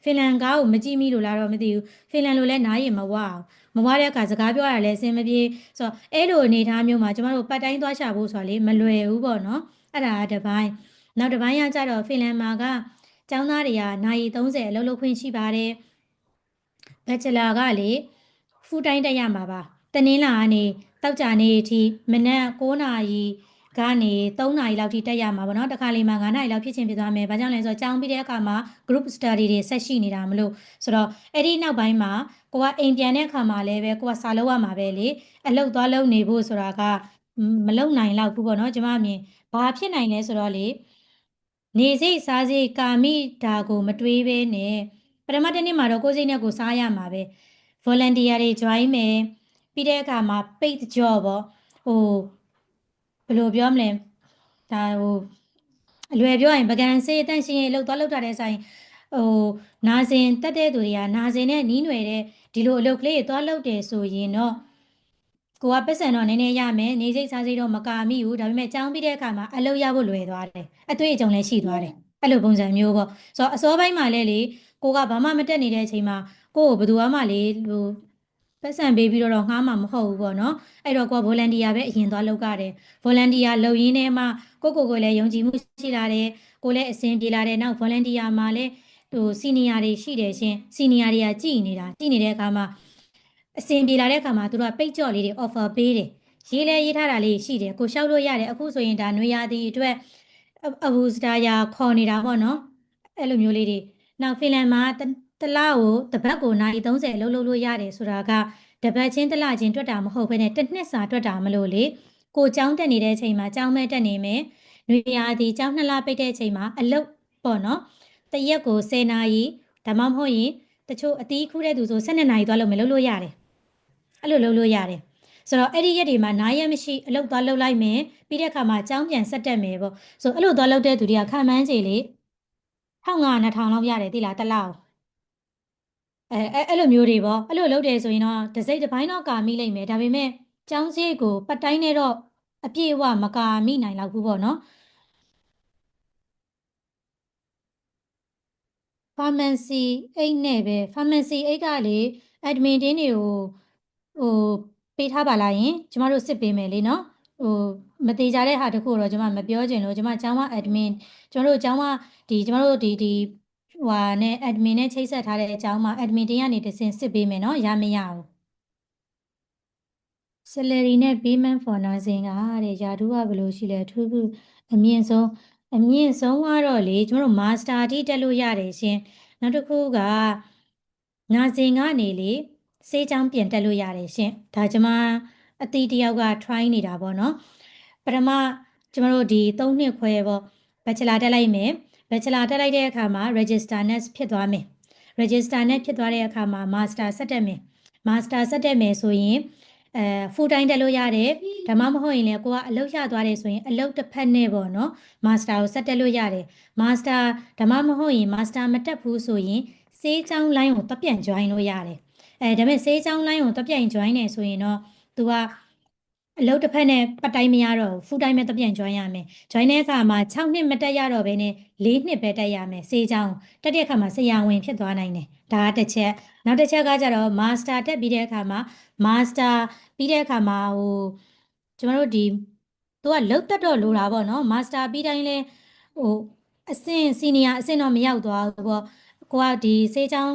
Speaker 2: ဖင်လန်ကားကိုမကြည့်မိလို့လားတော့မသိဘူးဖင်လန်လိုလဲနားရင်မဝအောင်မဝတဲ့အခါစကားပြောရလဲအဆင်မပြေဆိုတော့အဲ့လိုအနေအထားမျိုးမှာကျမတို့ပတ်တိုင်းသွားရှာဖို့ဆိုတာလေမလွယ်ဘူးပေါ့နော်အဲ့ဒါကတစ်ပိုင်းနောက်တစ်ပိုင်းကကြတော့ဖင်လန်မှာကကျောင်းသားတွေကနိုင်30အလုပ်လုပ်ခွင့်ရှိပါတယ်ဘက်ချလာကလေဖူတိုင်းတက်ရမှာပါတနင်္လာကနေတောက်ကြနေအထိမနက်9နာရီကနေ3နာရီလောက်ထိတက်ရမှာပေါ့နော်တခါလေမှ9နာရီလောက်ဖြစ်ချင်းဖြစ်သွားမယ်ဘာကြောင့်လဲဆိုတော့ကျောင်းပြီးတဲ့အခါမှာ group study တွေဆက်ရှိနေတာမလို့ဆိုတော့အဲ့ဒီနောက်ပိုင်းမှာကိုကအိမ်ပြန်တဲ့အခါမှာလည်းပဲကိုကစာလုပ်ရမှာပဲလေအလုပ်သွားလုပ်နေဖို့ဆိုတာကမလုပ်နိုင်တော့ဘူးပေါ့နော်ကျမအမြင်ဘာဖြစ်နိုင်လဲဆိုတော့လေနေစိတ်စားစိတ်ကာမိတာကိုမတွေးဘဲနဲ့ပထမတစ်နေ့မှာတော့ကိုယ်စိတ်နဲ့ကိုစားရမှာပဲ volunteer တွေ join မယ်ပြီးတဲ့အခါမှာ paid job ပေါ့ဘယ်လိုပြောမလဲဒါအလွယ်ပြောရင်ပကံစေးအတန့်ရှင်းရေးလောက်သွားလောက်တာတဲ့ဆိုင်နာစင်တက်တဲ့သူတွေကနာစင်နဲ့နီးနွယ်တဲ့ဒီလိုအလုပ်ကလေးတွေသွားလောက်တယ်ဆိုရင်တော့ကိုကပတ်စံတော့နည်းနည်းရမယ်နေစိတ်စားစိတ်တော့မကာမိဘူးဒါပေမဲ့ကြောင်းပြီးတဲ့အခါမှာအလုပ်ရဖို့လွယ်သွားတယ်အတွေ့အကြုံလည်းရှိသွားတယ်အဲ့လိုပုံစံမျိုးပေါ့ဆိုတော့အစောပိုင်းမှာလည်းလေကိုကဘာမှမတက်နေတဲ့အချိန်မှာကိုကိုဘယ်သူမှလေပတ်စံပေးပြီးတော့ငှားမှာမဟုတ်ဘူးပေါ့နော်အဲ့တော့ကိုက volunteer ပဲအရင်သွားလုပ်ရတယ် volunteer လုပ်ရင်းနဲ့မှကိုလည်းယုံကြည်မှုရှိလာတယ်ကိုလည်းအဆင်ပြေလာတယ်နောက် volunteer မှာလည်းsenior တွေရှိတယ်ရှင် senior တွေကကြည်နေတဲ့အခါမှာအဆင်ပြေလာတဲ့အခါမှာသူတို့ကပိတ်ကြော့လေးတွေ offer ပေးတယ်ရေးထားတာလေးရှိတယ်ကိုလျှောက်လို့ရတယ်အခုဆိုရင်ဒါနွေရာသီအတွက်အဘူစတာယာခေါ်နေတာပေါ့နော်အဲ့လိုမျိုးလေးတွေနောက်ဖင်လန်မှာတလကိုတပတ်ကိုနိုင်30အလုပ်လုပ်လို့ရတယ်ဆိုတာကတပတ်ချင်းတလချင်းတွက်တာမဟုတ်ဘဲနဲ့တစ်နှစ်စာတွက်တာမလို့လေကိုကျောင်းတက်နေတဲ့အချိန်မှာကျောင်းမဲ့တက်နေမယ်နွေရာသီကျောင်း2လပိတ်တဲ့အချိန်မှာအလုပ်ပေါ့နော်တရက်ကို10နာရီဒါမှမဟုတ်ရင်တချို့အတီးခူးတဲ့သူဆို12နာရီသွားလုပ်မယ်လုပ်လို့ရတယ်အဲ့လိုလုပ်လို့ရတယ်ဆိုတော့အဲ့ဒီရက်တွေမှာနားရက်မရှိအလုပ်သွားလုပ်လိုက်မယ်ပြီးတဲ့အခါမှာကျောင်းပြန်ဆက်တက်မယ်ပေါ့ဆိုအဲ့လိုသွားလုပ်တဲ့သူတွေကခံမှန်းခြေလေ1500 2000လောက်ရတယ်သိလားတစ်လောက်အဲ့လိုမျိုးတွေပေါ့အဲ့လိုလုပ်တယ်ဆိုရင်တော့တစ်စိတ်တစ်ပိုင်းတော့ကာမိလိမ့်မယ်ဒါပေမဲ့ကျောင်းစရိတ်ကိုပတ်တိုင်းနဲ့တော့အပြည့်အဝမကာမိနိုင်တော့ဘူးပေါ့နော် pharmacy အိတ်နဲ့ပဲ pharmacy အိတ်ကလေ admin တင်းတွေကိုပေးထားပါလားယင်ကျမတို့စစ်ပေးမယ်လေနော်မသေးကြတဲ့ဟာတခုတော့ကျမမပြောချင်လို့ကျမကျောင်းမ admin ကျမတို့ကျောင်းမကျမတို့ဒီဟွာနဲ့ admin နဲ့ချိတ်ဆက်ထားတဲ့အကြောင်းမှာ admin တင်းကနေတစ်ဆင့်စစ်ပေးမယ်နော်ရမရဘူး salary နဲ့ payment for nursing ကတဲ့ယာထူးကဘယ်လိုရှိလဲထူးအမြင့်ဆုံးကတော့လေကျမတို့ master အထိတက်လို့ရတယ်ရှင်နောက်တစ်ခုကnursing ကနေလေဆေးကျောင်းပြန်တက်လို့ရတယ်ရှင်ဒါကျမအတီးတယောက်က try နေတာပေါ့နော်ပထမကျမတို့ဒီ3နှစ်ခွဲပေါ့ bachelor တက်လိုက်မယ် bachelor တက်လိုက်တဲ့အခါမှာ register nurse ဖြစ်သွားမယ် register nurse ဖြစ်သွားတဲ့အခါမှာ master ဆက်တက်မယ် master ဆက်တက်မယ်ဆိုရင်full time တက်လို့ရတယ်ဒါမှမဟုတ်ရင်လည်းကိုကအလုပ်ရသွားတယ်ဆိုရင်အလုပ်တစ်ဖက်နဲ့ပေါ့နော် master ကိုဆက်တက်လို့ရတယ် master ဒါမှမဟုတ်ရင် master မတက်ဘူးဆိုရင်ဆေးကျောင်း line ကိုတက်ပြန် join လို့ရတယ်ဒါပေမဲ့ဆေးကျောင်း line ကိုတက်ပြန် join နေဆိုရင်တော့ तू ကအလုပ်တစ်ဖက်နဲ့ပတ်တိုင်းမရတော့ full time ပဲတက်ပြန် join ရမယ် join တဲ့အခါမှာ6နှစ်မတက်ရတော့ဘဲနဲ့4နှစ်ပဲတက်ရမယ်ဆေးကျောင်းတက်တဲ့အခါမှာဆရာဝန်ဖြစ်သွားနိုင်တယ်ဒါကတစ်ချက်နောက်တစ်ချက်ကကြတော့ master တက်ပြီးတဲ့အခါမှာ master ပြီးတဲ့အခါမှာကျမတို့သူကလုတ်တက်တော့လိုတာပေါ့နော် master ပြီးတိုင်းလဲအဆင့် senior အဆင့်တော့မရောက်သွားဘူးပေါ့ကိုကဒီဆေးကျောင်း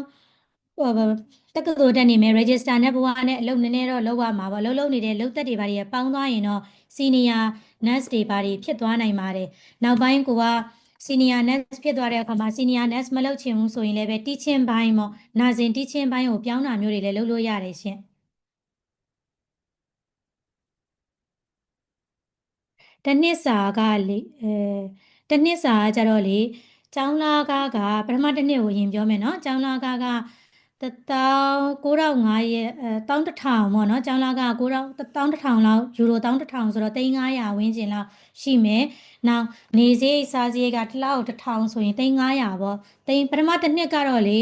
Speaker 2: တက္ကသိုလ်တက်နေမယ် register နဲ့ဘဝနဲ့အလုပ်နည်းနည်းတော့လုပ်ရမှာပေါ့လုပ်နေတဲ့လုတ်တက်တွေဘာတွေပေါင်းသွားရင်တော့ senior nurse တွေဘာတွေဖြစ်သွားနိုင်ပါတယ်နောက်ပိုင်းကိုက senior nurse ဖြစ်သွားတဲ့အခါမှာ senior nurse မလုပ်ချင်ဘူးဆိုရင်လည်းပဲ teaching ဘိုင်းပေါ့နာစဉ် teaching ဘိုင်းကိုပြောင်းတာမျိုးတွေလည်းလုပ်လို့ရတယ်ရှင်တစ်နှစ်စာကလေတစ်နှစ်စာကကြတော့လေကျောင်းလာကပထမတစ်နှစ်ကိုရင်ပြောမယ်နော်ကျောင်းလာက1950011,000ပေါ့နော်ကျောင်းလာက11,000လောက်ယူရို11,000ဆိုတော့3,500ဝန်းကျင်လောက်ရှိမယ်နောက်နေစရိတ်စားစရိတ်ကတစ်လောက်1,000ဆိုရင်3,500ပေါ့ပထမတစ်နှစ်ကတော့လေ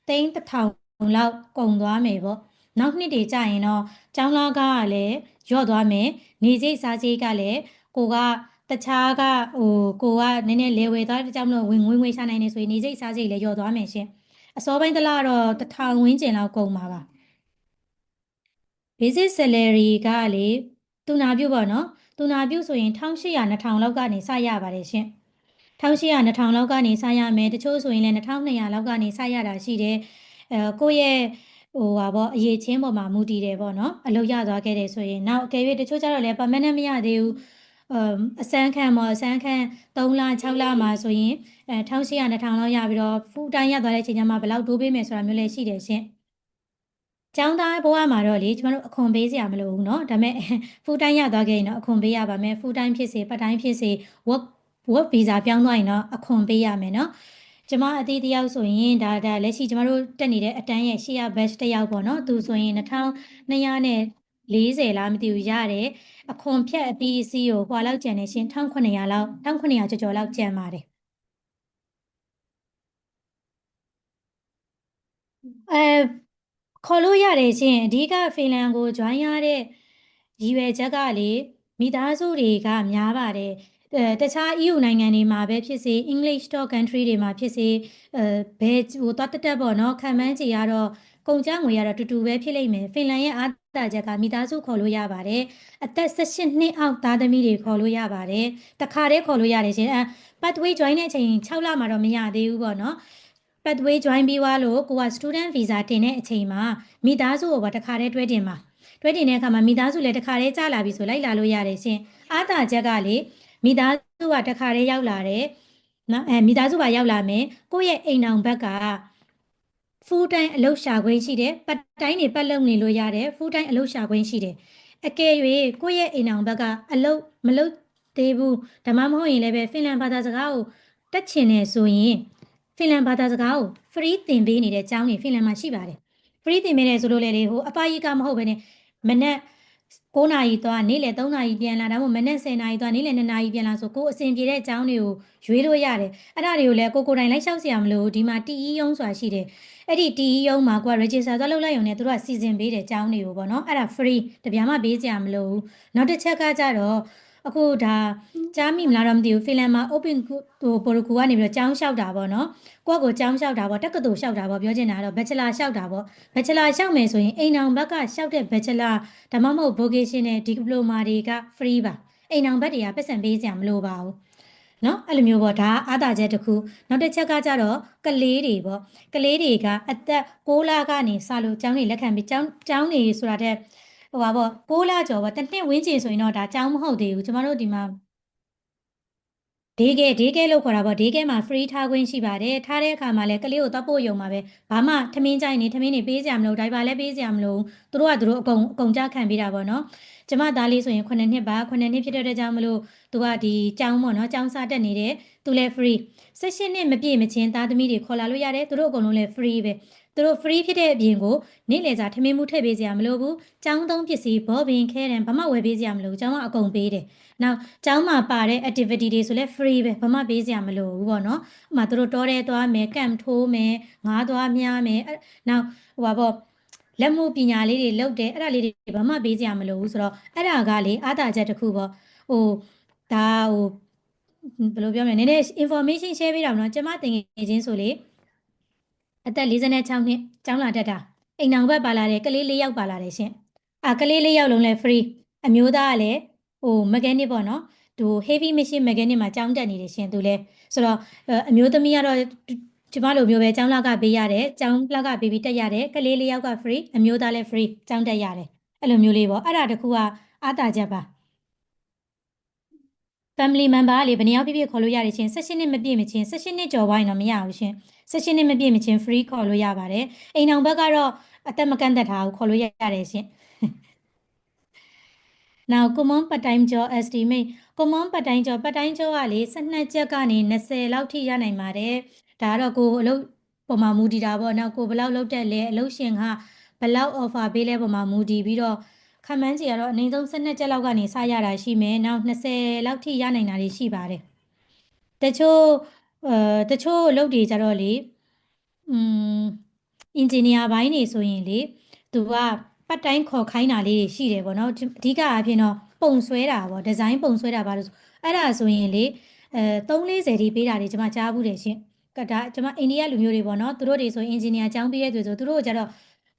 Speaker 2: 3,1,000လောက်ကုန်သွားမယ်ပေါ့နောက်နှစ်တွေကြာရင်တော့ကျောင်းလာကလည်းရော့သွားမယ်နေစရိတ်စားစရိတ်ကလည်းကိုကတခြားကကိုကနည်းနည်းလေဝယ်သွားတဲ့ကြောင့်မလို့ငွေရှာနိုင်နေဆိုရင်နေစိတ်စားစိတ်လည်းရော့သွားမယ်ရှင်အစောပိုင်းတစ်လတော့1,000ဝန်းကျင်လောက်ကုန်ပါပါ basic salary ကလေသူနာပြုပေါ့နော်သူနာပြုဆိုရင်1,800 2,000လောက်ကနေစရပါတယ်ရှင်1,800 2,000လောက်ကနေစရမယ်တချို့ဆိုရင်လည်း2,200လောက်ကနေစရတာရှိတယ်ကိုယ့်ရဲ့အရေးချင်းပေါ်မှာမူတည်တယ်ပေါ့နော်အလုပ်ရသွားခဲ့တယ်ဆိုရင်နောက်အကယ်၍တချို့ကျတော့လည်း permanent မရသေးဘူးအစမ်းခံ3လ6လမှာဆိုရင်1,800 2,000လောက်ရပြီးတော့ full time ရသွားတဲ့အချိန်ကျမှဘယ်လောက်တိုးပေးမယ်ဆိုတာမျိုးလည်းရှိတယ်ရှင်ကျောင်းသားဘဝမှာတော့လေကျမတို့အခွန်ပေးစရာမလိုဘူးเนาะဒါပေမဲ့ full time ရသွားခဲ့ရင်တော့အခွန်ပေးရပါမယ် full time ဖြစ်စေ part time ဖြစ်စေ work visa ပြောင်းသွားရင်တော့အခွန်ပေးရမယ်เนาะကျမအသေးတယောက်ဆိုရင်ဒါလက်ရှိကျမတို့တက်နေတဲ့အတန်းရဲ့ရှေ့ရ batch တစ်ယောက်ပေါ့နော်သူဆိုရင်2,240လားမသိဘူးရတယ်အခွန်ဖြတ်အပြီးအစီးကိုဟွာလောက်ကျန်နေရှင်1,900လောက်1,900ကျော်ကျော်လောက်ကျန်ပါတယ်ခေါ်လို့ရတယ်ရှင်အဓိကဖင်လန်ကို join ရတဲ့ရည်ရွယ်ချက်ကလေမိသားစုတွေကများပါတယ်တခြား EU နိုင်ငံတွေမှာပဲဖြစ်စေ English talk country တွေမှာဖြစ်စေဘယ်သွားတက်ပေါ့နော်ခံမှန်းချေကတော့ကုန်ကျငွေကတော့တူတူပဲဖြစ်လိမ့်မယ်ဖင်လန်ရဲ့အားသာချက်ကမိသားစုခေါ်လို့ရပါတယ်အသက်18နှစ်အောက်သားသမီးတွေခေါ်လို့ရပါတယ်တခါတည်းခေါ်လို့ရတယ်ရှင် pathway join တဲ့အချိန်6လမှာတော့မရသေးဘူးပေါ့နော် pathway join ပြီးသွားလို့ကိုက student visa တင်တဲ့အချိန်မှာမိသားစုကိုပါတခါတည်းတွဲတင်ပါတွဲတင်တဲ့အခါမှာမိသားစုလည်းတခါတည်းကြာလာပြီဆိုလိုက်လာလို့ရတယ်ရှင်အားသာချက်ကလေမိသားစုကတခါတည်းရောက်လာတယ်နော်မိသားစုပါရောက်လာမယ်ကိုယ့်ရဲ့အိမ်အောင်ဘက်က full time အလုပ်ရှာခွင့်ရှိတယ်ပတ်တိုင်းနေပတ်လုံနေလို့ရတယ် full time အလုပ်ရှာခွင့်ရှိတယ်အကယ်၍ကိုယ့်ရဲ့အိမ်အောင်ဘက်ကအလုပ်မလုပ်သေးဘူးဒါမှမဟုတ်ရင်လည်းပဲဖင်လန်ဘာသာစကားကိုတက်ချင်နေဆိုရင်ဖင်လန်ဘာသာစကားကို free သင်ပေးနေတဲ့ကျောင်းတွေဖင်လန်မှာရှိပါတယ် free သင်ပေးတယ်ဆိုလို့လေဟိုအပကြီးကမဟုတ်ဘဲနဲ့မနက်9နာရီသွားနေ့လယ်3နာရီပြန်လာဒါမှမဟုတ်မနက်10နာရီသွားနေ့လယ်2နာရီပြန်လာဆိုကိုအဆင်ပြေတဲ့အကြောင်းတွေကိုရွေးလို့ရတယ်အဲ့ဒါတွေကိုလည်းကိုယ်တိုင်လိုက်လျှောက်စရာမလိုဘူးဒီမှာ TE ရုံးဆိုတာရှိတယ်အဲ့ဒီ TE ရုံးမှာကိုက register သွားလုပ်လိုက်ရုံနဲ့သူတို့ကစီစဉ်ပေးတယ်ကျောင်းတွေကိုပေါ့နော်အဲ့ဒါ free တပြားမှပေးစရာမလိုဘူးနောက်တစ်ချက်ကကြတော့အခုဒါကြားမိမလားတော့မသိဘူးဖင်လန်မှာ open ပိုရကူကနေပြီးတော့ကျောင်းလျှောက်တာပေါ့နော်ကိုယ့်ကိုကျောင်းလျှောက်တာပေါ့တက္ကသိုလ်လျှောက်တာပေါ့ပြောချင်တာကတော့ bachelor လျှောက်တာပေါ့ bachelor လျှောက်မယ်ဆိုရင်အိမ်အောင်ဘက်ကလျှောက်တဲ့ bachelor ဒါမှမဟုတ် vocational diploma တွေက free ပါအိမ်အောင်ဘက်တွေကပတ်စံပေးစရာမလိုပါဘူးနော်အဲ့လိုမျိုးပေါ့ဒါအားသာချက်တစ်ခုနောက်တစ်ချက်ကကြတော့ကလေးတွေပေါ့ကလေးတွေကအသက်6လကနေစလို့ကျောင်းတွေလက်ခံပြီးကျောင်းတွေဆိုတာတဲ့ဟိုပါပေါ့6လကျော်ပေါ့တစ်နှစ်ဝန်းကျင်ဆိုရင်တော့ဒါကျောင်းမဟုတ်သေးဘူးကျမတို့ဒီမှာဒေးကဲလို့ခေါ်တာပေါ့ဒေးကဲမှာ free ထားခွင့်ရှိပါတယ်ထားတဲ့အခါမှာလည်းကလေးကိုတော့ပို့ရုံမှာပဲဘာမှထမင်းကြိုက်နေထမင်းတွေပေးစရာမလိုဒိုင်ပါလည်းပေးစရာမလိုသူတို့ကသူတို့အကုန်ကြခံပေးတာပေါ့နော်ကျမသားလေးဆိုရင်9နှစ်ပါ9နှစ်ဖြစ်တဲ့ကြောင့်မလို့သူကဒီကျောင်းပေါ့နော်ကျောင်းစားတက်နေတယ်သူလည်း free 18နှစ်မပြည့်မချင်းသားသမီးတွေခေါ်လာလို့ရတယ်သူတို့အကုန်လုံးလည်း free ပဲသူတို့ free ဖြစ်တဲ့အပြင်ကိုနေ့လည်စာထမင်းမှုထည့်ပေးစရာမလိုဘူးကျောင်းသုံးပစ္စည်းဘောပင်ခဲတံဘာမှဝယ်ပေးစရာမလိုဘူးကျောင်းကအကုန်ပေးတယ်နောက်ကျောင်းမှာပါတဲ့ activity တွေဆိုလဲ free ပဲဘာမှပေးစရာမလိုဘူးပေါ့နော်ဥပမာသူတို့တောထဲသွားမယ် camp ထိုးမယ်ငါးသွားမြားမယ်နောက်ဟိုပါပေါ့လက်မှုပညာလေးတွေလုပ်တယ်အဲ့ဒါလေးတွေဘာမှပေးစရာမလိုဘူးဆိုတော့အဲ့ဒါကလေအားသာချက်တစ်ခုပေါ့ဟိုဒါဟိုဘယ်လိုပြောမလဲနည်းနည်း information share ပေးတာမနော်ကျမတင်ငယ်ချင်းဆိုလေအသက်46နှစ်ကျောင်းလာတက်တာအိမ်အောင်ဘက်ပါလာတယ်ကလေး4ယောက်ပါလာတယ်ရှင်ကလေး4ယောက်လုံးလည်း free အမျိုးသားကလည်းmechanic ပေါ့နော်သူ heavy machine mechanic မှာကျောင်းတက်နေတယ်ရှင်သူလည်းဆိုတော့အမျိုးသမီးကတော့ကျမလိုမျိုးပဲကျောင်းလကပေးရတယ်ကျောင်းလကပေးပြီးတက်ရတယ်ကလေး4ယောက်က free အမျိုးသားလည်း free ကျောင်းတက်ရတယ်အဲ့လိုမျိုးလေးပေါ့အဲ့ဒါတခုကအားသာချက်ပါ family member လေဘယ်နှစ်ယောက်ဖြစ်ဖြစ်ခေါ်လို့ရတယ်ရှင်18နှစ်မပြည့်မချင်း18နှစ်ကျော်သွားရင်တော့မရဘူးရှင်18နှစ်မပြည့်မချင်း free ခေါ်လို့ရပါတယ်အိမ်အောင်ဘက်ကတော့အသက်မကန့်သက်ထားဘူးခေါ်လို့ရတယ်ရှင် Now common part time job estimate common part time job ကလေ12ချက်ကနေ20လောက်ထိရနိုင်ပါတယ်ဒါကတော့ကိုအလုပ်ပေါ်မှာမူတည်တာပေါ့နောက်ကိုဘယ်လောက်လုပ်တက်လဲအလုပ်ရှင်ကဘယ်လောက် offer ပေးလဲပေါ်မှာမူတည်ပြီးတော့ခံမှန်းချေကတော့အနည်းဆုံး12ချက်လောက်ကနေစရတာရှိမယ်နောက်20လောက်ထိရနိုင်တာတွေရှိပါတယ်တချို့အလုပ်တွေကြတော့လေအင်ဂျင်နီယာပိုင်းနေဆိုရင်လေသူကပတ်တိုင်းခေါ်ခိုင်းတာလေးတွေရှိတယ်ပေါ့နော်အဓိကအဖြစ်တော့ပုံဆွဲတာပေါ့ဒီဇိုင်းပုံဆွဲတာပါလို့အဲ့ဒါဆိုရင်လေ340ထိပေးတာတွေကျွန်မကြားဘူးတယ်ရှင်ကဒါကျွန်မအိန္ဒိယလူမျိုးတွေပေါ့နော်သူတို့တွေဆိုအင်ဂျင်နီယာကျောင်းပြီးတဲ့သူဆိုသူတို့ကြတော့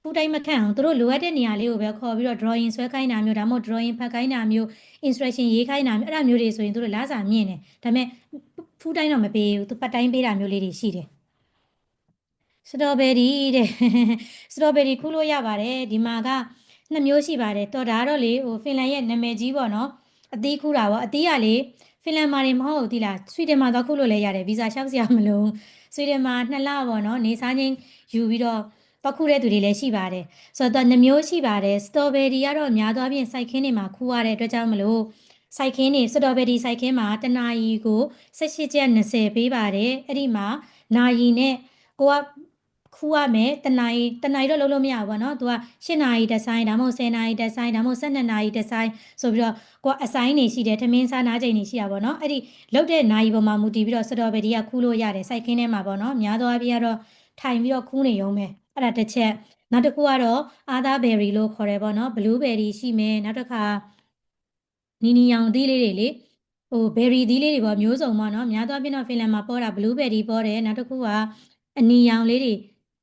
Speaker 2: full time မခန့်အောင်သူတို့လိုအပ်တဲ့နေရာလေးကိုပဲခေါ်ပြီးတော့ drawing ဆွဲခိုင်းတာမျိုးဒါမှမဟုတ် drawing ဖတ်ခိုင်းတာမျိုး instruction ရေးခိုင်းတာမျိုးအဲ့ဒါမျိုးတွေဆိုရင်သူတို့လစာမြင့်တယ်ဒါပေမဲ့ full time တော့မပေးဘူးသူ part time ပေးတာမျိုးလေးတွေရှိတယ်စတော်ဘယ်ရီတဲ့စတော်ဘယ်ရီခူးလို့ရပါတယ်ဒီမှာက2မျိုးရှိပါတယ်တော်ဒါတော့လေဟိုဖင်လန်ရဲ့နာမည်ကြီးပေါ့နော်အသီးခူးတာပေါ့အသီးကလေဖင်လန်မှာနေမဟုတ်ဘူးသီလားဆွီဒင်မှာတော့ခူးလို့လည်းရတယ်ဗီဇာလျှောက်စရာမလိုဆွီဒင်မှာ2လပေါ့နော်နေစားချင်းယူပြီးတော့ပခုတဲ့သူတွေလည်းရှိပါတယ်ဆိုတော့2မျိုးရှိပါတယ်စတော်ဘယ်ရီကတော့များသောအားဖြင့်စိုက်ခင်းတွေမှာခူးရတဲ့အတွက်ကြောင့်မလို့စိုက်ခင်းတွေစတော်ဘယ်ရီစိုက်ခင်းမှာတနာရီကို18ကျပ်20ပေးပါတယ်အဲ့ဒီမှာနာရီနဲ့ကိုကခူးရမယ်တနာရီတော့လုံးလို့မရဘူးပေါ့နော်သူက8နာရီတစ်ဆိုင်ဒါမှမဟုတ်10နာရီတစ်ဆိုင်ဒါမှမဟုတ်12နာရီတစ်ဆိုင်ဆိုပြီးတော့ကိုကအဆိုင်နေရှိတယ်ထမင်းစားနားချိန်နေရှိတာပေါ့နော်အဲ့ဒီလုတ်တဲ့နာရီပေါ်မှာမူတည်ပြီးတော့စတော်ဘယ်ရီကခူးလို့ရတယ်စိုက်ခင်းထဲမှာပေါ့နော်များသောအားဖြင့်ကတော့ထိုင်ပြီးတော့ခူးနေရုံပဲအဲ့ဒါတစ်ချက်နောက်တစ်ခုကတော့အာသာဘယ်ရီလို့ခေါ်တယ်ပေါ့နော်ဘလူးဘယ်ရီရှိမယ်နောက်တစ်ခါနီနီရောင်သီးလေးတွေလေဟိုဘယ်ရီသီးလေးတွေပေါ့မျိုးစုံပေါ့နော်များသောအားဖြင့်တော့ဖင်လန်မှာပေါ်တာဘလူးဘယ်ရီပေါ်တယ်နောက်တစ်ခုကအနီရောင်လေးတွေ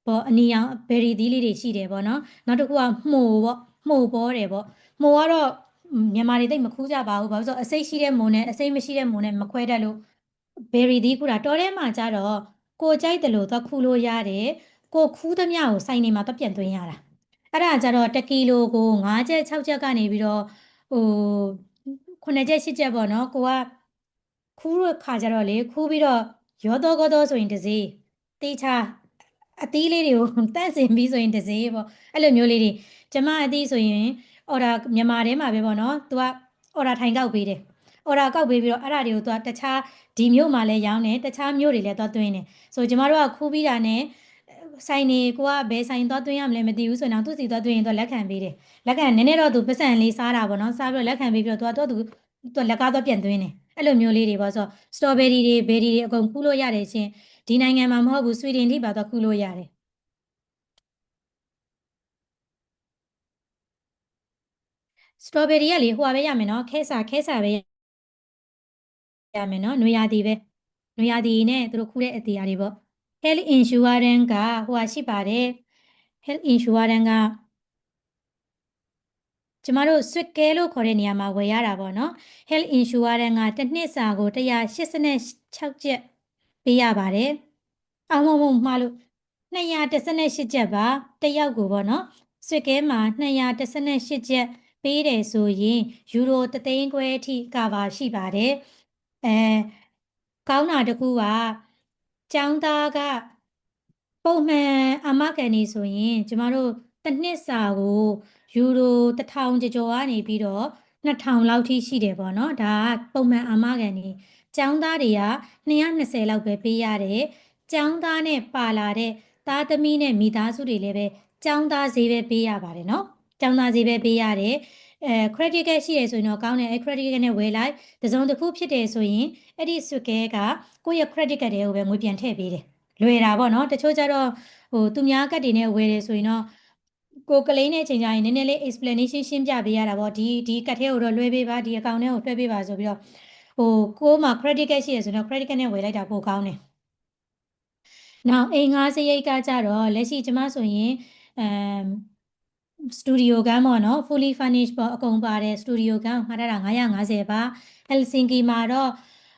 Speaker 2: ပေါ့အနီရောင်ဘယ်ရီသီးလေးတွေရှိတယ်ပေါ့နော်နောက်တစ်ခုကမှုပေါ့မှုပေါ်တယ်ပေါ့မှုကတော့မြန်မာတွေသိမခူးကြပါဘူးဘာလို့ဆိုအစိတ်ရှိတဲ့မုံနဲ့အစိတ်မရှိတဲ့မုံနဲ့မခွဲတတ်လို့ဘယ်ရီသီးခူးတာတော်ထဲမှာကြတော့ကိုကြိုက်တယ်လို့သွားခူးလို့ရတယ်ကိုခူးသမျှကိုစိုင်နေမှာတော့ပြန်သွင်းရတာအဲ့ဒါကြတော့1ကီလိုကို5ချက်6ချက်ကနေပြီးတော့ဟို9ချက်10ချက်ပေါ့နော်ကိုကခူးရခါကြတော့လေခူးပြီးတော့ရောတော့ဆိုရင်တစ်စေးတေးချအသီးလေးတွေကိုတန့်စင်ပြီးဆိုရင်တစ်စေးပေါ့အဲ့လိုမျိုးလေးတွေကျမအသီးဆိုရင်အော်ဒါမြန်မာထဲမှာပဲပေါ့နော်သူကအော်ဒါထိုင်ကောက်ပေးတယ်အော်ဒါကောက်ပေးပြီးတော့အဲ့ဒါတွေကိုသူကတခြားဒီမြို့မှာလည်းရောင်းတယ်တခြားမြို့တွေလည်းသွားသွင်းတယ်ဆိုကျမတို့ကခူးပြီးတာနဲ့ဆိုင်နေကိုကဘယ်ဆိုင်သွားသွင်းရမလဲမသိဘူးဆိုတော့သူစီသွားသွင်းရင်သူလက်ခံပေးတယ်လက်ခံနည်းနည်းတော့သူပတ်စံလေးစားတာပေါ့နော်စားပြီးတော့လက်ခံပေးပြီးတော့သူလက်ကားတော့ပြန်သွင်းတယ်အဲ့လိုမျိုးလေးတွေပေါ့ဆိုတော့စတော်ဘယ်ရီတွေဘယ်ရီတွေအကုန်ခူးလို့ရတယ်ရှင်ဒီနိုင်ငံမှာမဟုတ်ဘူးဆွီဒင်ထိပါတော့ခူးလို့ရတယ်စတော်ဘယ်ရီကလေဟိုပါပဲရမယ်နော်ခဲစာပဲရမယ်နော်နွေရာသီပဲနွေရာသီနဲ့သူတို့ခူးတဲ့အသေးအရာတွေပေါ့ health insurance ကဟိုဟာရှိပါတယ် health insurance ကကျမတို့ Switcare လို့ခေါ်တဲ့နေရာမှာဝယ်ရတာပေါ့နော် health insurance ကတစ်နှစ်စာကို186ကျပ်ပေးရပါတယ်အော်မဟုတ်မှားလို့218ကျပ်ပါတစ်ယောက်ကိုပေါ့နော် Switcare မှာ218ကျပ်ပေးတယ်ဆိုရင်ယူရို3သိန်းခွဲအထိကာဗာရှိပါတယ်ကောင်းတာတစ်ခုကကျောင်းသားကပုံမှန်အာမခံနေဆိုရင်ကျမတို့တစ်နှစ်စာကိုယူရို1000ကျော်ကနေပြီးတော့2000လောက်ထိရှိတယ်ပေါ့နော်ဒါကပုံမှန်အာမခံနေကျောင်းသားတွေက220လောက်ပဲပေးရတယ်ကျောင်းသားနဲ့ပါလာတဲ့သားသမီးနဲ့မိသားစုတွေလည်းပဲကျောင်းသားဈေးပဲပေးရပါတယ်နော်ကျောင်းသားဈေးပဲပေးရတယ်credit card ရှိတယ်ဆိုရင်တော့ကောင်းတယ်credit card နဲ့ဝယ်လိုက်တစ်စုံတစ်ခုဖြစ်တယ်ဆိုရင်အဲ့ဒီဆွတ်ကဲကကိုယ့်ရဲ့ credit card တွေကိုပဲငွေပြန်ထည့်ပေးတယ်လွယ်တာပေါ့နော်တချို့ကျတော့ဟိုသူများကတ်တွေနဲ့ဝယ်တယ်ဆိုရင်တော့ကိုကလေးနဲ့ချိန်ကြရင်နည်းနည်းလေး explanation ရှင်းပြပေးရတာပေါ့ဒီကတ်ထဲကိုတော့လွှဲပေးပါဒီ account ထဲကိုလွှဲပေးပါဆိုပြီးတော့ဟိုကိုယ်မှာ credit card ရှိရဆိုတော့ credit card နဲ့ဝယ်လိုက်တာပိုကောင်းတယ်နောက်အိမ်ငှားစရိတ်ကကြတော့လက်ရှိကျမဆိုရင်စတူဒီယိုကန်းပေါ့နော် fully furnished ပေါ့အကုန်ပါတယ်စတူဒီယိုကန်းမှာထားတာ950ပါ Helsinki မှာတော့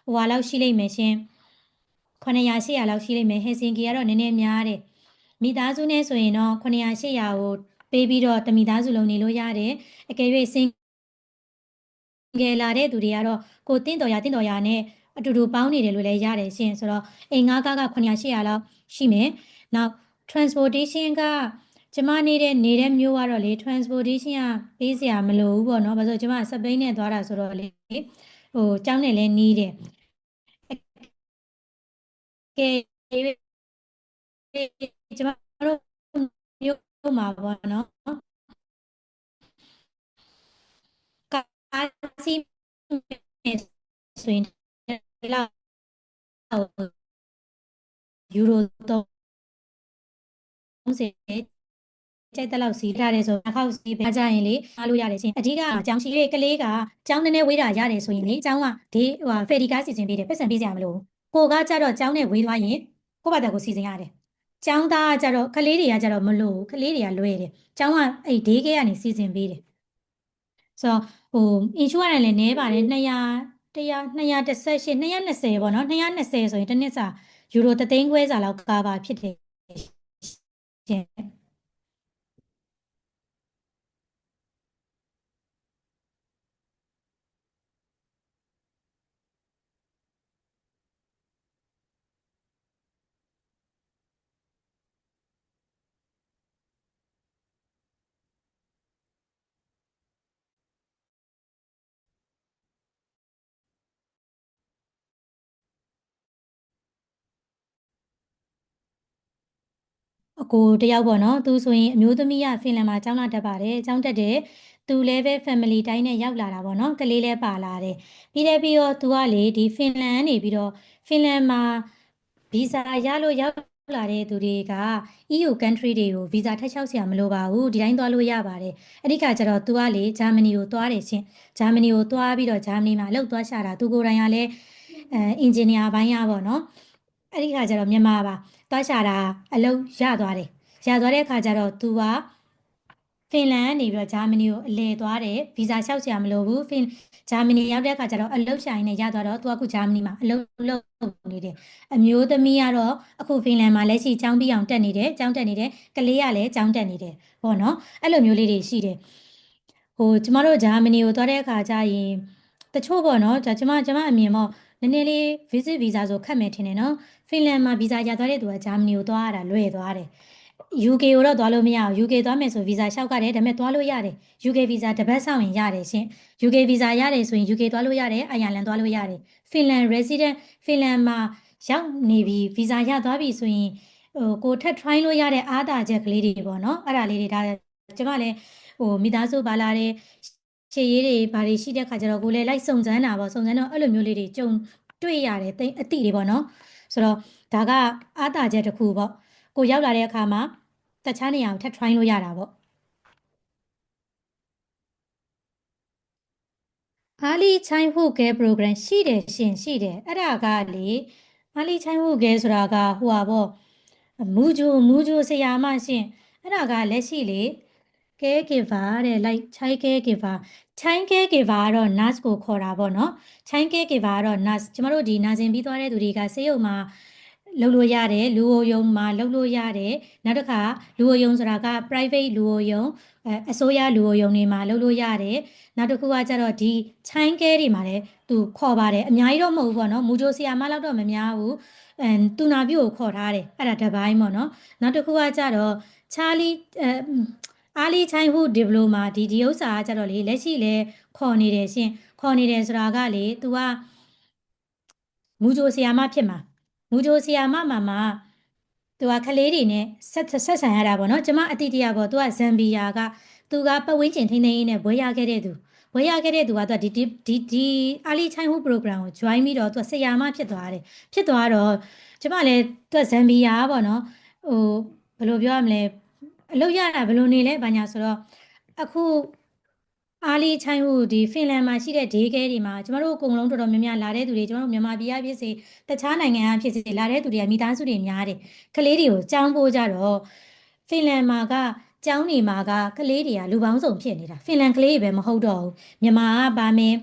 Speaker 2: ဟိုဟာလောက်ရှိလိမ့်မယ်ရှင်900 800လောက်ရှိလိမ့်မယ် Helsinki ကတော့နည်းနည်းများတယ်မိသားစုနဲ့ဆိုရင်တော့900 800ကိုပေးပြီးတော့တမိသားစုလုံးနေလို့ရတယ်အကယ်၍ ငယ်လာတဲ့သူတွေကတော့ကိုတင့်တော်ရနဲ့အတူတူပေါင်းနေတယ်လို့လည်းရတယ်ရှင်ဆိုတော့အိမ်ငါးကားက900 800လောက်ရှိမယ်နောက် transportation ကကျမနေတဲ့မြို့ကတော့လေ transportation ကပေးစရာမလိုဘူးပေါ့နော်ဘာလို့ကျမစပိန်နဲ့သွားတာဆိုတော့လေဟိုကျောင်းနဲ့လည်းနီးတယ်ကဲကျမတို့မြို့မှာပေါ့နော်ကားစီးဆိုရင်လောက်ယူရို30ကြိုက်တဲ့လောက်စီးထားတယ်ဆိုတော့ခောက်စီးပဲကြရင်လေအားလို့ရတယ်ရှင်အဓိကကျောင်းရှိလေးကလေးကကျောင်းနည်းနည်းဝေးတာရတယ်ဆိုရင်လေကျောင်းကဒီဟိုဖယ်ရီကားစီစဉ်ပေးတယ်ပတ်စံပေးစရာမလိုဘူးကိုကကြတော့ကျောင်းနဲ့ဝေးသွားရင်ကိုယ့်ဘာသာကိုစီစဉ်ရတယ်ကျောင်းသားကြတော့ကလေးတွေကကြတော့မလို့ကလေးတွေကလွယ်တယ်ကျောင်းကအဲ့ဒေးကေကနေစီစဉ်ပေးတယ်ဆိုတော့ဟို insurance လည်းနည်းပါတယ်200 218 220ပေါ့နော်220ဆိုရင်တစ်နှစ်စာယူရို3သိန်းခွဲစာလောက်ကားပါဖြစ်တယ်ရှင်အကိုတယောက်ပေါ့နော်သူဆိုရင်အမျိုးသမီးကဖင်လန်မှာကျောင်းလာတက်ပါတယ်ကျောင်းတက်တယ်သူလည်းပဲ family တိုင်းနဲ့ရောက်လာတာပေါ့နော်ကလေးလည်းပါလာတယ်ပြီးတော့သူကလေဒီဖင်လန်ကနေပြီးတော့ဖင်လန်မှာဗီဇာရလို့ရောက်လာတဲ့သူတွေက EU country တွေကိုဗီဇာထပ်လျှောက်စရာမလိုပါဘူးဒီတိုင်းသွားလို့ရပါတယ်အဲ့ဒီခါကျတော့သူကလေဂျာမနီကိုသွားတယ်ရှင်ဂျာမနီကိုသွားပြီးတော့ဂျာမနီမှာအလုပ်သွားရှာတာသူကိုယ်တိုင်ကလည်းအင်ဂျင်နီယာပိုင်းရပါတော့အဲ့ဒီခါကျတော့မြန်မာပါသွားရှာတာအလုပ်ရသွားတယ်ရသွားတဲ့အခါကျတော့သူကဖင်လန်ကနေပြီးတော့ဂျာမနီကိုအလဲသွားတယ်ဗီဇာလျှောက်စရာမလိုဘူးဂျာမနီရောက်တဲ့အခါကျတော့အလုပ်ရှာရင်းနဲ့ရသွားတော့သူကအခုဂျာမနီမှာအလုပ်လုပ်နေတယ်အမျိုးသမီးကတော့အခုဖင်လန်မှာလက်ရှိကျောင်းပြီးအောင်တက်နေတယ်ကျောင်းတက်နေတယ်ကလေးကလည်းကျောင်းတက်နေတယ်ပေါ့နော်အဲ့လိုမျိုးလေးတွေရှိတယ်ဟိုကျမတို့ဂျာမနီကိုသွားတဲ့အခါကျရင်တချို့ပေါ့နော်ကျမအမြင်ပေါ့နည်းနည်းလေး visit visa ဆိုခတ်မယ်ထင်တယ်နော်ဖင်လန်မှာဗီဇာရသွားတဲ့သူကဂျာမနီကိုသွားရတာလွယ်သွားတယ် UK ကိုတော့သွားလို့မရဘူး UK သွားမယ်ဆိုဗီဇာလျှောက်ရတယ်ဒါပေမဲ့သွားလို့ရတယ် UK ဗီဇာတစ်ပတ်စောင့်ရင်ရတယ်ရှင် UK ဗီဇာရတယ်ဆိုရင် UK သွားလို့ရတယ်အိုင်ယာလန်သွားလို့ရတယ် Finland resident Finland မှာရောက်နေပြီဗီဇာရသွားပြီဆိုရင်ဟိုကိုထပ် try လို့ရတဲ့အားသာချက်ကလေးတွေပေါ့နော်အဲ့ဒါလေးတွေဒါကျမလည်းဟိုမိသားစုပါလာတဲ့ရှေ့ရေးတွေဘာတွေရှိတဲ့ခါကျတော့ကိုလည်းလိုက်စုံစမ်းတာပေါ့စုံစမ်းတော့အဲ့လိုမျိုးလေးတွေကြုံတွေ့ရတယ်အတိတွေပေါ့နော်ဆိုတော့ဒါကအားသာချက်တစ်ခုပေါ့ကိုရောက်လာတဲ့အခါမှာတခြားနေရာကိုထပ် try လို့ရတာပေါ့ Early Childhood Care Program ရှိတယ်ရှင်ရှိတယ်အဲ့ဒါကလေ Early Childhood Care ဆိုတာကဟိုပါပေါ့မူဂျိုဆရာမရှင်အဲ့ဒါကလက်ရှိလေ caregiver တဲ့ like child caregiver child caregiver ကတော့ nurse ကိုခေါ်တာပေါ့နော် child caregiver ကတော့ nurse ကျမတို့ဒီနာကျင်ပြီးသွားတဲ့သူတွေကဆေးရုံမှာလုပ်လို့ရတယ်လူအိုယုံမှာလုပ်လို့ရတယ်နောက်တစ်ခါလူအိုယုံဆိုတာက private လူအိုယုံအစိုးရလူအိုယုံတွေမှာလုပ်လို့ရတယ်နောက်တစ်ခုကကျတော့ဒီ child care တွေမှာလည်းသူခေါ်ပါတယ်အများကြီးတော့မဟုတ်ဘူးပေါ့နော်မူဂျိုဆီယာမလောက်တော့မများဘူးတူနာပြုတ်ကိုခေါ်ထားတယ်အဲ့ဒါတစ်ပိုင်းပေါ့နော်နောက်တစ်ခုကကျတော့ Charlie Early Childhood Diploma ဒီဥစ္စာကကျတော့လေလက်ရှိလဲခေါ်နေတယ်ရှင်ခေါ်နေတယ်ဆိုတာကလေ तू ကမူဂျိုဆီယာမဖြစ်မှာမူဂျိုဆီယာမမှာသူကကလေးတွေနဲ့ဆက်ဆံရတာပေါ့နော်ကျမအတိတ်တရားပေါ့သူကဇမ်ဘီယာကသူကပတ်ဝန်းကျင်ထိန်းသိမ်းရေးနဲ့ဘွဲရခဲ့တဲ့သူဘွဲရခဲ့တဲ့သူကသူကဒီ Early Childhood Program ကို join ပြီးတော့သူကဆရာမဖြစ်သွားတယ်ဖြစ်သွားတော့ကျမလည်းသူကဇမ်ဘီယာပေါ့နော်ဟိုဘယ်လိုပြောရမလဲအလုပ်ရတာဘယ်လိုနေလဲဘာညာဆိုတော့အခုအားလေးချိုင်းဟိုဒီဖင်လန်မှာရှိတဲ့ day care တွေမှာကျမတို့အကုန်လုံးတော်တော်များများလာတဲ့သူတွေကျမတို့မြန်မာပြည်ကဖြစ်စေတခြားနိုင်ငံကဖြစ်စေလာတဲ့သူတွေကမိသားစုတွေများတယ်ကလေးတွေကိုကျောင်းပို့ကြတော့ဖင်လန်မှာကကျောင်းနေမှာကကလေးတွေကလူပေါင်းစုံဖြစ်နေတာဖင်လန်ကလေးတွေပဲမဟုတ်တော့ဘူးမြန်မာကပါမယ်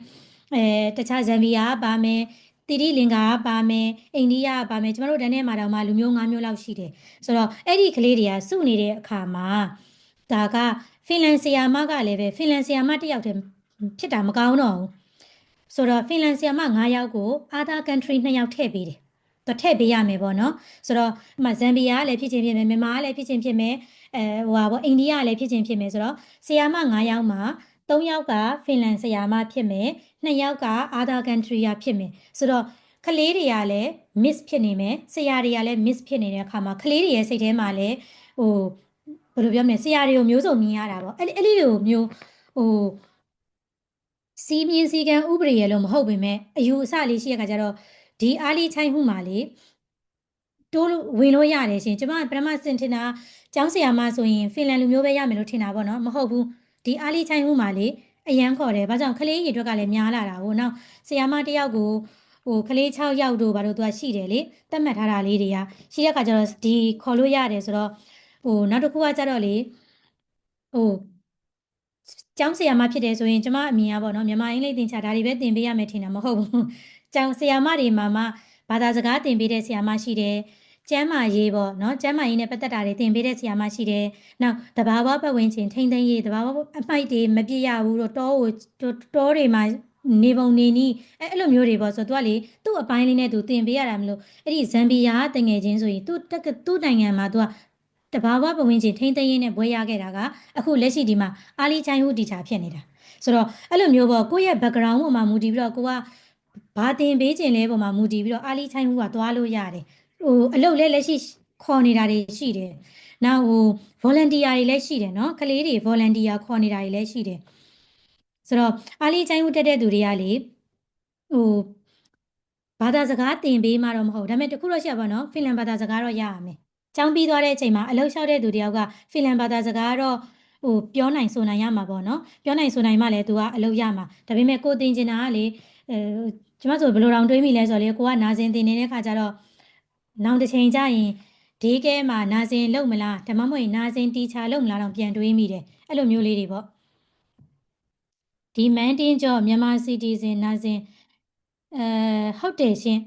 Speaker 2: တခြားဇမ်ဘီယာကပါမယ်တိရိလင်္ကာကပါမယ်အိန္ဒိယကပါမယ်ကျမတို့တန်းထဲမှာတော့မှလူမျိုး၅မျိုးလောက်ရှိတယ်ဆိုတော့အဲ့ဒီကလေးတွေကစုနေတဲ့အခါမှာဒါကဖင်လန်ဆီယာမကလည်းပဲဖင်လန်ဆီယာမတစ်ယောက်တည်းဖြစ်တာမကောင်းတော့ဘူး ဆိုတော့ဖင်လန်ဆီယာမ9ယောက်ကို other country 2ယောက်ထည့်ပေးတယ်သူထည့်ပေးရမယ်ပေါ့နော်ဆိုတော့ဥပမာဇမ်ဘီယာကလည်းဖြစ်ချင်းဖြစ်မယ်မြန်မာကလည်းဖြစ်ချင်းဖြစ်မယ်ဟိုဟာပေါ့အိန္ဒိယကလည်းဖြစ်ချင်းဖြစ်မယ်ဆိုတော့ဆီယာမ9ယောက်မှာ3ယောက်ကဖင်လန်ဆီယာမဖြစ်မယ်2ယောက်က other country ကဖြစ်မယ်ဆိုတော့ကလေးတွေကလည်း miss ဖြစ်နေမယ်ဆရာတွေကလည်း miss ဖြစ်နေတဲ့အခါမှာကလေးတွေရဲ့စိတ်ထဲမှာလည်းဟိုဘယ်လိုပြောမလဲဆရာတွေကိုမျိုးစုံမြင်ရတာပေါ့အဲ့လိုမျိုးဟိုစီးမြင်စည်းကမ်းဥပဒေရလို့မဟုတ်ပေမဲ့အယူအဆလေးရှိရခါကျတော့ဒီအားလေးချိုင်းမှုမှာလေတိုးလို့ဝင်လို့ရတယ်ရှင်ကျမပထမစင်ထင်တာကျောင်းဆရာမဆိုရင်ဖင်လန်လူမျိုးပဲရမယ်လို့ထင်တာပေါ့နော်မဟုတ်ဘူးဒီအားလေးချိုင်းမှုမှာလေအရန်ခေါ်တယ်ဘာကြောင့်ကလေးရေအတွက်ကလည်းများလာတာဟိုနောက်ဆရာမတယောက်ကိုဟိုကလေး6ယောက်တို့ဘာလို့သူကရှိတယ်လေတတ်မှတ်ထားတာလေးတွေကရှိတဲ့ခါကျတော့ဒီခေါ်လို့ရတယ်ဆိုတော့ဟိုနောက်တစ်ခုကကျတော့လေဟိုကျောင်းဆရာမဖြစ်တယ်ဆိုရင်ကျမအမြင်ကပေါ့နော်မြန်မာအင်္ဂလိပ်သင်ချာဒါတွေပဲသင်ပေးရမယ်ထင်တာမဟုတ်ဘူးကျောင်းဆရာမတွေမှာမှဘာသာစကားသင်ပေးတဲ့ဆရာမရှိတယ်ကျမ်းမာရေးပေါ့နော်ကျမ်းမာရေးနဲ့ပတ်သက်တာတွေသင်ပေးတဲ့ဆရာမရှိတယ်နောက်တဘာဝပတ်ဝန်းကျင်ထိန်းသိမ်းရေးတဘာဝအမိုက်တွေမပြည့်ရဘူးတော့တောတွေမှာနေပုံနေနီးအဲ့လိုမျိုးတွေပေါ့ဆိုတော့ तू ကလေသူ့အပိုင်းလေးနဲ့ तू သင်ပေးရတာမလို့အဲ့ဒီဇမ်ဘီယာတငယ်ချင်းဆိုရင်သူ့နိုင်ငံမှာ तू ကတဘာဝပတ်ဝန်းကျင်ထိန်းသိမ်းရေးနဲ့ဘွဲရခဲ့တာကအခုလက်ရှိဒီမှာအာလီချိုင်းဟူတီချာဖြစ်နေတာဆိုတော့အဲ့လိုမျိုးပေါ့ကိုယ့်ရဲ့ background ပေါ်မှာမူတည်ပြီးတော့ကိုကဘာသင်ပေးခြင်းလဲပေါ်မှာမူတည်ပြီးတော့အာလီချိုင်းဟူကသွားလို့ရတယ်ဟိုအလုပ်လဲလက်ရှိခေါ်နေတာတွေရှိတယ်နောက်ဟို volunteer တွေလည်းရှိတယ်နော်ကလေးတွေ volunteer ခေါ်နေတာတွေလည်းရှိတယ်ဆိုတော့အာလီချိုင်းဟူတက်တဲ့သူတွေကလေဟိုဘာသာစကားသင်ပေးမှတော့မဟုတ်ဒါပေမဲ့တခုတော့ရှိရပါတော့ဖင်လန်ဘာသာစကားတော့ရရမယ်ကျောင်းပြီးသွားတဲ့အချိန်မှာအလုပ်လျှောက်တဲ့သူတယောက်ကဖင်လန်ဘာသာစကားတော့ဟိုပြောနိုင်ဆိုနိုင်ရမှာပေါ့နော်ပြောနိုင်ဆိုနိုင်မှလည်းသူကအလုပ်ရမှာဒါပေမဲ့ကိုသင်ချင်တာကလေကျမဆိုဘယ်လိုတောင်တွေးမိလဲဆိုတော့လေကိုကနာစင်သင်နေတဲ့ခါကျတော့နောက်တစ်ချိန်ကျရင်ဒေးကဲမှာနာစင်လုပ်မလားဒါမှမဟုတ်နာစင်တီချာလုပ်မလားတော့ပြန်တွေးမိတယ်အဲ့လိုမျိုးလေးတွေပေါ့ဒီမန်တင်းကျော်မြန်မာစီတီဇင်နာစင်ဟုတ်တယ်ရှင်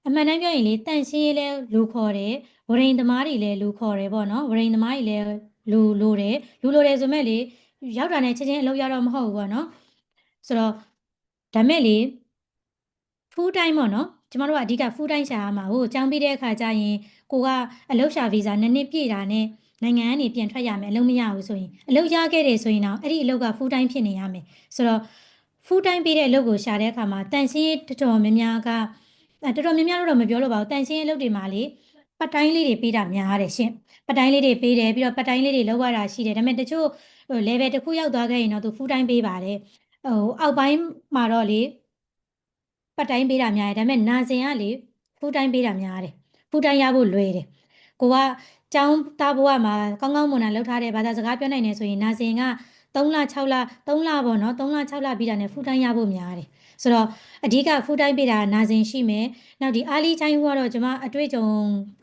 Speaker 2: အမှန်တမ်းပြောရင်လေတန့်ရှင်းရေးလဲလူခေါ်တယ်ဝရိန်သမားတွေလည်းလူခေါ်တယ်ပေါ့နော်ဝရိန်သမားတွေလည်းလူလိုတယ်ဆိုမဲ့လေရောက်တာနဲ့ချက်ချင်းအလုပ်ရတော့မဟုတ်ဘူးပေါ့နော်ဆိုတော့ဒါမဲ့လေ full time ပေါ့နော်ကျမတို့ကအဓိက full time ရှာရမှာကိုကျောင်းပြီးတဲ့အခါကျရင်ကိုကအလုပ်ရှာဗီဇာ2နှစ်ပြည့်တာနဲ့နိုင်ငံကနေပြန်ထွက်ရမယ်အလုပ်မရဘူးဆိုရင်အလုပ်ရခဲ့တယ်ဆိုရင်တော့အဲ့ဒီအလုပ်က full time ဖြစ်နေရမယ်ဆိုတော့ full time ပေးတဲ့အလုပ်ကိုရှာတဲ့အခါမှာတန်ရှင်းတော်တော်များများကတော်တော်များများတော့မပြောလို့ပါဘူးတန်ရှင်းအလုပ်တွေမှာလေပတ်တိုင်းလေးတွေပေးတာများတယ်ရှင်ပတ်တိုင်းလေးတွေပေးတယ်ပြီးတော့ပတ်တိုင်းလေးတွေလောက်ရတာရှိတယ်ဒါပေမဲ့တချို့level တစ်ခုရောက်သွားခဲ့ရင်တော့သူ full time ပေးပါတယ်ဟိုအောက်ပိုင်းမှာတော့လေပတ်တိုင်းပေးတာများတယ်ဒါပေမဲ့နာစင်ကလေ full time ပေးတာများတယ် full time ရဖို့လွယ်တယ်ကိုကကျောင်းသားဘဝမှာကောင်းကောင်းမွန်မွန်လုပ်ထားတဲ့ဘာသာစကားပြောနိုင်နေဆိုရင်နာစင်က3လ6လ3လပေါ့နော်3လ6လပြီးတာနဲ့ full time ရဖို့များတယ်ဆိုတော့အဓိက full time ပေးတာနာစင်ရှိမယ်နောက်ဒီအာလီချိုင်းဟူကတော့ကျွန်မအတွေ့အကြုံ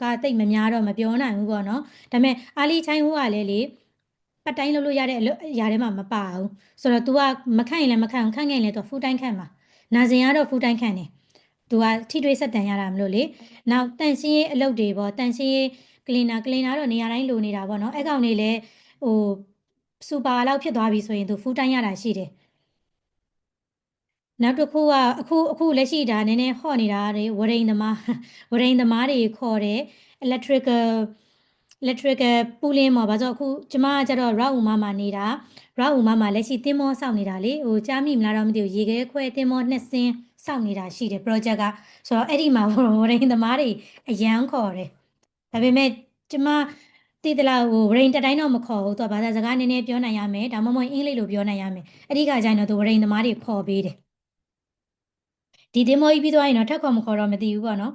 Speaker 2: ကတိတ်မများတော့မပြောနိုင်ဘူးပေါ့နော်ဒါပေမဲ့အာလီချိုင်းဟူကလည်းလေပတ်တိုင်းလုပ်လို့ရတဲ့အလုပ်အရာထဲမှာမပါဘူးဆိုတော့ तू ကမခန့်ရင်လည်းမခန့်ခန့်ခဲ့ရင်လည်း तू full time ခန့်မှာနာစင်ကတော့ full time ခန့်တယ်သူကထိတွေ့ဆက်တန်ရတာမလို့လေနောက်တန်ရှင်းရေးအလုပ်တွေပေါ့တန်ရှင်းရေးကလင်နာတော့နေရာတိုင်းလိုနေတာပေါ့နော်အဲ့ကောင်တွေလည်းဟိုစူပါလောက်ဖြစ်သွားပြီဆိုရင်သူ full time ရတာရှိတယ်နောက်တစ်ခုကအခုလက်ရှိဒါနည်းနည်းဟော့နေတာတွေဝရိန်သမားတွေခေါ်တယ် electrical pooling မှာဘာကြောင့်အခုကျမကကျတော့ route မှာနေတာroute မှာလက်ရှိသင်းမောစောင့်နေတာလေဟိုကြားမိမလားတော့မသိဘူးရေခဲခွဲသင်းမော2စင်းစောင့်နေတာရှိတယ် project ကဆိုတော့အဲ့ဒီမှာဝရိန်သမားတွေအရန်ခေါ်တယ်ဒါပေမဲ့ကျမတည်တလားဟိုဝရိန်တတိုင်းတော့မခေါ်ဘူးသူကဘာသာစကားနည်းနည်းပြောနိုင်ရမယ်ဒါမှမဟုတ်အင်္ဂလိပ်လိုပြောနိုင်ရမယ်အဲ့ဒီကကျရင်တော့သူဝရိန်သမားတွေခေါ်ပေးတယ်ဒီသင်းမောကြီးပြီးသွားရင်တော့ထပ်ခေါ်မခေါ်တော့မသိဘူးပေါ့နော်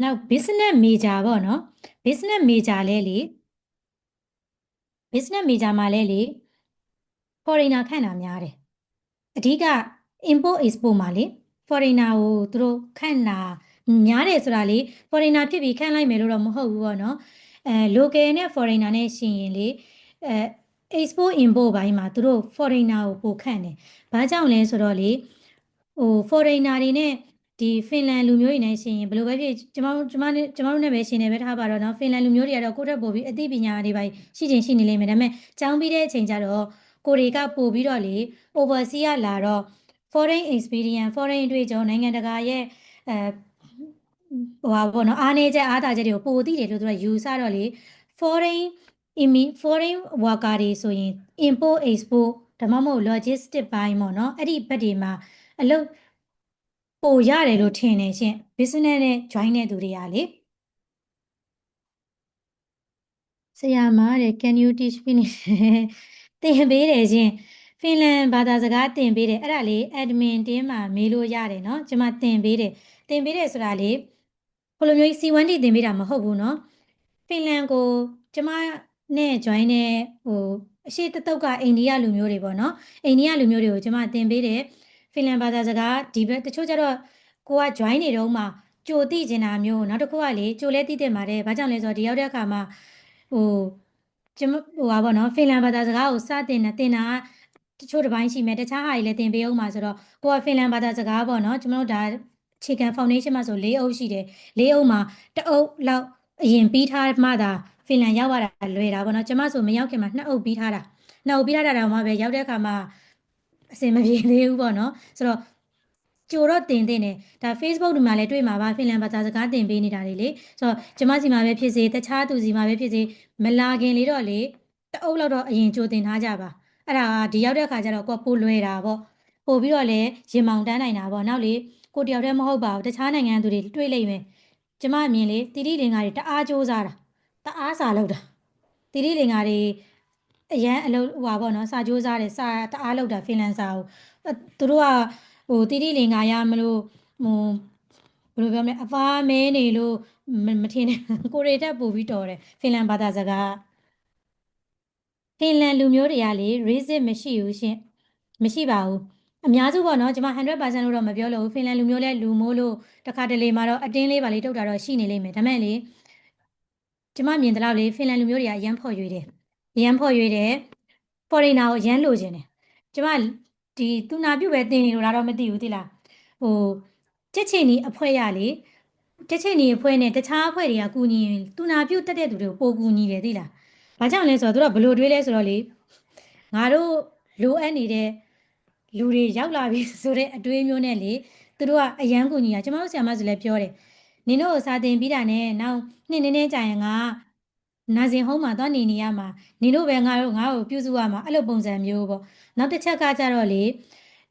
Speaker 2: နောက် business major ပေါ့နော် business major လဲလေ business major မှာလဲလေ foreigner ခန့်တာများတယ်အဓိက import export မှာလေ foreigner ကိုသူတို့ခန့်တာများတယ်ဆိုတာလေ foreigner ဖြစ်ပြီးခန့်လိုက်မယ်လို့တော့မဟုတ်ဘူးပေါ့နော်local နဲ့ foreigner နဲ့ရှင်ရင်လေexport import ဘိုင်းမှာသူတို့ foreigner ကိုပိုခန့်တယ်ဘာကြောင့်လဲဆိုတော့လေဟို foreigner တွေနဲ့ဒီ ဒီဖင်လန်လူမျိုးတွေနဲ့ရှင်ရင်ဘယ်လိုပဲဖြစ်ကျမတို့နဲ့ပဲရှင်နေပဲထားပါတော့နော်ဖင်လန်လူမျိုးတွေကတော့ကိုယ့်ထက်ပိုပြီးအသိပညာတွေပါရှိချင်ရှိနေလိမ့်မယ်ဒါပေမဲ့ကျောင်းပြီးတဲ့အချိန်ကျတော့ကိုတွေကပို့ပြီးတော့လေ overseas ကလာတော့ foreign experience foreign အတွေ့အကြုံနိုင်ငံတကာရဲ့ဟိုပါပေါ့နော်အားနည်းချက်အားသာချက်တွေကိုပိုသိတယ်လို့သူကယူဆတော့လေ foreign worker တွေဆိုရင် import export ဒါမှမဟုတ် logistic ဘိုင်းပေါ့နော်အဲ့ဒီဘက်တွေမှာအလုပ်ပိုရတယ်လို့ထင်တယ်ရှင် business နဲ့ join တဲ့သူတွေကလေဆရာမတဲ့ can you teach Finnish သင်ပေးတယ်ရှင်ဖင်လန်ဘာသာစကားသင်ပေးတယ်အဲ့ဒါလေ admin တင်းမှာမေးလို့ရတယ်နော်ကျွန်မသင်ပေးတယ်ဆိုတာလေဘယ်လိုမျိုး C1 တိသင်ပေးတာမဟုတ်ဘူးနော်ဖင်လန်ကိုကျွန်မနဲ့ join တဲ့အရှိတတုတ်ကအိန္ဒိယလူမျိုးတွေပေါ့နော်အိန္ဒိယလူမျိုးတွေကိုကျွန်မသင်ပေးတယ်ဖင်လန်ဘာသာစကားဒီဘက်တချို့ကျတော့ကိုက join နေတော့မှကြိုသိကျင်တာမျိုးနောက်တစ်ခုကလေကြိုလဲသိတဲ့မှာတဲ့ဘာကြောင့်လဲဆိုတော့ဒီရောက်တဲ့အခါမှာကျွန်မပါပေါ့နော်ဖင်လန်ဘာသာစကားကိုစတင်တာတချို့တစ်ပိုင်းရှိမယ်တခြားဟာတွေလည်းသင်ပေးအောင်ပါဆိုတော့ကိုကဖင်လန်ဘာသာစကားပေါ့နော်ကျွန်တော်တို့ဒါအခြေခံ foundation မှာဆို၄အုပ်ရှိတယ်၄အုပ်မှာတအုပ်လောက်အရင်ပြီးထားမှသာဖင်လန်ရောက်ရတာလွယ်တာပေါ့နော်ကျွန်မဆိုမရောက်ခင်မှာ2အုပ်ပြီးထားတာတော့မှပဲရောက်တဲ့အခါမှာအဆင်မပြေသေးဘူးပေါ့နော်ဆိုတော့ကြိုတော့တင်တယ်ဒါ Facebook တွေမှာလည်းတွေ့မှာပါဖင်လန်ဘာသာစကားတင်ပေးနေတာတွေလေဆိုတော့ကျွန်မစီမှာပဲဖြစ်စေတခြားသူစီမှာပဲဖြစ်စေမလာခင်လေးတော့လေတအုပ်လောက်တော့အရင်ကြိုတင်ထားကြပါအဲ့ဒါဒီရောက်တဲ့အခါကျတော့ကိုပိုလွယ်တာပေါ့ပို့ပြီးတော့လည်းရင်မောင်တန်းနိုင်တာပေါ့နောက်လေကိုတယောက်တည်းမဟုတ်ပါဘူးတခြားနိုင်ငံသူတွေတွေ့လိမ့်မယ်ကျမအမြင်လေတီတီလင်္ကာတွေတအားစူးစားတာတအားစာလုပ်တာတီတီလင်္ကာတွေအရန်အလုပ်ဟွာပေါ့နော်စာစူးစားတယ်စာတအားလုပ်တာဖင်လန်စာကိုသူတို့ကတီတီလင်္ကာရမလို့ဘယ်လိုပြောမလဲအဖားမဲနေလို့မထင်နဲ့ကိုရီတက်ပို့ပြီးတော်တယ်ဖင်လန်ဘာသာစကားဖင်လန်လူမျိုးတွေကလေ racist မရှိဘူးရှင်မရှိပါဘူးအများစုပေါ့နော်ကျွန်မ 100% လို့တော့မပြောလို့ဖင်လန်လူမျိုးလဲလူမိုးလို့တခါတလေမှာတော့အတင်းလေးပါလေးတုတ်တာတော့ရှိနေလိမ့်မယ်ဒါမဲ့လေကျွန်မမြင်တဲ့လောက်လေဖင်လန်လူမျိုးတွေကအရန်ဖော်ရွေတယ် foreigner ကိုရမ်းလိုချင်တယ်ကျမဒီသူနာပြုတ်ပဲတင်နေလို့လားတော့မသိဘူးသိလားချက်ချင်နီအဖွဲ့ရလေချက်ချင်နီအဖွဲ့နဲ့တခြားအဖွဲ့တွေကကူညီရင်သူနာပြုတ်တက်တဲ့သူတွေကိုပိုကူညီတယ်သိလားဘာကြောင့်လဲဆိုတော့သူတို့ဘယ်လိုတွေးလဲဆိုတော့လေငါတို့လိုအပ်နေတဲ့လူတွေရောက်လာပြီဆိုတဲ့အတွေးမျိုးနဲ့လေသူတို့ကအရန်ကူညီတာကျမတို့ဆရာမဆိုလည်းပြောတယ်နင်တို့စာသင်ပြီးတာနဲ့နောက်နှစ်နည်းနည်းကြာရင်ငါနာဇင်ဟုံးမှာသွားနေရမှာနင်တို့ပဲငါ့ကိုပြုစုရမှာအဲ့လိုပုံစံမျိုးပေါ့နောက်တစ်ချက်ကကြတော့လေ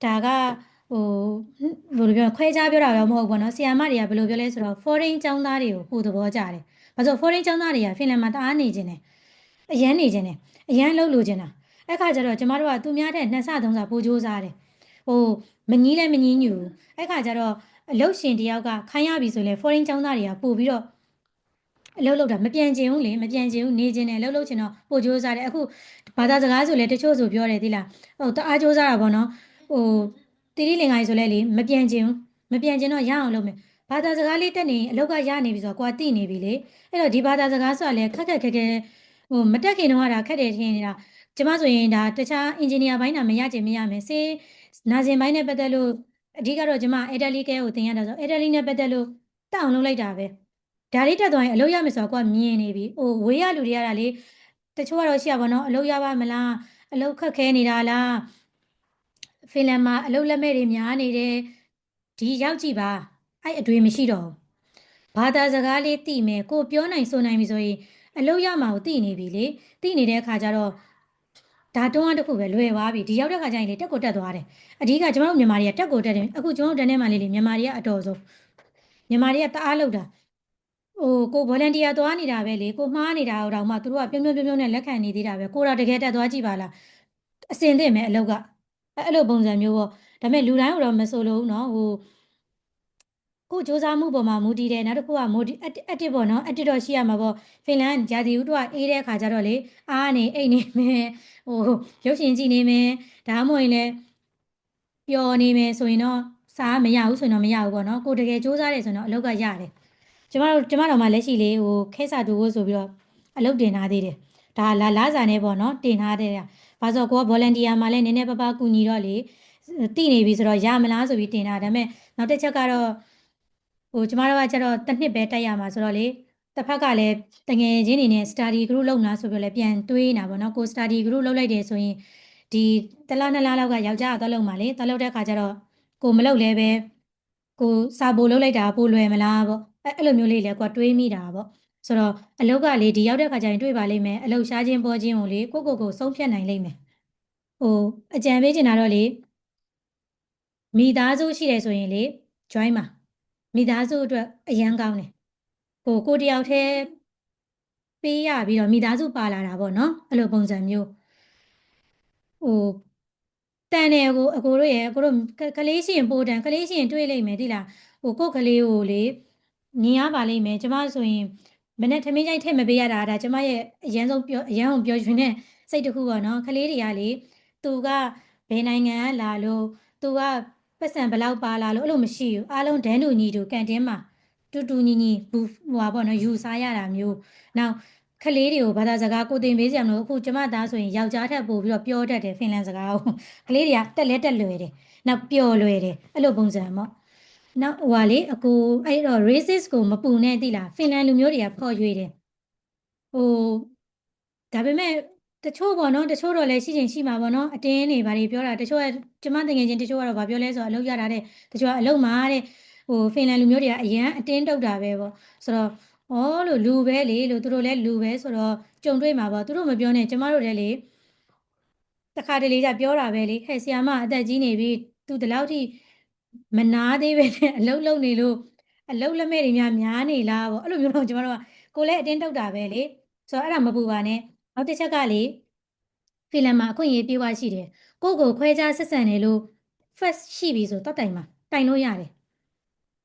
Speaker 2: ဒါကဘယ်လိုပြောခွဲခြားပြောတာတော့မဟုတ်ဘူးပေါ့နော်ဆီယာမတွေကဘယ်လိုပြောလဲဆိုတော့ foreign ကျောင်းသားတွေကိုပို့သဘောကျတယ်ဘာလို့ foreign ကျောင်းသားတွေကဖင်လန်မှာတအားနေခြင်းတယ်အရန်နေခြင်းတယ်အရန်လှုပ်လို့ခြင်းတာအဲ့ခါကျတော့ကျမတို့ကသူများတဲ့2ဆ3ဆပိုကြိုးစားတယ်မငီးလဲမငီးညူအဲ့ခါကျတော့အလုတ်ရှင်တယောက်ကခိုင်းရပြီဆိုလဲ foreign ကျောင်းသားတွေကပို့ပြီးတော့အလုပ်လုပ်တာမပြန်ကျင်ဘူးလေမပြန်ကျင်ဘူးနေကျင်တယ်အလုပ်လုပ်ချင်တော့ပို့ကြိုးစားတယ်အခုဘာသာစကားဆိုလဲတချို့ဆိုပြောတယ်သိလားတအားကြိုးစားတာပေါ့နော်တီတီလင်္ကာကြီးဆိုလဲလေမပြန်ကျင်ဘူးမပြန်ကျင်တော့ရအောင်လုပ်မယ်ဘာသာစကားလေးတက်နေအလောက်ကရနေပြီဆိုတော့ကိုကတိနေပြီလေအဲ့တော့ဒီဘာသာစကားဆိုတာလဲခက်ခဲမတက်ခင်တော့ဒါခက်တယ်ထင်နေတာကျမဆိုရင်ဒါတခြားအင်ဂျင်နီယာဘိုင်းတာမရချင်မရမယ်စေနာဇင်ဘိုင်းနဲ့ပတ်သက်လို့အဓိကတော့ကျမအက်ဒလီကဲကိုသင်ရတာဆိုအက်ဒလီနဲ့ပတ်သက်လို့တက်အောင်လုပ်လိုက်တာပဲဒါလေးတက်သွားရင်အလုပ်ရမယ်ဆိုတော့ကိုကမြင်နေပြီဝေးရလူတွေရတာလေတချို့ကတော့ရှိရပါတော့အလုပ်ရပါမလားအလုပ်ခက်ခဲနေတာလားဖင်လန်မှာအလုပ်လက်မဲ့တွေများနေတယ်ဒီရောက်ကြည့်ပါအဲ့အတွေ့မရှိတော့ဘာသာစကားလေးသိမယ်ကိုပြောနိုင်ဆိုနိုင်ပြီဆိုရင်အလုပ်ရမှာကိုသိနေပြီလေသိနေတဲ့အခါကျတော့ဒါတွန်းအားတစ်ခုပဲလွယ်သွားပြီဒီရောက်တဲ့ခါကျရင်လေတက်ကိုတက်သွားတယ်အဓိကကျမတို့မြန်မာတွေကတက်ကိုတက်တယ်အခုကျမတို့တန်းထဲမှာလေမြန်မာတွေကအတော်ဆုံးမြန်မာတွေကတအားလောက်တာကို volunteer သွားနေတာပဲလေကိုမှားနေတာတော့မှသူတို့ကပြုံးနဲ့လက်ခံနေသေးတာပဲကိုတော့တကယ်တက်သွားကြည့်ပါလားအစင်သင့်မယ်အလုပ်ကအဲ့လိုပုံစံမျိုးပေါ့ဒါပေမဲ့လူတိုင်းတော့မဆိုလို့နော်ကိုစူးစမ်းမှုပေါ်မှာမူတည်တယ်နောက်တစ်ခုက active ပေါ့နော် active တော့ရှိရမှာပေါ့ဖင်လန်ဂျာတီဦးတို့ကအေးတဲ့အခါကျတော့လေအားနေအိတ်နေမယ်ရုပ်ရှင်ကြည့်နေမယ်ဒါမှမဟုတ်ရင်လည်းပျော်နေမယ်ဆိုရင်တော့စားမရဘူးဆိုရင်တော့မရဘူးပေါ့နော်ကိုတကယ်စူးစမ်းတယ်ဆိုရင်တော့အလုပ်ကရတယ်ကျမတို့မှလက်ရှိလေးခဲစာတူဖို့ဆိုပြီးတော့အလုပ်တင်ထားသေးတယ်ဒါလာစာနဲ့ပေါ့နော်တင်ထားတဲ့ဘာလို့ကိုက volunteer မှာလည်းနည်းနည်းပါးပါးကူညီတော့လေတိနေပြီဆိုတော့ရမလားဆိုပြီးတင်တာဒါပေမဲ့နောက်တစ်ချက်ကတော့ ကျမတို့ကကျတော့တစ်နှစ်ပဲတက်ရမှာဆိုတော့လေတစ်ဖက်ကလည်းတငယ်ချင်းတွေနဲ့ study group လုပ်နာဆိုပြီးလည်းပြန်တွေးနေတာပေါ့နော်ကို study group လုပ်လိုက်တယ်ဆိုရင်ဒီတစ်လနှစ်လလောက်ကယောက်ျားကသွားလုပ်မှာလေသွားလုပ်တဲ့ခါကျတော့ကိုမလုပ်လဲပဲကိုစာပို့လုပ်လိုက်တာပိုလွယ်မလားပေါ့အဲ့လိုမျိုးလေးလည်းကိုတွေးမိတာပေါ့ဆိုတော့အလုပ်ကလေဒီရောက်တဲ့ခါကျရင်တွေ့ပါလိမ့်မယ်အလုပ်ရှားခြင်းပေါ်ခြင်းကိုလေကိုဆုံးဖြတ်နိုင်လိမ့်မယ်ဟိုအကြံပေးချင်တာတော့လေမိသားစုရှိတယ်ဆိုရင်လေ join ပါမိသားစုအတွက်အရန်ကောင်းတယ်ကိုတယောက်တည်းပေးရပြီးတော့မိသားစုပါလာတာပေါ့နော်အဲ့လိုပုံစံမျိုးဟိုတန်တယ်အကိုတို့ရဲ့အကိုတို့ကလေးရှိရင်ပိုတန်ကလေးရှိရင်တွေးလိုက်မယ်သိလားကိုကလေးကိုလေမြင်ရပါလိမ့်မယ်ကျမဆိုရင်မနဲ့ထမင်းကြိုက်ထည့်မပေးရတာဒါကျမရဲ့အရန်ဆုံးအရန်အောင်ပြောချင်တဲ့စိတ်တစ်ခုပေါ့နော်ကလေးတွေကလေသူကဘယ်နိုင်ငံကလာလို့သူကပတ်စံဘလောက်ပါလာလို့အဲ့လိုမရှိဘူးအားလုံးဒန်းတူညီတူကန်တင်းမှာတူတူညီညီဘူးဟိုပါပေါ့နော်ယူစားရတာမျိုးနောက်ကလေးတွေကိုဘာသာစကားကိုသင်ပေးကြမလို့အခုကျမသားဆိုရင်ယောက်ျားထက်ပို့ပြီးတော့ပြောတတ်တယ်ဖင်လန်စကားကိုကလေးတွေကတက်လွယ်တယ်နောက်ပျော်လွယ်တယ်အဲ့လိုပုံစံပေါ့နောက်ဟိုဟာလေအကူအဲ့တော့ racist ကိုမပူနဲ့သိလားဖင်လန်လူမျိုးတွေကဖော်ရွေတယ်ဟိုဒါပေမဲ့တချို့ပေါ့နော်တချို့တော့လည်းရှိချင်ရှိမှာပေါ့နော်အတင်းနေဘာတွေပြောတာတချို့ကကျမတကယ်ချင်းတချို့ကတော့ဗာပြောလဲဆိုတော့အလုပ်ရတာတဲ့တချို့ကအလုပ်မှာတဲ့ဖင်လန်လူမျိုးတွေကအရန်အတင်းတုတ်တာပဲပေါ့ဆိုတော့ဩလို့လူပဲလေလို့သူတို့လည်းလူပဲဆိုတော့ကြုံတွေ့မှာပေါ့သူတို့မပြောနဲ့ကျမတို့လည်းလေတခါတလေကြပြောတာပဲလေဟဲ့ဆီယာမအသက်ကြီးနေပြီသူဒီလောက်ထိမနာသေးပဲနဲ့အလုပ်လုပ်နေလို့အလုပ်လက်မဲ့တွေများနေလားပေါ့အဲ့လိုမျိုးတော့ကျမတို့ကကိုလည်းအတင်းတုတ်တာပဲလေဆိုတော့အဲ့ဒါမပူပါနဲ့နောက်တစ်ချက်ကလေဖီလန်မှာအခွင့်အရေးပြေဝရှိတယ်ကိုခွဲခြားဆက်ဆံနေလို့ first ရှိပြီဆိုတော့တိုင်မှာတိုင်လို့ရတယ်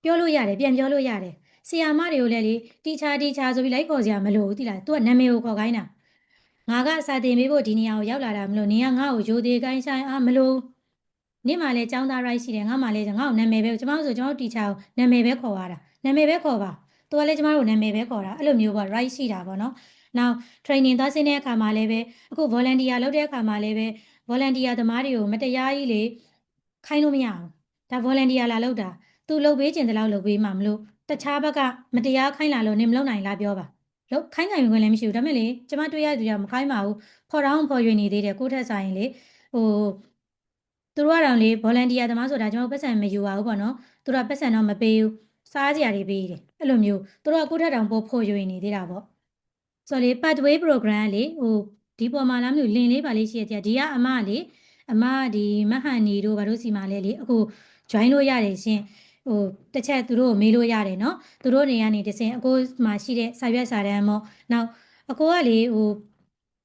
Speaker 2: ပြောလို့ရတယ်ပြန်ပြောလို့ရတယ်ဆီယာမတွေကိုလည်းလေတီချာဆိုပြီးလိုက်ခေါ်စရာမလိုဘူးတိလား तू ကနာမည်ကိုခေါ်ခိုင်းတာငါကစာတင်ပေးဖို့ဒီနေရာကိုရောက်လာတာမလို့နင်ကငါ့ကိုရိုသေကိုင်းဆိုင်မလို့နင့်မှလည်းចောင်းသား right ရှိတယ်ငါမှလည်းငါ့ကိုနာမည်ပဲကျမတို့ဆိုကျမတို့တီချာကိုနာမည်ပဲခေါ်ရတာနာမည်ပဲခေါ်ပါသူကလည်းကျမတို့နာမည်ပဲခေါ်တာအဲ့လိုမျိုးပေါ့ right ရှိတာပေါ့နော်နောက် training သွားဆင်းတဲ့အခါမှာလည်းပဲအခု volunteer လုပ်တဲ့အခါမှာလည်းပဲ volunteer သမားတွေကိုမတရားကြီးလေခိုင်းလို့မရဘူးဒါ volunteer လာလုပ်တာသူလုပ်ပေးခြင်းတလောက်လုပ်ပေးမှမလို့တခြားဘက်ကမတရားခိုင်းလာလို့နင်မလုပ်နိုင်လားပြောပါလို့ခိုင်းနိုင်ခွင့်လည်းမရှိဘူးဒါပေမဲ့လေကျမတွေ့ရသူကမခိုင်းပါဘူးဖော်တောင်းဖော်ရွေနေသေးတယ်ကိုထက်ဆိုင်လေဟိုသူတို့ကတော့လေ volunteer သမားဆိုတာကျွန်တော်ပတ်စံမယူပါဘူးပေါ့နော်သူတို့ကပတ်စံတော့မပေးဘူးစားစရာတွေပေးတယ်အဲ့လိုမျိုးသူတို့ကကိုထက်တောင်ပို့ဖော်ရွေနေသေးတာပေါ့ဆိုတော့လေ pathway program လေဒီပေါ်မှာလားမလို့လင်လေးပါလေးရှိရတဲ့ဒီကအမလေအမဒီမဟန်နီတို့ဘာလို့စီမှာလဲလေအခု join လို့ရတယ်ရှင်တစ်ချက်သူတို့ကိုမေးလို့ရတယ်နော်သူတို့နေကနေတစင်အကိုမှရှိတဲ့စာရွက်စာတမ်းပေါ့နောက်အကိုကလေ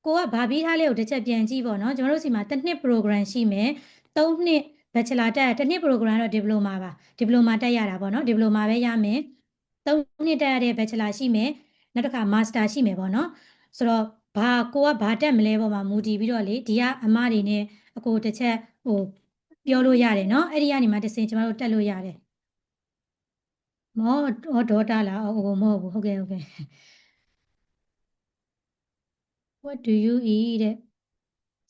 Speaker 2: ကိုကဘာပြီးထားလဲကိုတစ်ချက်ပြန်ကြည့်ပေါ့နော်ကျွန်တော်တို့စီမှာတစ်နှစ် program ရှိမယ်3နှစ် bachelor တက်တစ်နှစ် program တော့ diploma ပါ diploma တက်ရတာပေါ့နော် diploma ပဲရမယ်3နှစ်တက်ရတဲ့ bachelor ရှိမယ်နောက်တစ်ခါ master ရှိမယ်ပေါ့နော်ဆိုတော့ကိုကဘာတက်မလဲပေါ့မှာမူတည်ပြီးတော့လေဒီကအမတွေနဲ့အကိုတစ်ချက်ပြောလို့ရတယ်နော်အဲ့ဒီကနေမှတစ်စင်ကျမတို့တက်လို့ရတယ်မောဒေါတာလားမဟုတ်ဘူးဟုတ်ကဲ့What do you eat တဲ့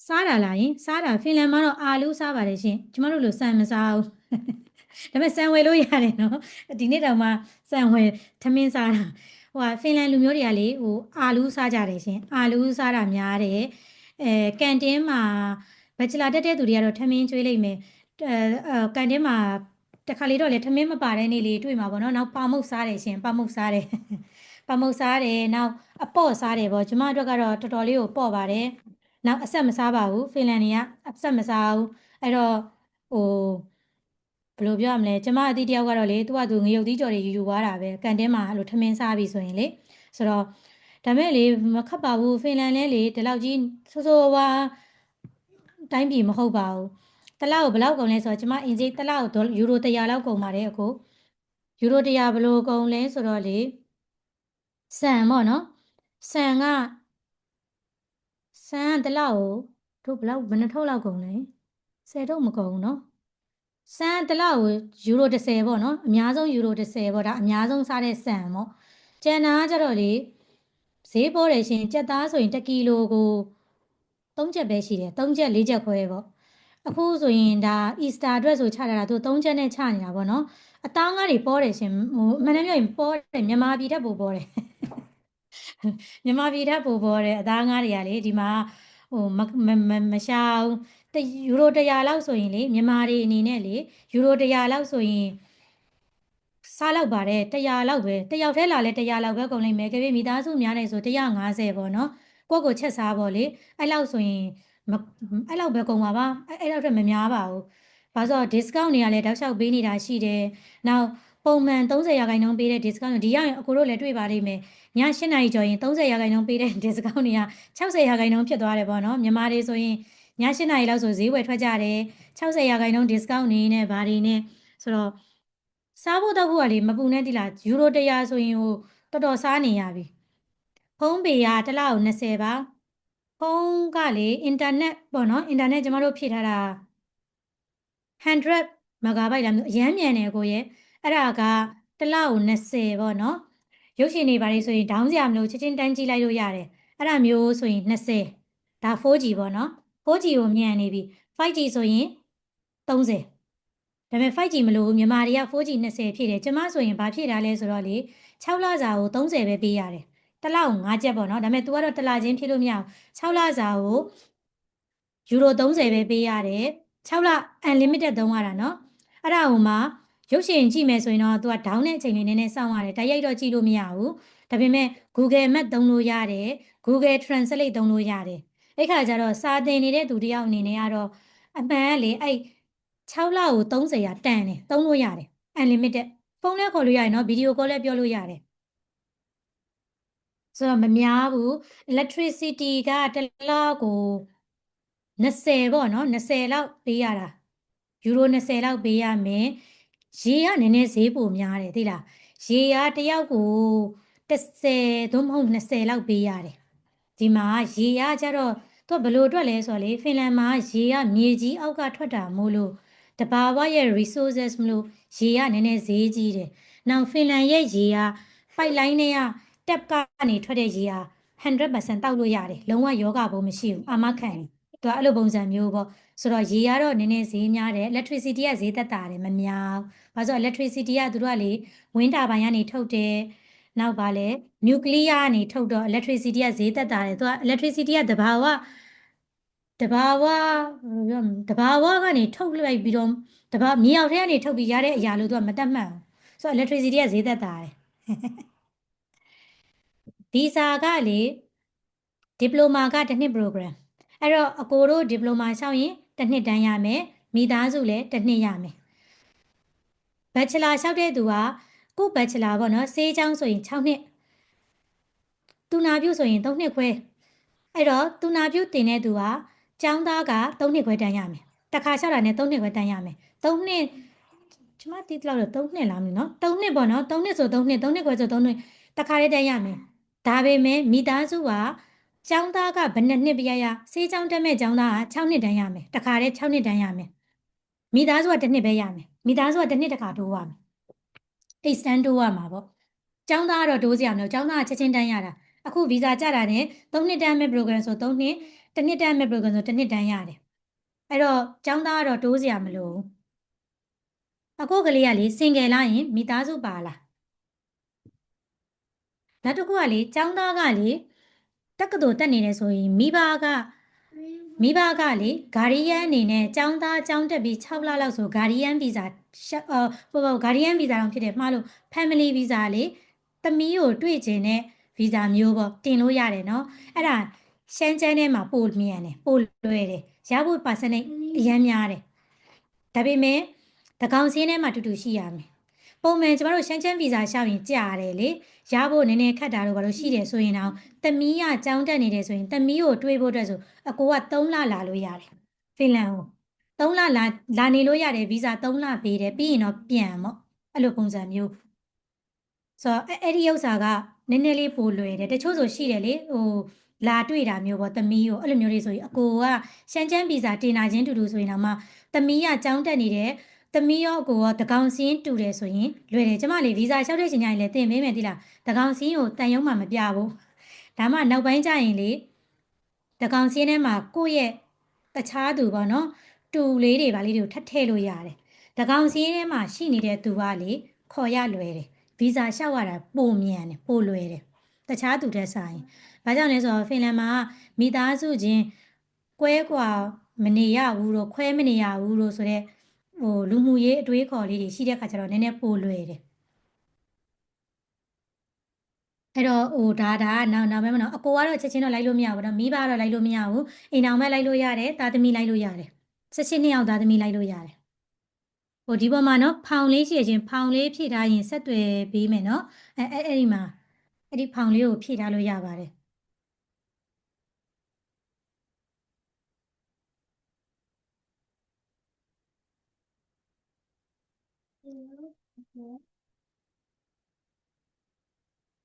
Speaker 2: စားတာလားယင်စားတာဖင်လန်မှာတော့အာလူးစားပါတယ်ရှင်ကျမတို့လိုဆန်မစားဘူးဒါပေမဲ့ဆန်ဝယ်လို့ရတယ်နော်ဒီနေ့တောင်မှဆန်ဝယ်ထမင်းစားတာဖင်လန်လူမျိုးတွေကလေအာလူးစားကြတယ်ရှင်အာလူးစားတာများတယ်ကန်တင်းမှာဘက်ချလာတက်တဲ့သူတွေကတော့ထမင်းကျွေးလိုက်မယ်ကန်တင်းမှာတခါလေတော့လေထမင်းမပါတဲ့နေ့လေးတွေ့မှာပေါ့နော်နောက်ပါမုတ်စားတယ်ရှင်ပါမုတ်စားတယ်ပါမုတ်စားတယ်နောက်အပေါ့စားတယ်ပေါ့ကျမတို့ကတော့တော်တော်လေးကိုပေါ့ပါတယ်နောက်အဆက်မစားပါဘူးဖင်လန်တွေကအဆက်မစားဘူးအဲ့တော့ဘယ်လိုပြောရမလဲကျမအတီးတယောက်ကတော့လေသူကသူငရုတ်သီးကြော်တွေယူသွားတာပဲကန်တင်းမှာအဲ့လိုထမင်းစားပြီဆိုရင်လေဆိုတော့ဒါမဲ့လေမခတ်ပါဘူးဖင်လန်လဲလေဒီလောက်ကြီးဆိုးဝါးတိုင်းပြည်မဟုတ်ပါဘူးတစ်လောက်ဘယ်လောက်ကုန်လဲဆိုတော့ကျမအင်ဂျီတစ်လောက်ယူရို100လောက်ကုန်ပါတယ်အခုယူရို100ဘယ်လိုကုန်လဲဆိုတော့လေဆန်ပေါ့နော်ဆန်ကတစ်လောက်ကိုတို့ဘယ်နှထုတ်လောက်ကုန်လဲ10ထုတ်မကုန်ဘူးနော်ဆန်တစ်လောက်ကိုယူရို30ပေါ့နော်အများဆုံးယူရို30ပေါ့ဒါအများဆုံးစားတဲ့ဆန်ပေါ့ကျန်တာကကြတော့လေဈေးပေါ်တယ်ရှင်ကြက်သားဆိုရင်1ကီလိုကို3ချက်ပဲရှိတယ်3ချက်4ချက်ခွဲပေါ့ အခုဆိုရင်ဒါ Easter အတွက်ဆိုချထားတာသူ3ချက်နဲ့ချနေတာပေါ့နော်အသားငါးတွေပေါ်တယ်ရှင်ဟိုမှန်တယ်ပြောရင်ပေါ်တယ်မြန်မာပြည်ထက်ပိုပေါ်တယ်မြန်မာပြည်ထက်ပိုပေါ်တယ်အသားငါးတွေကလေဒီမှာဟိုမရှာဘူးယူရို100လောက်ဆိုရင်လေမြန်မာတွေအနေနဲ့လေယူရို100လောက်ဆိုရင်စားလောက်ပါတယ်100လောက်ပဲတယောက်တည်းလာလဲ100လောက်ပဲကုန်လိမ့်မယ်ကြည့်မိသားစုများနေဆို150ပေါ့နော်ကိုယ့်ကိုချက်စားပေါ့လေအဲ့လောက်ဆိုရင်အဲ့လောက်ပဲကုန်ပါပါအဲ့လောက်တော့မများပါဘူးဘာလို့ discount တွေကလည်းတောက်လျှောက်ပေးနေတာရှိတယ်နောက်ပုံမှန်30%ပေးတဲ့ discount ဒီရောက်ရင်အကိုတို့လည်းတွေ့ပါလိမ့်မယ်ည8နာရီကျော်ရင်30%ပေးတဲ့ discount တွေက60%ဖြစ်သွားတယ်ပေါ့နော်မြန်မာတွေဆိုရင်ည8နာရီလောက်ဆိုဈေးဝယ်ထွက်ကြတယ်60% discount နေနဲ့ဘာတွေနဲ့ဆိုတော့စားဖို့တောက်ဖို့ကလေမပူနဲ့တိလားယူရို100ဆိုရင်ဟိုတော်တော်စားနေရပြီဖုန်းပေကတစ်လောက်20ပါဖုန်းကလေအင်တာနက်ပေါ့နော်အင်တာနက်ကျမတို့ဖြည့်ထားတာ100 megabyte လာမျိုးအရမ်းမြန်တယ်ကိုရဲ့အဲ့ဒါကတစ်လောက်20ပေါ့နော်ရုပ်ရှင်တွေဘာတွေဆိုရင်ဒေါင်းစရာမလိုချက်ချင်းတန်းကြည့်လိုက်လို့ရတယ်အဲ့ဒါမျိုးဆိုရင်20ဒါ 4G ပေါ့နော် 4G ကိုမြန်နေပြီ 5G ဆိုရင်30ဒါပေမဲ့ 5G မလို့မြန်မာတွေက 4G 20ဖြည့်တယ်ကျမဆိုရင်ဘာဖြည့်ထားလဲဆိုတော့လေ6လစာကို30ပဲပေးရတယ်တစ်လောက်5ချက်ပေါ့နော်ဒါပေမဲ့ तू ကတော့တစ်လချင်းဖြည့်လို့မရဘူး6လစာကိုယူရို30ပဲပေးရတယ်6လ unlimited သုံးရတာနော်အဲ့ဒါဟိုမှာရုပ်ရှင်ကြည့်မယ်ဆိုရင်တော့ तू က down တဲ့အချိန်လေးနည်းနည်းစောင့်ရတယ်တိုက်ရိုက်တော့ကြည့်လို့မရဘူးဒါပေမဲ့ Google Map သုံးလို့ရတယ် Google Translate သုံးလို့ရတယ်အဲ့ခါကျတော့စာသင်နေတဲ့သူတယောက်အနေနဲ့ကတော့အမှန်ကလေအဲ့6လကို30ရာတန်တယ်သုံးလို့ရတယ် unlimited ဖုန်းလည်းခေါ်လို့ရတယ်နော်ဗီဒီယိုကောလည်းပြောလို့ရတယ်ဆိုတော့မများဘူး electricity ကတစ်လကို20ပေါ့နော်20လောက်ပေးရတာယူရို20လောက်ပေးရမယ်ရေကနည်းနည်းဈေးပိုများတယ်သိလားရေကတယောက်ကို10သို့မဟုတ်20လောက်ပေးရတယ်ဒီမှာရေကကြတော့သူကဘလို့အတွက်လဲဆိုတော့လေဖင်လန်မှာရေကမြေကြီးအောက်ကထွက်တာမို့လို့တဘာဝရဲ့ resources မလို့ရေကနည်းနည်းဈေးကြီးတယ်နောက်ဖင်လန်ရဲ့ရေကပိုက်လိုင်းတွေကတက်ကနေထွက်တဲ့ရေက100%တောက်လို့ရတယ်လုံးဝယောဂဘုံမရှိဘူးအာမခံတယ်သူကအဲ့လိုပုံစံမျိုးပေါ့ဆိုတော့ရေကတော့နည်းနည်းဈေးများတယ် electricity ကဈေးသက်သာတယ်မများဘူးဘာလို့ဆို electricity ကသူတို့ကလေ wind turbine ကနေထုတ်တယ်နောက်ပါလဲ nuclear ကနေထုတ်တော့ electricity ကဈေးသက်သာတယ်သူက electricity ကတဘာဝကနေထုတ်လိုက်ပြီးတော့မြေအောက်ထဲကနေထုတ်ပြီးရတဲ့အရာလို့သူကမတတ်မှတ်ဘူးဆိုတော့ electricity ကဈေးသက်သာတယ်ဗီဇာကလေဒီပလိုမာကတစ်နှစ် program အဲ့တော့အကိုတို့ဒီပလိုမာရှောက်ရင်တစ်နှစ်တန်းရမယ်မိသားစုလည်းတစ်နှစ်ရမယ်ဘက်ချလာလျှောက်တဲ့သူကကိုဘက်ချလာပေါ့နော်ဆေးချောင်းဆိုရင်6နှစ်တူနာပြုဆိုရင်3နှစ်ခွဲအဲ့တော့တူနာပြုတင်တဲ့သူကကျောင်းသားက3နှစ်ခွဲတန်းရမယ်တစ်ခါလျှောက်တာနဲ့3နှစ်ခွဲတန်းရမယ်3နှစ်ကျမတိလောက်တော့3နှစ်လားမသိနော်3နှစ်ပေါ့နော်3နှစ်ဆို3နှစ်3နှစ်ခွဲဆို3နှစ်တစ်ခါလေးတန်းရမယ်ဒါပေမဲ့မိသားစုကကျောင်းသားကဘယ်နှစ်ပြရဆေးကျောင်းတက်မဲ့ကျောင်းသားက6နှစ်တန်းရမယ်တစ်ခါလေး6နှစ်တန်းရမယ်မိသားစုကတစ်နှစ်ပဲရမယ်မိသားစုကတစ်နှစ်တစ်ခါတိုးရမယ်extend တိုးရမှာပေါ့ကျောင်းသားကတော့တိုးစရာမလိုကျောင်းသားကချက်ချင်းတန်းရတာအခုဗီဇာကြတာနဲ့3နှစ်တန်းမဲ့ program ဆို3နှစ်တစ်နှစ်တန်းမဲ့ program ဆိုတစ်နှစ်တန်းရတယ်အဲ့တော့ကျောင်းသားကတော့တိုးစရာမလိုဘူးအခုကလေးကလေ single လာရင်မိသားစုပါလားနောက်တစ်ခုကလေကျောင်းသားကလေတက္ကသိုလ်တက်နေတယ်ဆိုရင်မိဘကလေဂါရီယန်အနေနဲ့ကျောင်းသားကျောင်းတက်ပြီး6လလောက်ဆိုဂါရီယန်ဗီဇာဂါရီယန်ဗီဇာတော့ဖြစ်တယ်မှားလို့ family visa လေသမီးကိုတွေ့ကျင်တဲ့ဗီဇာမျိုးပေါ့တင်လို့ရတယ်နော်အဲ့ဒါရှမ်းကျန်းထဲမှာပို့မြန်တယ်ပို့လွယ်တယ်ရဖို့ percentage အရမ်းများတယ်ဒါပေမဲ့တကောင်စင်းထဲမှာတူတူရှိရမယ်ပုံမှန်ကျမတို့ရှမ်းကျန်းဗီဇာရှောက်ရင်ကြာတယ်လေရဖို့နည်းနည်းခက်တာတော့ဘာလို့ရှိတယ်ဆိုရင်တော့သမီးကကျောင်းတက်နေတယ်ဆိုရင်သမီးကိုတွေးဖို့အတွက်ဆိုအကိုက3လလာလို့ရတယ်ဖင်လန်ကို3လလာနေလို့ရတယ်ဗီဇာ3လပေးတယ်ပြီးရင်တော့ပြန်ပေါ့အဲ့လိုပုံစံမျိုးဆိုတော့အဲ့ဒီဥစ္စာကနည်းနည်းလေးပိုလွယ်တယ်တချို့ဆိုရှိတယ်လေဟိုလာတွေ့တာမျိုးပေါ့သမီးကိုအဲ့လိုမျိုးတွေဆိုရင်အကိုကရှမ်းကျန်းဗီဇာတင်လာခြင်းတူတူဆိုရင်တော့မှသမီးကကျောင်းတက်နေတဲ့သမီးရောကိုရောတကောင်စင်းတူတယ်ဆိုရင်လွယ်တယ်ကျမလေးဗီဇာလျှောက်တဲ့ချိန်ကျရင်လည်းတင်ပေးမယ်တိလားတကောင်စင်းကိုတန်ရုံးမှမပြဘူးဒါမှနောက်ပိုင်းကျရင်လေတကောင်စင်းထဲမှာကိုယ့်ရဲ့တခြားသူပေါ့နော် တူလေးတွေပါလေးတွေကိုထပ်ထည့်လို့ရတယ်။တကောင်စီထဲမှာရှိနေတဲ့သူကလေခေါ်ရလွယ်တယ်။ဗီဇာလျှောက်ရတာပိုမြန်တယ်ပိုလွယ်တယ်။တခြားသူတဲ့ဆိုင်။ဘာကြောင့်လဲဆိုတော့ဖင်လန်မှာမိသားစုချင်းကွဲကွာမနေရဘူးလို့ခွဲမနေရဘူးလို့ဆိုတော့လူမှုရေးအတွေးခေါ်လေးတွေရှိတဲ့ခါကျတော့နည်းနည်းပိုလွယ်တယ်။အဲ့တော့ဒါကနောက်ပဲမနော်အကိုကတော့ချက်ချင်းတော့လိုက်လို့မရဘူးနော်မိဘကတော့လိုက်လို့မရဘူးအိမ်အောင်မဲ့လိုက်လို့ရတယ်သားသမီးလိုက်လို့ရတယ်16 နှစ်ယောက်သားသမီးလိုက်လို့ရတယ်ဒီပေါ်မှာနော်ဖောင်လေးရှိချင်းဖောင်လေးဖြည့်ထားရင်ဆက်သွယ်ပေးမယ်နော်အဲ့ဒီမှာအဲ့ဒီဖောင်လေးကိုဖြည့်ထားလို့ရပါတယ်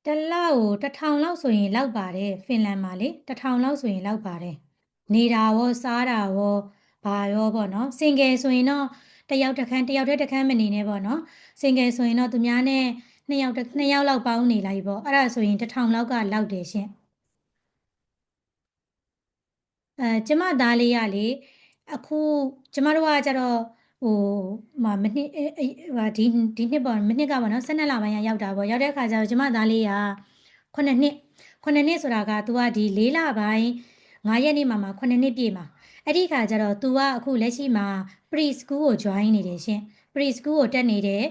Speaker 2: တလောက်ကို1000လောက်ဆိုရင်လောက်ပါတယ်ဖင်လန်မှာလေ1000လောက်ဆိုရင်လောက်ပါတယ်နေတာရောစားတာရောဘာရောပေါ့နော်စင်ကယ်ဆိုရင်တော့တယောက်တစ်ခန်းမနေနဲ့ပေါ့နော်စင်ကယ်ဆိုရင်တော့သူများနဲ့2ယောက်လောက်ပေါင်းနေလိုက်ပေါ့အဲ့ဒါဆိုရင်1000လောက်ကလောက်တယ်ရှင့်ကျမသားလေးကလေအခုကျမတို့ကကြတော့မနှစ်ဒီနှစ်ပေါ့မနှစ်ကပေါ့နော်12လပိုင်းကရောက်တာပေါ့ရောက်တဲ့အခါကျတော့ကျမသားလေးက9နှစ်ဆိုတာက तू ကဒီ4လပိုင်း9ရက်နေ့မှာ9နှစ်ပြည့်မှာအဲ့ဒီခါကျတော့ तू ကအခုလက်ရှိမှာ pre school ကို join နေတယ်ရှင် pre school ကိုတက်နေတယ်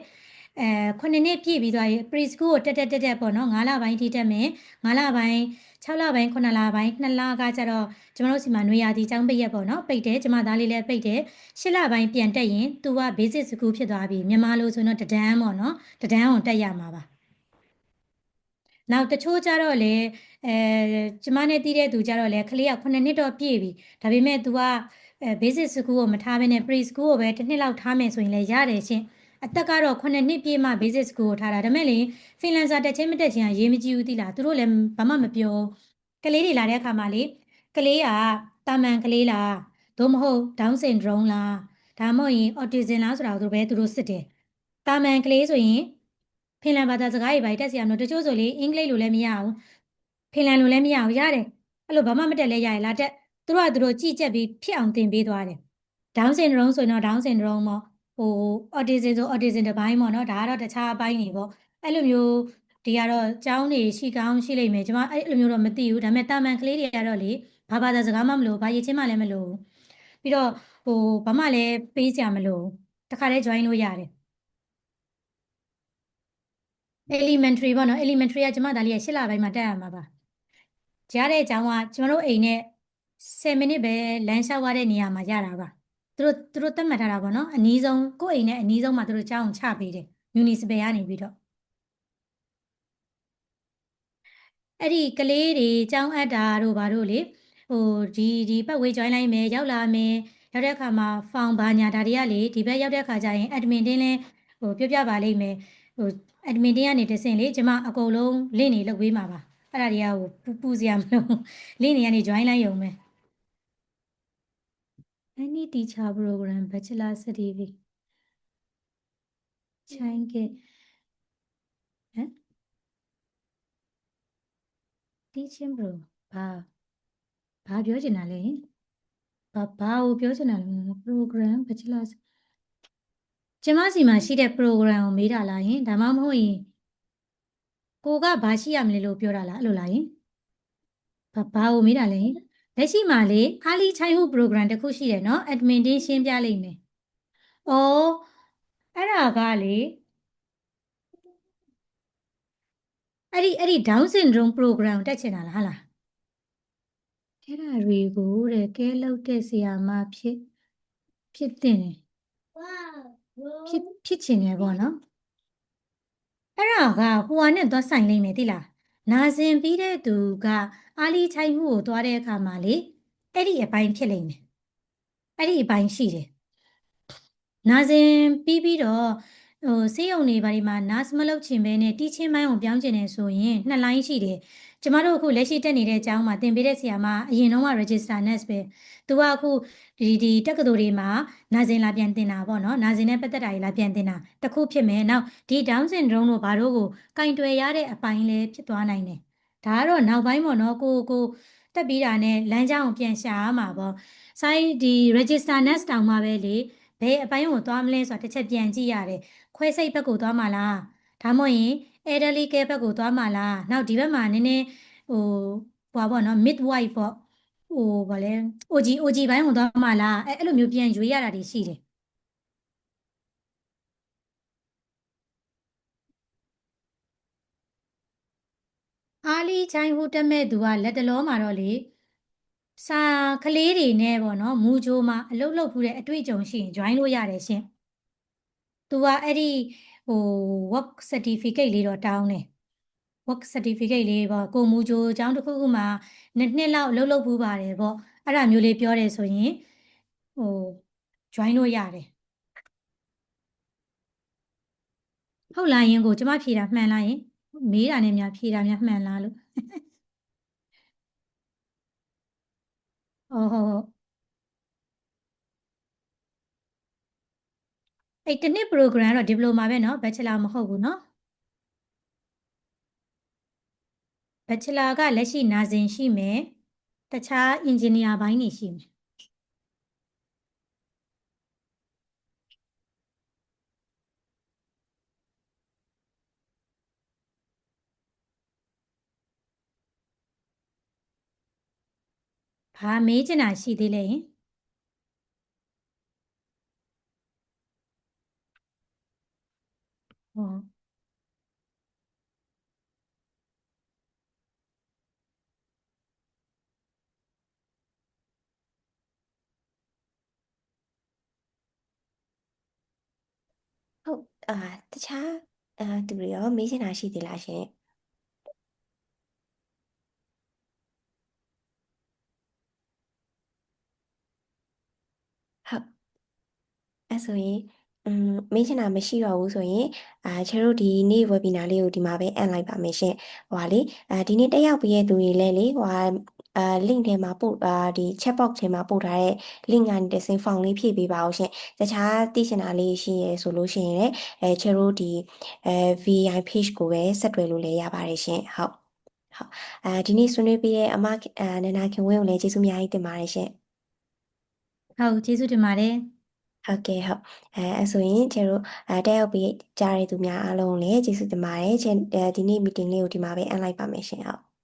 Speaker 2: 9နှစ်ပြည့်ပြီးသွားရင် pre school ကိုတက်ပေါ့နော်9လပိုင်းထိတက်မယ်9လပိုင်း6လပိုင်း9လပိုင်း2လကကျတော့ကျမတို့စီမှာနွေရာသီကျောင်းပိတ်ရက်ပေါ့နော်ပိတ်တယ်ကျမသားလေးလည်းပိတ်တယ်8လပိုင်းပြန်တက်ရင် तू က basic school ဖြစ်သွားပြီမြန်မာလိုဆိုတော့တဒန်းပေါ့နော်တဒန်းကိုတက်ရမှာပါနောက်တချို့ကြတော့လေကျမနဲ့တည်တဲ့သူကြတော့လေကလေးက9နှစ်တော့ပြည့်ပြီဒါပေမဲ့ तू ကbasic school ကိုမထားဘဲနဲ့ pre school ကိုပဲတစ်နှစ်လောက်ထားမယ်ဆိုရင်လည်းရတယ်ရှင်အသက်ကတော့9နှစ်ပြည့်မှ basic school ကိုထားတာဒါမဲ့လေဖင်လန်စာတက်ချင်းမတက်ချင်းကရေးမကြည့်ဘူးသိလားသူတို့လည်းဘာမှမပြောကလေးတွေလာတဲ့အခါမှာလေကလေးကတာမန်ကလေးလားသို့မဟုတ် down syndrome လားဒါမှမဟုတ်ရင် autism လားဆိုတာကိုသူတို့စစ်တယ်တာမန်ကလေးဆိုရင်ဖင်လန်ဘာသာစကားတွေပါတက်စီရမလို့တချို့ဆိုလေအင်္ဂလိပ်လိုလည်းမရဘူးဖင်လန်လိုလည်းမရဘူးရတယ်အဲ့လိုဘာမှမတက်လဲရတယ်လာတက်သူတို့ကြည့်ချက်ပြီးဖြစ်အောင်သင်ပေးသွားတယ် down syndrome ဆိုရင်တော့ down syndrome ပေါ့autism ဆို autism တစ်ပိုင်းပေါ့နော်ဒါကတော့တခြားအပိုင်းတွေပေါ့အဲ့လိုမျိုးဒီကတော့ကျောင်းတွေရှိကောင်းရှိလိမ့်မယ်ကျွန်မအဲ့လိုမျိုးတော့မသိဘူးဒါပေမဲ့တာမန်ကလေးတွေကတော့လေဘာဘာသာစကားမှမလို့ဘာရည်ချင်းမှလည်းမလို့ပြီးတော့ဘာမှလည်းပေးစရာမလိုတခါတည်း join လို့ရတယ် elementary ပေါ့နော် elementary ကကျမသားလေးရဲ့8လပိုင်းမှာတက်ရမှာပါကြားတဲ့အကြောင်းကကျမတို့အိမ်နဲ့10မိနစ်ပဲလမ်းလျှောက်ရတဲ့နေရာမှာရတာပါသူတို့သတ်မှတ်ထားတာပေါ့နော်အနည်းဆုံးကိုယ့်အိမ်နဲ့အနည်းဆုံးမှာသူတို့ကျောင်းချပေးတယ် municipal ကနေပြီးတော့အဲ့ဒီကလေးတွေကျောင်းအပ်တာတို့ဘာတို့လေဒီပတ်ဝေး join လိုက်မယ်ရောက်လာမယ်ရောက်တဲ့အခါမှာ form ဘာညာဒါတွေကလေဒီဘက်ရောက်တဲ့အခါကျရင် admin တင်းလဲပြောပြပါလိမ့်မယ်admin တင်းကနေတဆင့်လေကျမအကုန်လုံး link တွေလုပ်ပေးမှာပါအဲ့ဒါတွေကပူစရာမလို link တွေကနေ join လိုက်ရုံပဲ any teacher program bachelor certificate ချိုင်းကဟမ် teaching pro ဘာပြောချင်တာလဲဘာကိုပြောချင်တာလဲ program bachelor ကျမစီမှာရှိတဲ့ program ကိုမေးတာလားယင်ဒါမှမဟုတ်ရင်ကိုကဘာရှိရမလဲလို့ပြောတာလားအဲ့လိုလားယင်ဘာကိုမေးတာလဲလက်ရှိမှာလေအားလီ childhood program တစ်ခုရှိတယ်နော် admin တင်းရှင်းပြလိမ့်မယ်။အော်အဲ့ဒါကလေအဲ့ဒီ Down syndrome program တက်ချင်တာလားဟာလား။အဲ့ဒါတွေကိုတဲ့ကဲလောက်တဲ့ဆရာမဖြစ်တင်တယ်ဖြစ်ချင်တယ်ပေါ့နော်။အဲ့ဒါကဟိုဟာနဲ့သွားဆိုင်လိမ့်မယ်သိလား။နာဇင်ပြီးတဲ့သူကအားလီချိုင်မှုကိုသွားတဲ့အခါမှာလေအဲ့ဒီအပိုင်းဖြစ်လိမ့်မယ်။အဲ့ဒီအပိုင်းရှိတယ်။နာဇင်ပြီးတော့ဆေးရုံတွေဘာတွေမှာ nurse မလုပ်ချင်ဘဲနဲ့ teaching ဘိုင်းကိုပြောင်းချင်တယ်ဆိုရင်2 line ရှိတယ်။ကျမတို့အခုလက်ရှိတက်နေတဲ့ကျောင်းမှာသင်ပေးတဲ့ဆရာမအရင်တော့က register nurse ပဲ။သူကအခုဒီတက္ကသိုလ်တွေမှာနာဇင်လာပြန်တင်တာပေါ့နော်။နာဇင်နဲ့ပတ်သက်တာတွေလာပြန်တင်တာတစ်ခုဖြစ်မယ်။နောက်ဒီ Down syndrome တို့ဘာတို့ကိုကင်တွယ်ရတဲ့အပိုင်းလည်းဖြစ်သွားနိုင်တယ်။ဒါကတော့နောက်ပိုင်းပေါ့နော်ကို တက်ပြီးတာနဲ့လမ်းကြောင်းကိုပြန်ရှာရမှာပေါ့ဆိုင်ဒီ register next တောင်မှပဲလေဘယ်အပိုင်းကိုသွားမလဲဆိုတာတစ်ချက်ပြန်ကြည့်ရတယ်ခွဲစိတ်ဘက်ကိုသွားမှာလားဒါမှမဟုတ်ရင် elderly care ဘက်ကိုသွားမှာလားနောက်ဒီဘက်မှာနည်းနည်းဟိုပေါ့နော် midwife ပေါ့ဗာလဲ OG ဘိုင်းကိုသွားမှာလားအဲ့လိုမျိုးပြန်ရွေးရတာတွေရှိတယ်အားလီချိုင်းဟိုတက်မဲ့သူကလက်တလောမှာတော့လေစာကလေးတွေနဲ့ပေါ့နော်မူဂျိုမှာအလုပ်လုပ်ဖူးတဲ့အတွေ့အကြုံရှိရင် join လို့ရတယ်ရှင်သူကအဲ့ဒီဟို work certificate လေးတော့တောင်းတယ် work certificate လေးပေါ့ကိုမူဂျိုအကြောင်းတစ်ခုခုမှာနှစ်လောက်အလုပ်လုပ်ဖူးပါတယ်ပေါ့အဲ့ဒါမျိုးလေးပြောတယ်ဆိုရင်ဟို join လို့ရတယ်ဟုတ်လားယင်ကိုကျမဖြေတာမှန်လားယင်မေးတာနဲ့များဖြေတာများမှန်လားလို့ဟုတ်အဲ့တစ်နှစ် program တော့ diploma ပဲเนาะ bachelor မဟုတ်ဘူးเนาะ bachelor ကလက်ရှိနာဇင်ရှိမယ်တခြား engineer ဘိုင်းတွေရှိမယ်ဘာမေးချင်တာရှိသေးလဲယင်ဟော
Speaker 1: ဟုတ်တခြားသူတွေရောမေးချင်တာရှိသေးလားရှင်ဟုတ်အဲ့ဆိုရင်မေးချင်တာမရှိတော့ဘူးဆိုရင်ကျတို့ဒီနေ့ webinar လေးကိုဒီမှာပဲအန်လိုက်ပါမယ်ရှင်ဟိုပါလေဒီနေ့တက်ရောက်ပြီးတဲ့သူတွေလည်းလေဟိုlink ထဲမှာပို့ဒီ chat box ထဲမှာပို့ထားတဲ့ link ကနေတစ်ဆင့် form လေးဖြည့်ပေးပါအောင်ရှင်တခြားသိချင်တာလေးရှိရဆိုလို့ရှိရင်လည်းကျတို့ဒီVI page ကိုပဲဆက်သွယ်လို့လည်းရပါတယ်ရှင်ဟုတ်ဟုတ်ဒီနေ့ဆွေးနွေးပေးတဲ့အမနန္ဒာခင်ဝင်းကိုလည်းကျေးဇူးအများကြီးတင်ပါတယ်ရှင်
Speaker 2: ဟုတ်ကျေးဇူးတင်ပါတယ်
Speaker 1: ဟုတ်ကဲ့ဟုတ်အဲ့ဆိုရင်ကျတို့တက်ရောက်ပြီးကြားရတဲ့သူများအားလုံးလည်းကျေးဇူးတင်ပါတယ်ဒီနေ့ meeting လေးကိုဒီမှာပဲအန်လိုက်ပါမယ်ရှင်ဟုတ်